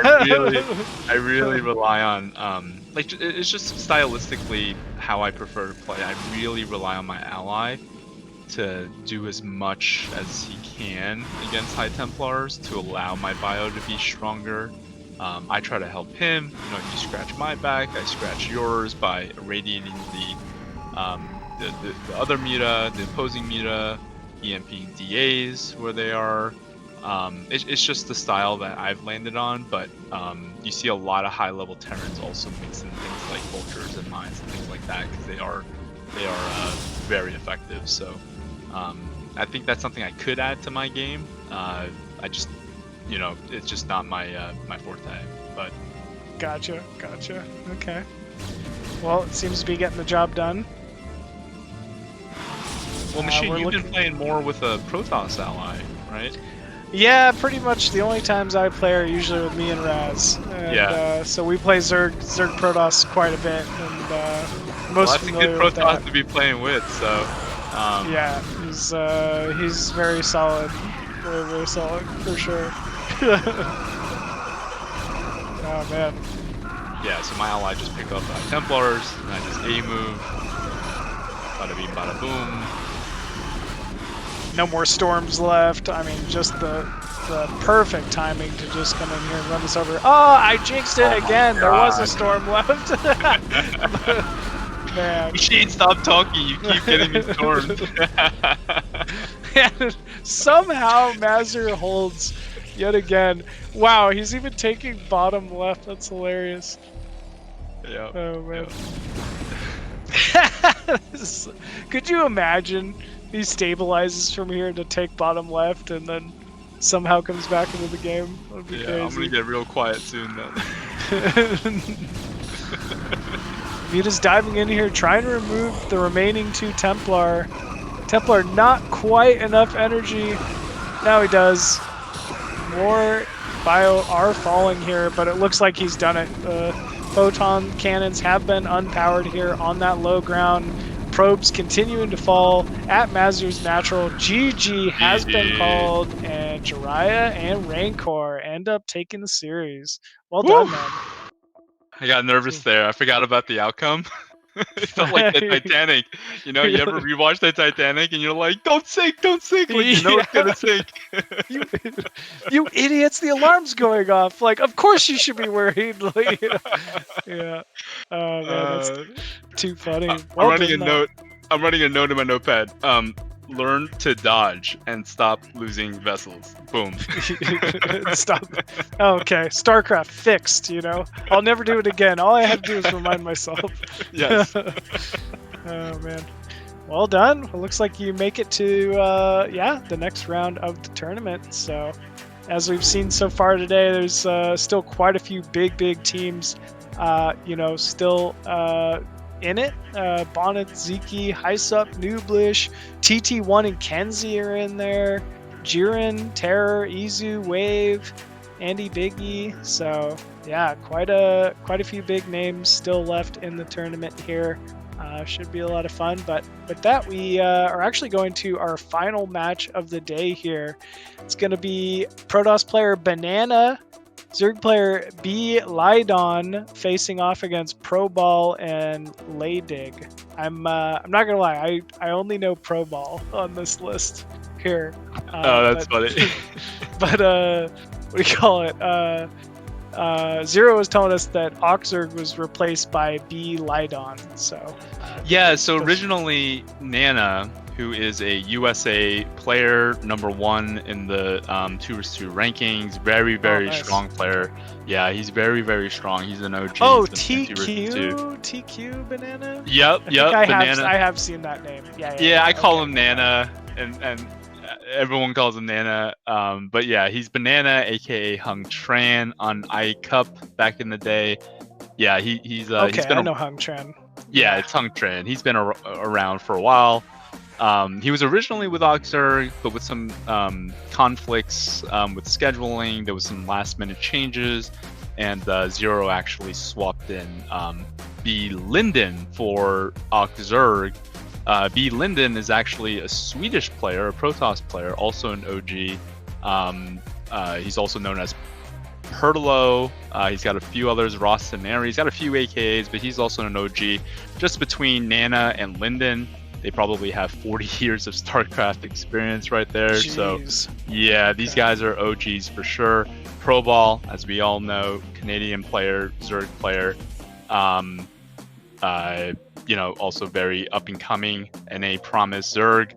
I really rely on like it's just stylistically how I prefer to play. I really rely on my ally to do as much as he can against High Templars to allow my bio to be stronger. I try to help him. You know, you scratch my back, I scratch yours by irradiating the other muta, the opposing muta, EMPing DAs where they are. It's just the style that I've landed on, but you see a lot of high-level Terrans also mix in things like vultures and mines and things like that because they are very effective. So I think that's something I could add to my game. I just, you know, it's just not my my forte. But Gotcha. Okay. Well, it seems to be getting the job done. Well, Machine, you've been playing more with a Protoss ally, right? Yeah, pretty much the only times I play are usually with me and Raz. And, Yeah. So we play Zerg Protoss quite a bit, and most That's a familiar good with that. Protoss to be playing with, so... Yeah, he's very solid. Very solid, for sure. Oh, man. Yeah, so my ally just picked up Templars, and I just A-move. Bada beam, bada boom. No more storms left. I mean, just the perfect timing to just come in here and run this over. Oh, I jinxed it again. There was a storm left. Man. Machine, stop talking. You keep getting me stormed. And somehow Mazur holds yet again. Wow, he's even taking bottom left. That's hilarious. Yep. Oh, man. Could you imagine he stabilizes from here to take bottom left and then somehow comes back into the game? That would be crazy. I'm gonna get real quiet soon then. Muta's diving in here, trying to remove the remaining 2 Templar. Templar not quite enough energy. Now he does. More bio are falling here, but it looks like he's done it. Photon cannons have been unpowered here on that low ground. Probes continuing to fall at Mazur's natural. GG has been called, and JIRAIYA and Rancor end up taking the series. Well done, man. I got nervous there. I forgot about the outcome. It felt like the Titanic. You know, you ever rewatch the Titanic and you're like, don't sink, don't sink. Like, you know it's gonna sink. You idiots, the alarm's going off. Like, of course you should be worried. Like, yeah. Oh, man, that's too funny. I'm running a note. I'm running a note in my notepad. Learn to dodge and stop losing vessels. Boom. Stop. Okay, StarCraft fixed, you know? I'll never do it again. All I have to do is remind myself. Yes. Oh, man. Well done. It looks like you make it to, the next round of the tournament. So, as we've seen so far today, there's still quite a few big teams, still in it. Bonnet, Ziki, Hysup, Nooblish, TT1 and Kenzie are in there. Jiren, Terror, Izu, Wave, Andy Biggie. So yeah, quite a few big names still left in the tournament here. Should be a lot of fun. But with that, we are actually going to our final match of the day here. It's going to be Protoss player Banana, Zerg player B Lydon facing off against Pro Ball and Laydig. I'm not gonna lie, I only know Pro Ball on this list here. That's funny. But what do you call it? Zero was telling us that Oxzerg was replaced by B Lydon. So yeah, so originally Nana, who is a USA player, #1 in the 2v2 rankings. Very, very nice. strong player. Yeah, he's very, very strong. He's an OG. Oh, He's been playing 2v2. TQ Banana? Yep, I yep, think Banana. I have seen that name. Yeah, I call him Nana, and everyone calls him Nana. But yeah, he's Banana, aka Hung Tran on iCup back in the day. Yeah, he's Okay, been I know Hung Tran. yeah, it's Hung Tran. He's been around for a while. He was originally with Oxer, but with some conflicts with scheduling, there was some last-minute changes, and Zero actually swapped in B. Linden for Oxzerg. B. Linden is actually a Swedish player, a Protoss player, also an OG. He's also known as Pertolo. He's got a few others, Rostaneri. He's got a few AKAs, but he's also an OG. Just between Nana and Linden, they probably have 40 years of StarCraft experience right there. Jeez. So yeah, these guys are OGs for sure. Pro Ball, as we all know, Canadian player, Zerg player. Also very up and coming, NA Promise Zerg.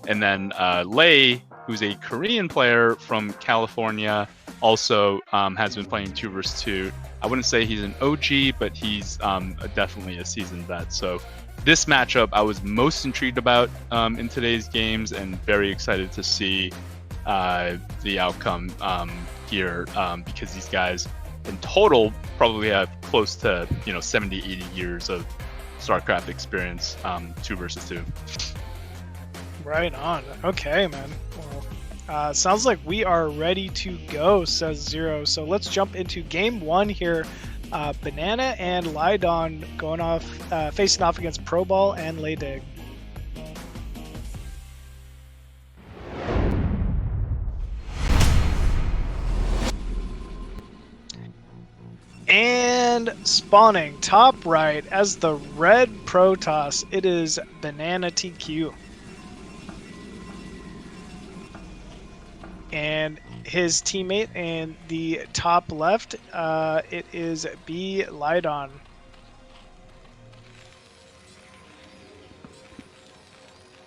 And then Lei, who's a Korean player from California, also has been playing 2v2. I wouldn't say he's an OG, but he's definitely a seasoned vet. So this matchup I was most intrigued about in today's games, and very excited to see the outcome here, because these guys in total probably have close to 70, 80 years of StarCraft experience, 2v2. Right on. Okay, man. Well, sounds like we are ready to go, says Zero. So let's jump into game 1 here. Banana and Lydon going off, facing off against Pro Ball and Leydig. And spawning top right as the red Protoss, it is Banana TQ. And his teammate in the top left, it is B. Lydon.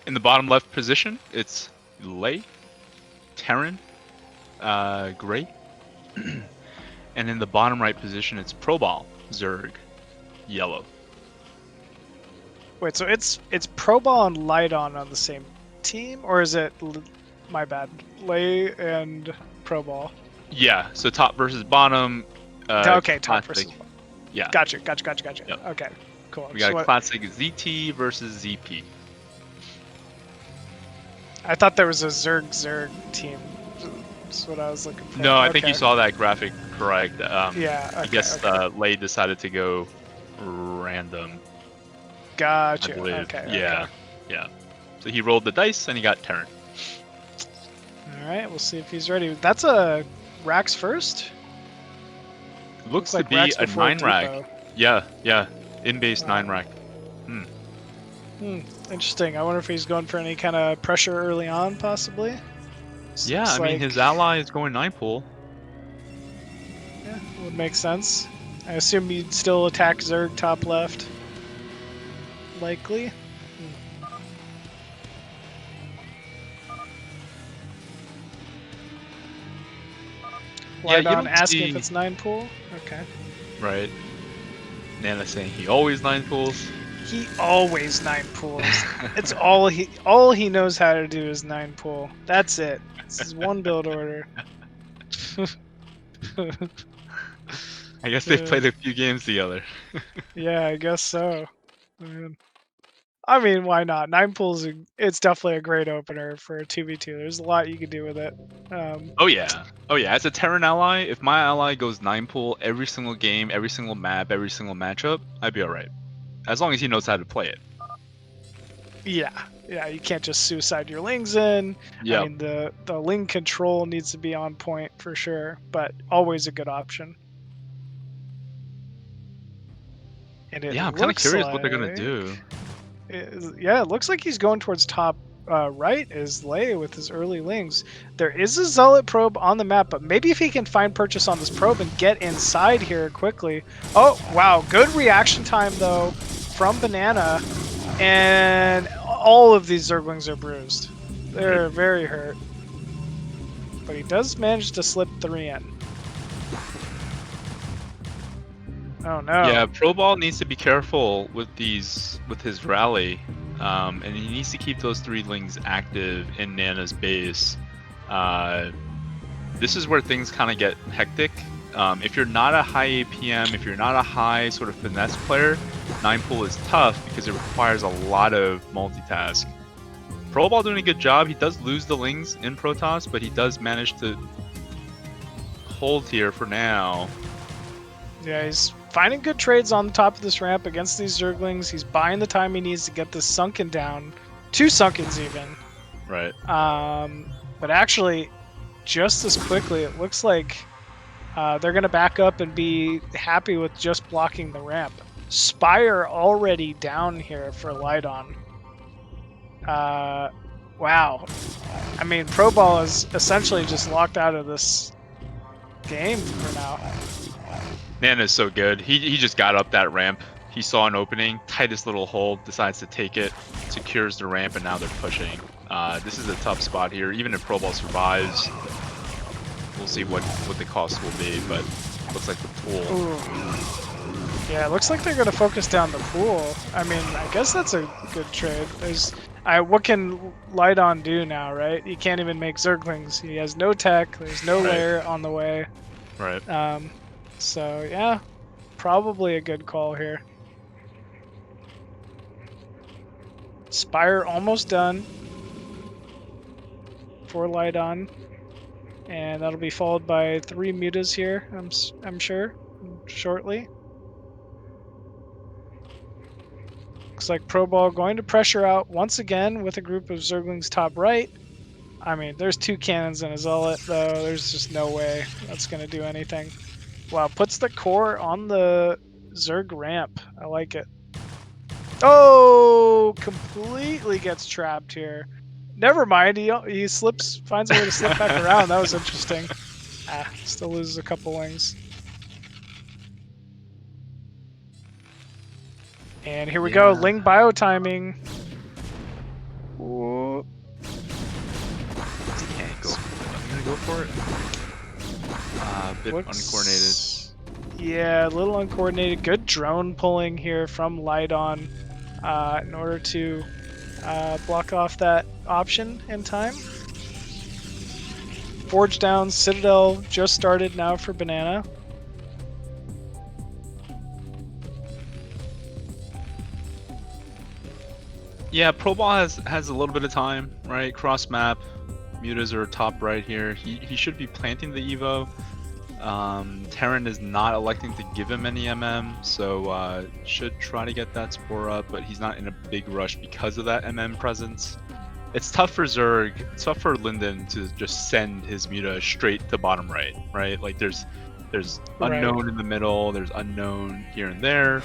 In the bottom left position, it's Lei, Terran, Gray. And in the bottom right position, it's Pro Ball, Zerg, yellow. Wait, so it's Pro Ball and Lydon on the same team, or is it? My bad. Lei and Pro Ball. Yeah, so top versus bottom. Okay, top classic. versus bottom. Yeah. Gotcha. Yep. Okay, cool. We got a classic ZT versus ZP. I thought there was a Zerg team. That's what I was looking for. No, I think you saw that graphic correct. Yeah, okay, I guess Lei decided to go random. Gotcha. I believe. Okay. Yeah, yeah. So he rolled the dice and he got Terran. All right, we'll see if he's ready. That's a Rax first. Looks to like be Rax a before 9-rack. Depot. Yeah. In-base Wow. 9-rack. Interesting. I wonder if he's going for any kind of pressure early on, possibly. Yeah, Looks I mean, his ally is going 9-pool. Yeah, would make sense. I assume you'd still attack Zerg top left. Likely. Yeah, you Lydon don't asking see- if it's 9-pool? Okay. Right. Nana saying he always 9-pools. He always 9-pools. It's all he knows how to do is 9-pool. That's it. This is one build order. I guess they've played a few games together. Yeah, I guess so. I mean, why not? 9-pool's it's definitely a great opener for a 2v2. There's a lot you can do with it. Oh yeah. As a Terran ally, if my ally goes 9-pool every single game, every single map, every single matchup, I'd be alright. As long as he knows how to play it. Yeah, you can't just suicide your lings in. Yeah. I mean, the ling control needs to be on point for sure, but always a good option. And Yeah, I'm kind of looks curious what they're gonna like- do. Yeah, it looks like he's going towards top right is Lei with his early lings. There is a Zealot probe on the map, but maybe if he can find purchase on this probe and get inside here quickly. Oh, wow. Good reaction time, though, from Banana. And all of these Zerglings are bruised. They're very hurt. But he does manage to slip 3 in. Oh no. Yeah, Pro Ball needs to be careful with his rally, and he needs to keep those 3 lings active in Nana's base. This is where things kind of get hectic. If you're not a high APM, if you're not a high sort of finesse player, 9-pool is tough because it requires a lot of multitask. Pro Ball doing a good job. He does lose the lings in Protoss, but he does manage to hold here for now. Yeah, he's finding good trades on the top of this ramp against these Zerglings. He's buying the time he needs to get this sunken down. 2 sunkens even. Right. But actually, just as quickly, it looks like they're going to back up and be happy with just blocking the ramp. Spire already down here for Lydon. Wow. I mean, Pro Ball is essentially just locked out of this game for now. Nana's so good. He just got up that ramp. He saw an opening, tightest little hole, decides to take it, secures the ramp, and now they're pushing. This is a tough spot here. Even if Pro Ball survives, we'll see what the cost will be, but looks like the pool. Ooh. Yeah, it looks like they're going to focus down the pool. I mean, I guess that's a good trade. What can Lydon do now, right? He can't even make Zerglings. He has no tech. There's no lair on the way. Right. So, yeah, probably a good call here. Spire almost done for Lydon. And that'll be followed by 3 mutas here, I'm sure, shortly. Looks like Pro Ball going to pressure out once again with a group of Zerglings top right. I mean, there's 2 cannons and a Zealot, though. There's just no way that's going to do anything. Wow, puts the core on the Zerg ramp. I like it. Oh, completely gets trapped here. Never mind, he slips, finds a way to slip back around. That was interesting. Still loses a couple wings. And here we go, Ling bio timing. Ooh. Yeah, I'm gonna go for it. A bit uncoordinated. Yeah, a little uncoordinated. Good drone pulling here from Lydon in order to block off that option in time. Forge down, Citadel just started now for Banana. Yeah, Pro Ball has a little bit of time, right? Cross map, mutas are top right here. He should be planting the Evo. Terran is not electing to give him any MM, so should try to get that Spore up, but he's not in a big rush because of that MM presence. It's tough for Zerg, it's tough for Linden to just send his muta straight to bottom right? Like there's unknown in the middle, there's unknown here and there,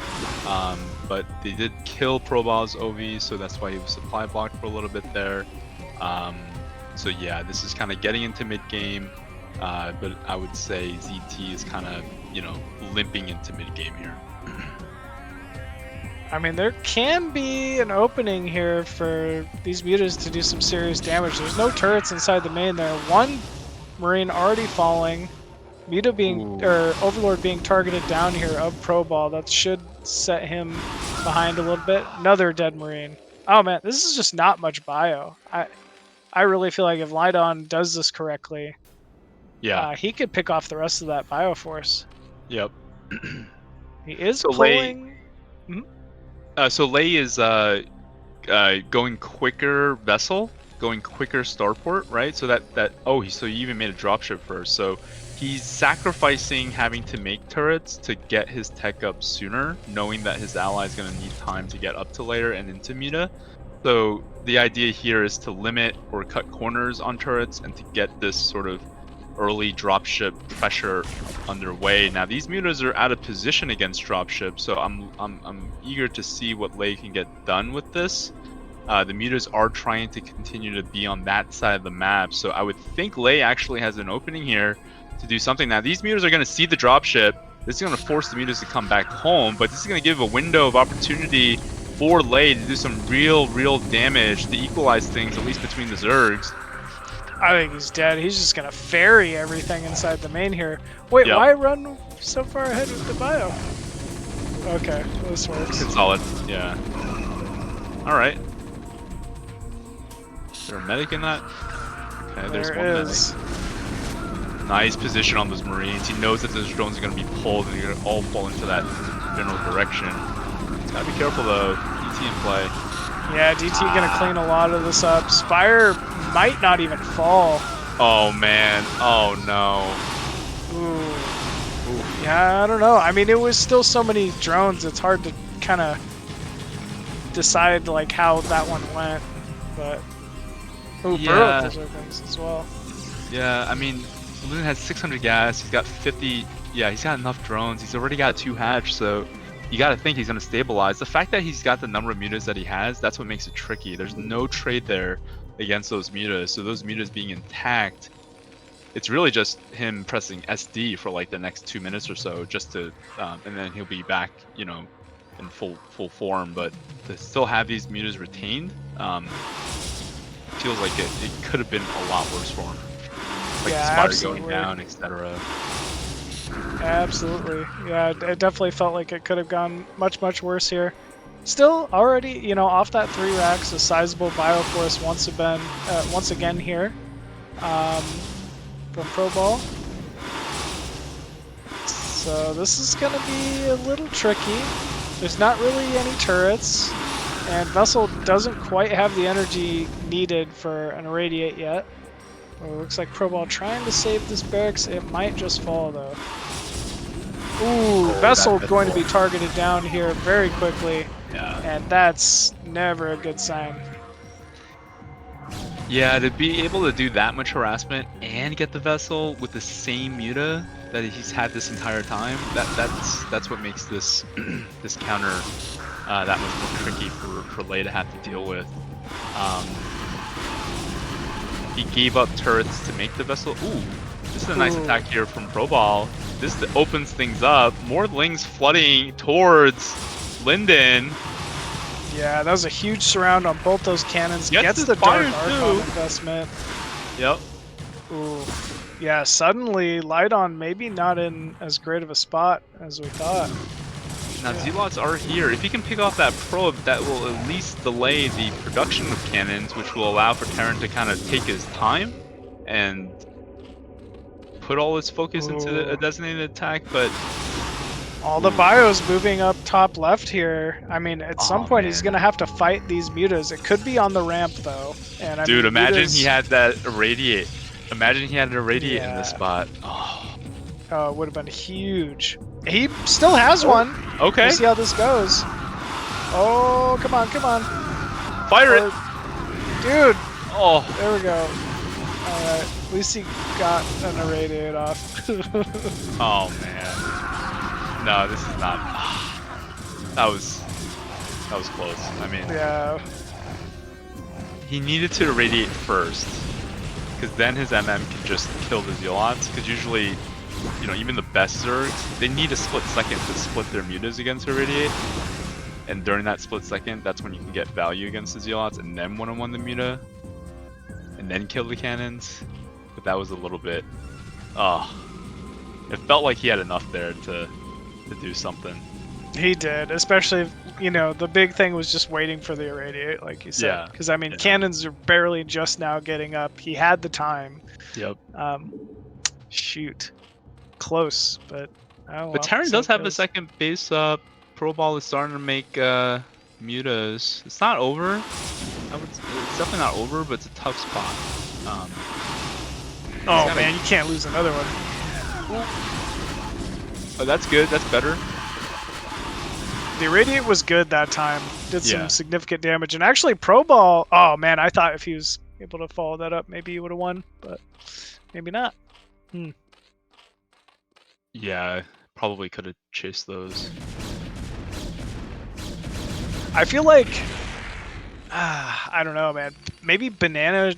but they did kill Pro Ball's OV, so that's why he was supply blocked for a little bit there. So yeah, this is kind of getting into mid game. But I would say ZT is kind of, limping into mid game here. I mean, there can be an opening here for these mutas to do some serious damage. There's no turrets inside the main there. 1 Marine already falling. Muta being, or Overlord being targeted down here of Pro Ball. That should set him behind a little bit. Another dead Marine. Oh man, this is just not much bio. I really feel like if Lydon does this correctly, he could pick off the rest of that Bioforce. Yep. He is so pulling... So Lei is going quicker Vessel, going quicker Starport, right? So so he even made a dropship first. So he's sacrificing having to make turrets to get his tech up sooner, knowing that his ally is going to need time to get up to layer and into muta. So the idea here is to limit or cut corners on turrets and to get this sort of early dropship pressure underway. Now these mutas are out of position against dropship, so I'm eager to see what Lei can get done with this. The mutas are trying to continue to be on that side of the map, so I would think Lei actually has an opening here to do something. Now these mutas are going to see the dropship. This is going to force the mutas to come back home, but this is going to give a window of opportunity for late to do some real damage to equalize things, at least between the Zergs. I think he's dead. He's just gonna ferry everything inside the main here. Wait, Yep. why run so far ahead with the bio? Okay, this works. It's solid, yeah. Alright. Is there a medic in that? Okay, there's one is. medic. Nice position on those Marines. He knows that those drones are going to be pulled and they're going to all fall into that general direction. Gotta be careful though. DT in play. Yeah, DT gonna clean a lot of this up. Spire might not even fall. Oh man. Oh no. Ooh. Yeah, I don't know. I mean, it was still so many drones. It's hard to kind of decide like how that one went. But Burrow preservings as well. Yeah, I mean, Lune has 600 gas. He's got 50. Yeah, he's got enough drones. He's already got 2 hatch, so you got to think he's going to stabilize. The fact that he's got the number of mutas that he has, that's what makes it tricky. There's no trade there against those mutas, so those mutas being intact, it's really just him pressing SD for like the next 2 minutes or so, just to, and then he'll be back, you know, in full form. But to still have these mutas retained, feels like it could have been a lot worse for him. Like the Spire going down, etc. Absolutely. Yeah, it definitely felt like it could have gone much worse here. Still, already, you know, off that 3 racks, a sizable bioforce once again here from Pro Ball. So this is going to be a little tricky. There's not really any turrets, and Vessel doesn't quite have the energy needed for an Irradiate yet. Well, it looks like Pro Ball trying to save this barracks. It might just fall though. Ooh, Vessel going to be targeted down here very quickly. Yeah. And that's never a good sign. Yeah, to be able to do that much harassment and get the Vessel with the same muta that he's had this entire time, that's what makes this this counter that much more tricky for Lei to have to deal with. He gave up turrets to make the Vessel. Ooh, this is a nice attack here from Pro Ball. This opens things up. More Lings flooding towards Linden. Yeah, that was a huge surround on both those cannons. Gets the Dark too. Archon investment. Yep. Ooh. Yeah, suddenly Lydon maybe not in as great of a spot as we thought. Now Zealots are here. If he can pick off that probe, that will at least delay the production of cannons, which will allow for Terran to kind of take his time and put all his focus into a designated attack. But all the bios moving up top left here. I mean, at some point he's gonna have to fight these mutas. It could be on the ramp though. And dude, imagine he had that irradiate. Imagine he had an irradiate in this spot. Oh, it would have been huge. He still has one. Okay. We'll see how this goes. Oh, come on. Fire it! Dude! Oh. There we go. Alright, at least he got an irradiate off. Oh, man. No, this is not... That was close. I mean... Yeah. He needed to irradiate first, because then his MM can just kill the Zealots, because usually... You know, even the best Zergs, they need a split second to split their mutas against Irradiate. And during that split second, that's when you can get value against the Zealots and then one-on-one the muta. And then kill the cannons. But that was a little bit... it felt like he had enough there to do something. He did, especially, you know, the big thing was just waiting for the Irradiate, like you said. Yeah. Because, I mean, cannons are barely just now getting up. He had the time. Yep. Shoot. Close, but oh, but Terran does have the second base up. Pro Ball is starting to make mutas. It's not over. It's definitely not over, but it's a tough spot. Oh man, you can't lose another one. Oh, that's good. That's better. The Irradiate was good that time. Did some significant damage, and actually Pro Ball. Oh man, I thought if he was able to follow that up, maybe he would have won, but maybe not. Yeah, probably could have chased those. I feel like, I don't know, man. Maybe Banana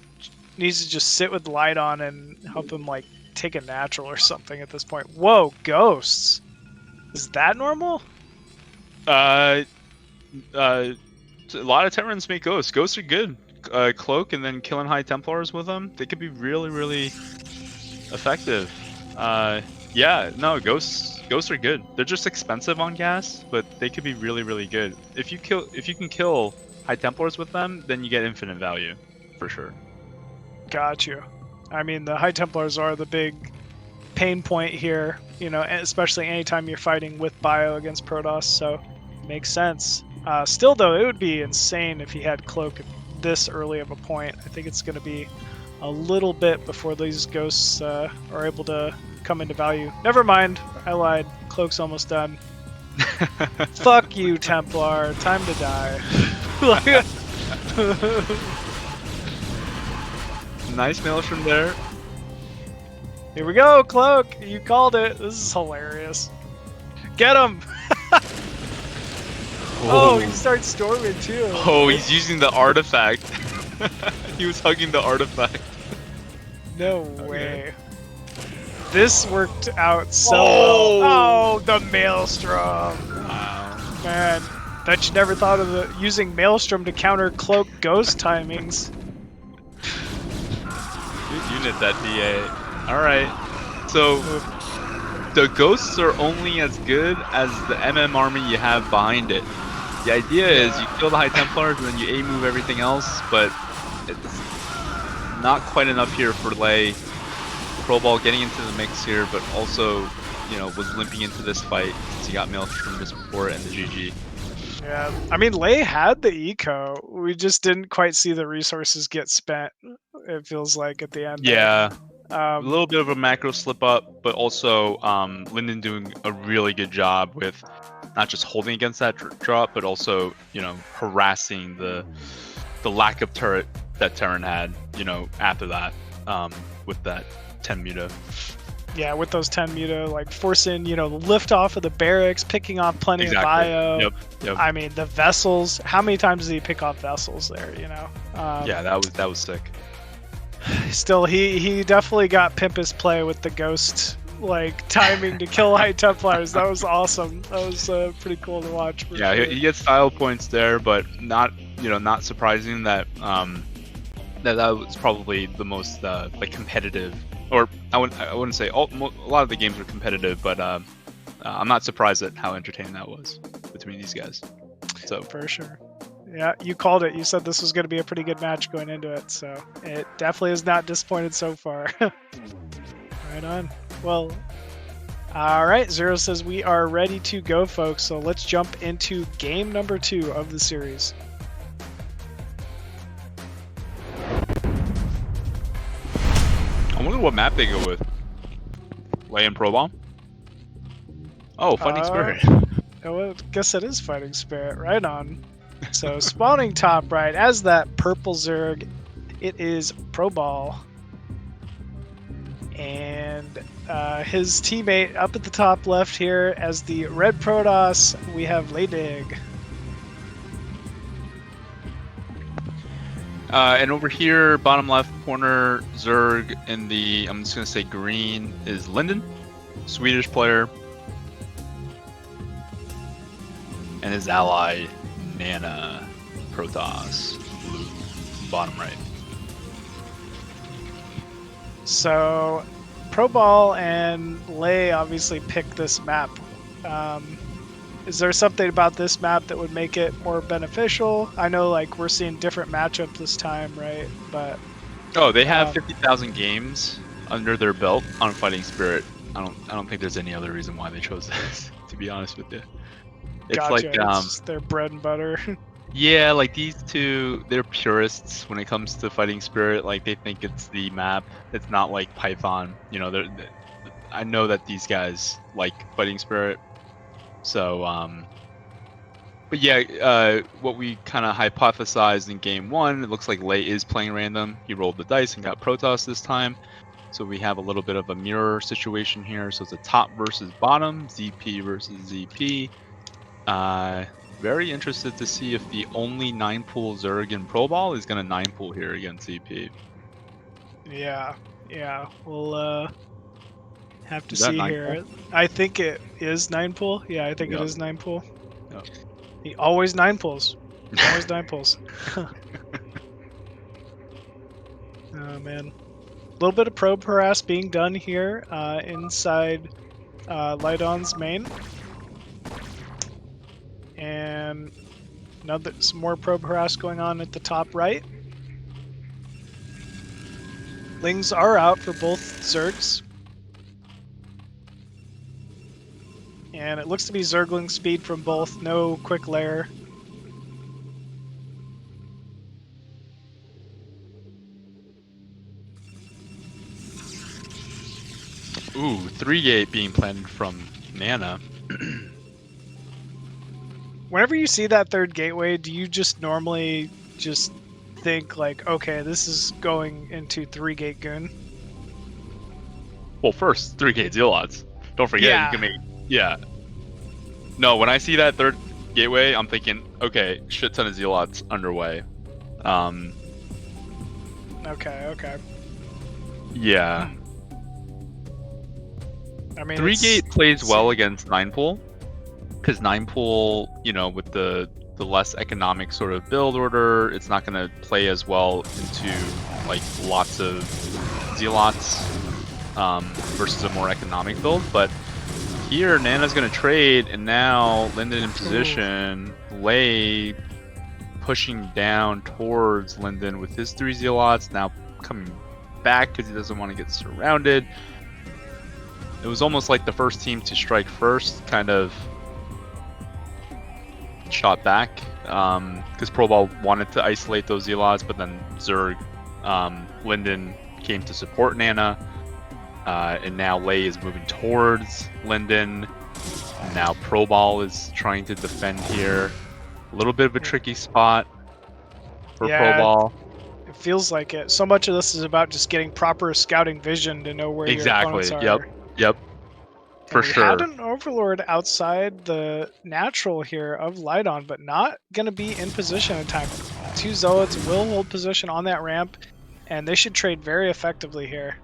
needs to just sit with Light on and help him like take a natural or something at this point. Whoa, ghosts! Is that normal? a lot of Terrans make ghosts. Ghosts are good. Cloak and then killing High Templars with them, they could be really, really effective. Yeah, no, ghosts are good. They're just expensive on gas, but they could be really, really good. If you can kill High Templars with them, then you get infinite value, for sure. Got you. I mean, the High Templars are the big pain point here, you know, especially anytime you're fighting with bio against Protoss, so makes sense. Still, though, it would be insane if he had Cloak at this early of a point. I think it's going to be a little bit before these ghosts are able to come into value. Never mind, I lied. Cloak's almost done. Fuck you, Templar. Time to die. Nice Maelstrom there. Here we go, Cloak. You called it. This is hilarious. Get him! Oh, he starts storming too. Oh, he's using the artifact. He was hugging the artifact. No way. This worked out so well. Oh, the Maelstrom. Wow. Man, bet you never thought of using Maelstrom to counter Cloak ghost timings. Good unit, that DA. Alright. So, the ghosts are only as good as the MM army you have behind it. The idea is you kill the High Templars and then you A-move everything else, but it's not quite enough here for Lei. ProBall getting into the mix here, but also, you know, was limping into this fight since he got Maelstrom just before it and the GG. Yeah, I mean, Lei had the eco. We just didn't quite see the resources get spent, it feels like, at the end. Yeah. A little bit of a macro slip up, but also Linden doing a really good job with not just holding against that drop, but also, you know, harassing the lack of turret that Terran had, you know, after that, with that 10 muta. Yeah, with those 10 muta, like forcing, you know, lift off of the barracks, picking off plenty of bio. Yep. I mean, the vessels. How many times did he pick off vessels there? You know. Yeah, that was sick. Still, he definitely got Pimpus play with the ghost like timing to kill High Templars. That was awesome. That was pretty cool to watch. Yeah, sure. he gets style points there, but not, you know, not surprising that that was probably the most like competitive. Or I wouldn't say a lot of the games were competitive, but I'm not surprised at how entertaining that was between these guys. So for sure. Yeah, you called it. You said this was going to be a pretty good match going into it, so it definitely is not disappointed so far. Right on. Well, all right. Zero says we are ready to go, folks. So let's jump into game number 2 of the series. I wonder what map they go with. Lei and ProBall? Oh, Fighting Spirit. Well, I guess it is Fighting Spirit. Right on. So spawning top right as that purple Zerg, it is ProBall. And his teammate up at the top left here as the red Protoss, we have Leydig. And over here, bottom left corner, Zerg in the, I'm just going to say green, is Linden, Swedish player. And his ally, Nana, Protoss, blue, bottom right. So, ProBall and Lei obviously picked this map. Is there something about this map that would make it more beneficial? I know, like, we're seeing different matchups this time, right? But oh, they have 50,000 games under their belt on Fighting Spirit. I don't think there's any other reason why they chose this. To be honest with you, it's gotcha. like it's their bread and butter. Yeah, like these two, they're purists when it comes to Fighting Spirit. Like they think it's the map. It's not like Python. You know, I know that these guys like Fighting Spirit. So, but yeah, what we kind of hypothesized in game 1, it looks like Lei is playing random. He rolled the dice and got Protoss this time. So we have a little bit of a mirror situation here. So it's a top versus bottom, ZP versus ZP. Very interested to see if the only 9-pool Zerg in ProBall is going to 9-pool here against ZP. Yeah, we'll have to Is that see here. I think it is 9-pool. Yeah, I think it is 9-pool. Yep. He always 9-pools. Always 9 pulls. Oh man. A little bit of probe harass being done here inside Lydon's main. And some more probe harass going on at the top right. Lings are out for both Zergs. And it looks to be Zergling speed from both, no quick layer. Ooh, 3-gate being planted from Nana. Whenever you see that third gateway, do you just normally just think like, okay, this is going into 3-gate goon? Well, first, 3-gate Zealots. Don't forget, Yeah. you can make... Yeah. No, when I see that third gateway, I'm thinking, okay, shit ton of Zealots underway. Okay. Yeah. I mean, 3-gate plays well against 9-pool. Because 9-pool, you know, with the less economic sort of build order, it's not going to play as well into, like, lots of Zealots versus a more economic build. But here, Nana's going to trade, and now Linden in position. Lei pushing down towards Linden with his 3 Zealots, now coming back because he doesn't want to get surrounded. It was almost like the first team to strike first kind of shot back because ProBall wanted to isolate those Zealots, but then Zerg, Linden came to support Nana, and now Lei is moving towards Linden. And now ProBall is trying to defend here. A little bit of a tricky spot for ProBall. It feels like it. So much of this is about just getting proper scouting vision to know where your opponents are. Yep. For sure. We had an Overlord outside the natural here of Lydon, but not going to be in position in time. 2 Zealots will hold position on that ramp, and they should trade very effectively here.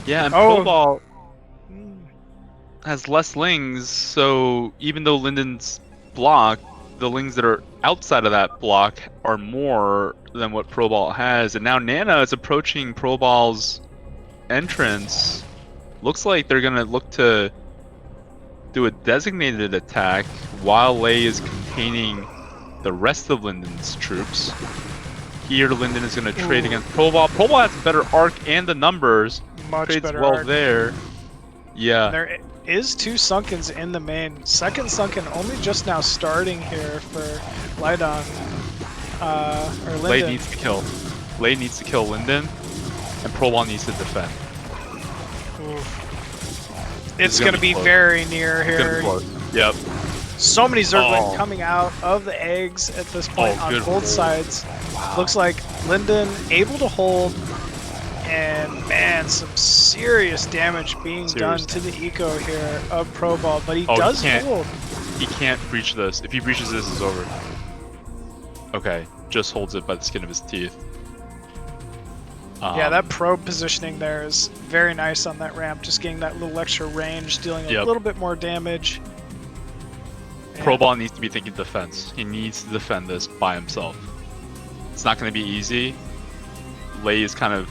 Yeah, and ProBall has less Lings, so even though Linden's block, the Lings that are outside of that block are more than what ProBall has, and now Nana is approaching ProBall's entrance. Looks like they're gonna look to do a designated attack while Lei is containing the rest of Linden's troops. Here, Linden is gonna trade against ProBall. ProBall has a better arc and the numbers. Much Trades better well arc. there. Yeah. There is 2 Sunkens in the main. Second Sunken only just now starting here for Lydon. Or Linden. Lei needs to kill. Lei needs to kill Linden, and ProBall needs to defend. It's going to be very near here. Yep. So many Zergling coming out of the eggs at this point on both sides. Wow. Looks like Linden able to hold, and man, some serious damage being done to the eco here of ProBall, but he does hold. He can't breach this. If he breaches this, it's over. Okay, just holds it by the skin of his teeth. Yeah, that probe positioning there is very nice on that ramp, just getting that little extra range, dealing a little bit more damage. ProBall needs to be thinking defense. He needs to defend this by himself. It's not going to be easy. Lei is kind of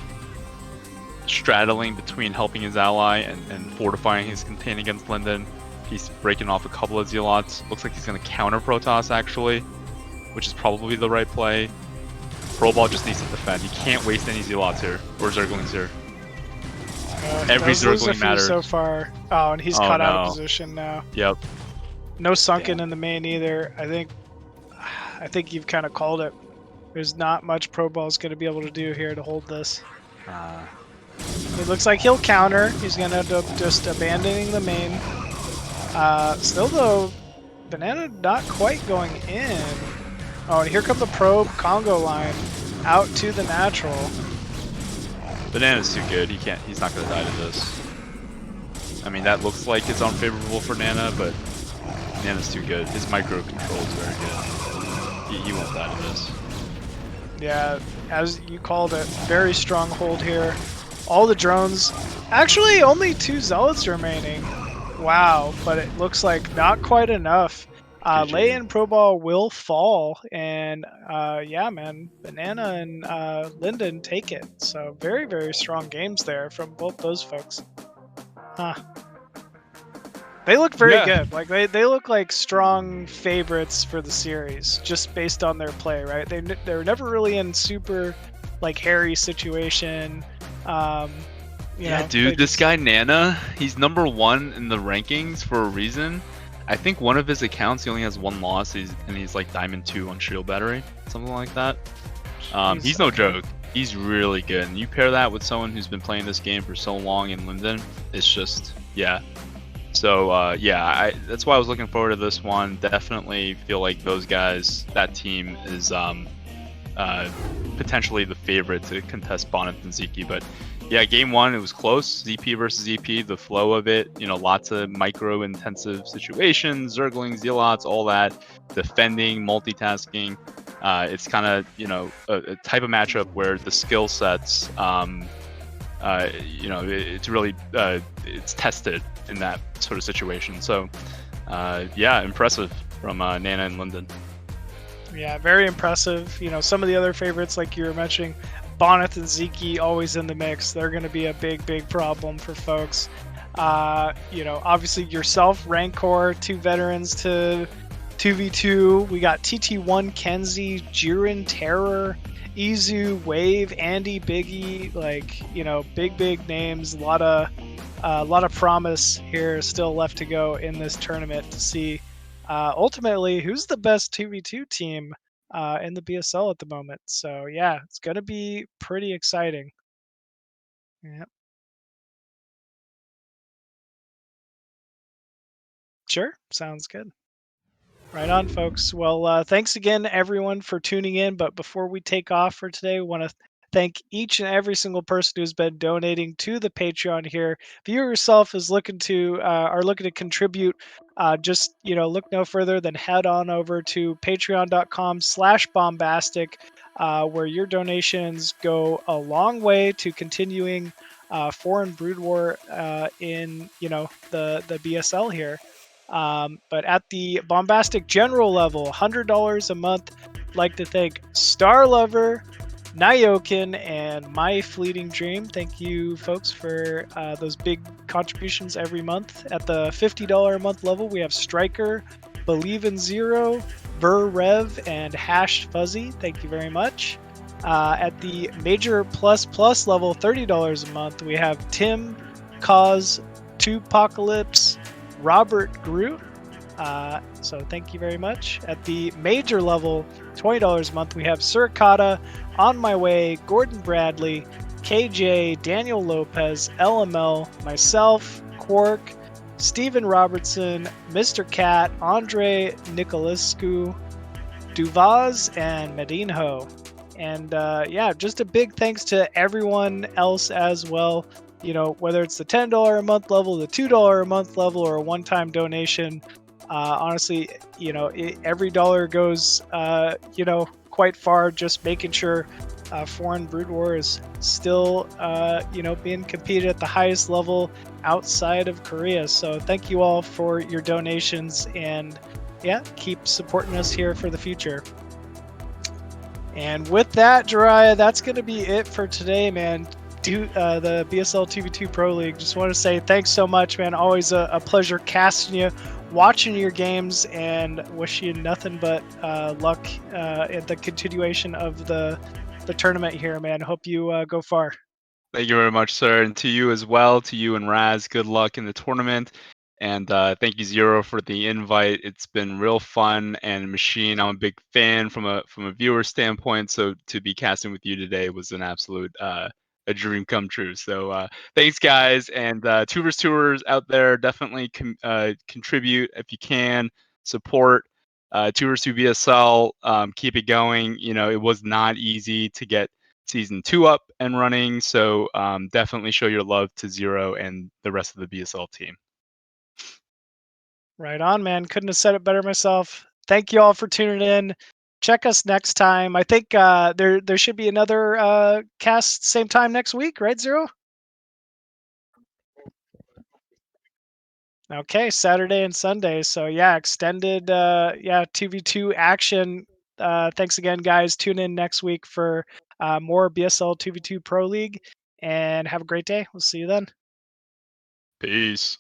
straddling between helping his ally and fortifying his contain against Linden. He's breaking off a couple of Zealots. Looks like he's going to counter Protoss actually, which is probably the right play. ProBall just needs to defend. He can't waste any Zealots here, or Zerglings here. Every Zergling matters. So far. Oh, and he's cut out of position now. Yep. No Sunken in the main either. I think you've kind of called it. There's not much ProBall's going to be able to do here to hold this. It looks like he'll counter. He's going to end up just abandoning the main. Still though, Banana not quite going in. Oh, and here comes the probe Congo line out to the natural. Banana's too good. He's not gonna die to this. I mean, that looks like it's unfavorable for Nana, but Nana's too good. His micro control is very good. He won't die to this. Yeah, as you called it, very strong hold here. All the drones. Actually, only 2 Zealots remaining. Wow, but it looks like not quite enough. Lei and Pro Ball will fall, and yeah, man, Banana and Linden take it. So very, very strong games there from both those folks. Huh. They look very good. Like they look like strong favorites for the series, just based on their play, right? They're never really in super like hairy situation. Dude, this guy Nana, he's #1 in the rankings for a reason. I think one of his accounts he only has 1 loss, and he's like Diamond 2 on Shield Battery, something like that. He's no joke. He's really good. And you pair that with someone who's been playing this game for so long in Linden, it's just So that's why I was looking forward to this one. Definitely feel like those guys, that team is potentially the favorite to contest Bonnet and Zeke. But yeah, game 1 it was close. ZP versus ZP, the flow of it, lots of micro-intensive situations, zergling, zealots, all that, defending, multitasking. It's kind of a type of matchup where the skill sets, it's really it's tested in that sort of situation. So impressive from Nana and Linden. Yeah, very impressive. Some of the other favorites, like you were mentioning, Bonnet and Zeke, always in the mix. They're going to be a big, big problem for folks. Obviously yourself, Rancor, 2 veterans to 2v2. We got TT1, Kenzie, Jiren, Terror, Izu, Wave, Andy, Biggie, big names. A lot of promise here still left to go in this tournament to see ultimately who's the best 2v2 team in the BSL at the moment. So yeah, it's gonna be pretty exciting. Yeah. Sure, sounds good. Right on, folks. Well, thanks again, everyone, for tuning in. But before we take off for today, we want to thank each and every single person who's been donating to the Patreon here. If you yourself are looking to contribute, just look no further than head on over to patreon.com/bombastic, where your donations go a long way to continuing foreign BroodWar in the BSL here. But at the Bombastic General level, $100 a month, I'd like to thank Star Lover, Nyokin, and My Fleeting Dream. Thank you, folks, for those big contributions every month. At the $50 a month level, we have Striker, Believe in Zero, Ver Rev, and Hash Fuzzy. Thank you very much. At the Major Plus level, $30 a month, we have Tim, Cause, Tupocalypse, Robert Groot. So thank you very much. At the major level, $20 a month, we have Suricata, On My Way, Gordon Bradley, KJ, Daniel Lopez, LML, myself, Quark, Steven Robertson, Mr. Cat, Andre Nicolescu, Duvaz, and Medinho. And just a big thanks to everyone else as well. Whether it's the $10 a month level, the $2 a month level, or a one-time donation, honestly, every dollar goes, quite far. Just making sure foreign BroodWar is still, being competed at the highest level outside of Korea. So thank you all for your donations, and keep supporting us here for the future. And with that, JIRAIYA, that's going to be it for today, man. The BSL 2v2 ProLeague. Just want to say thanks so much, man. Always a pleasure casting you, watching your games, and wish you nothing but luck at the continuation of the tournament here, man. Hope you go far. Thank you very much, sir, and to you as well. To you and Raz, good luck in the tournament. And thank you, Zero, for the invite. It's been real fun, and Machine, I'm a big fan from a viewer standpoint. So to be casting with you today was an absolute a dream come true. So thanks, guys, and Tubers Tours out there, definitely contribute if you can, support Tubers 2 BSL, keep it going. It was not easy to get season 2 up and running, so definitely show your love to Zero and the rest of the BSL team. Right on, man. Couldn't have said it better myself. Thank you all for tuning in. Check us next time. I think there should be another cast same time next week, right, Zero? Okay, Saturday and Sunday. So yeah, extended 2v2 action. Thanks again, guys. Tune in next week for more BSL 2v2 Pro League, and have a great day. We'll see you then. Peace.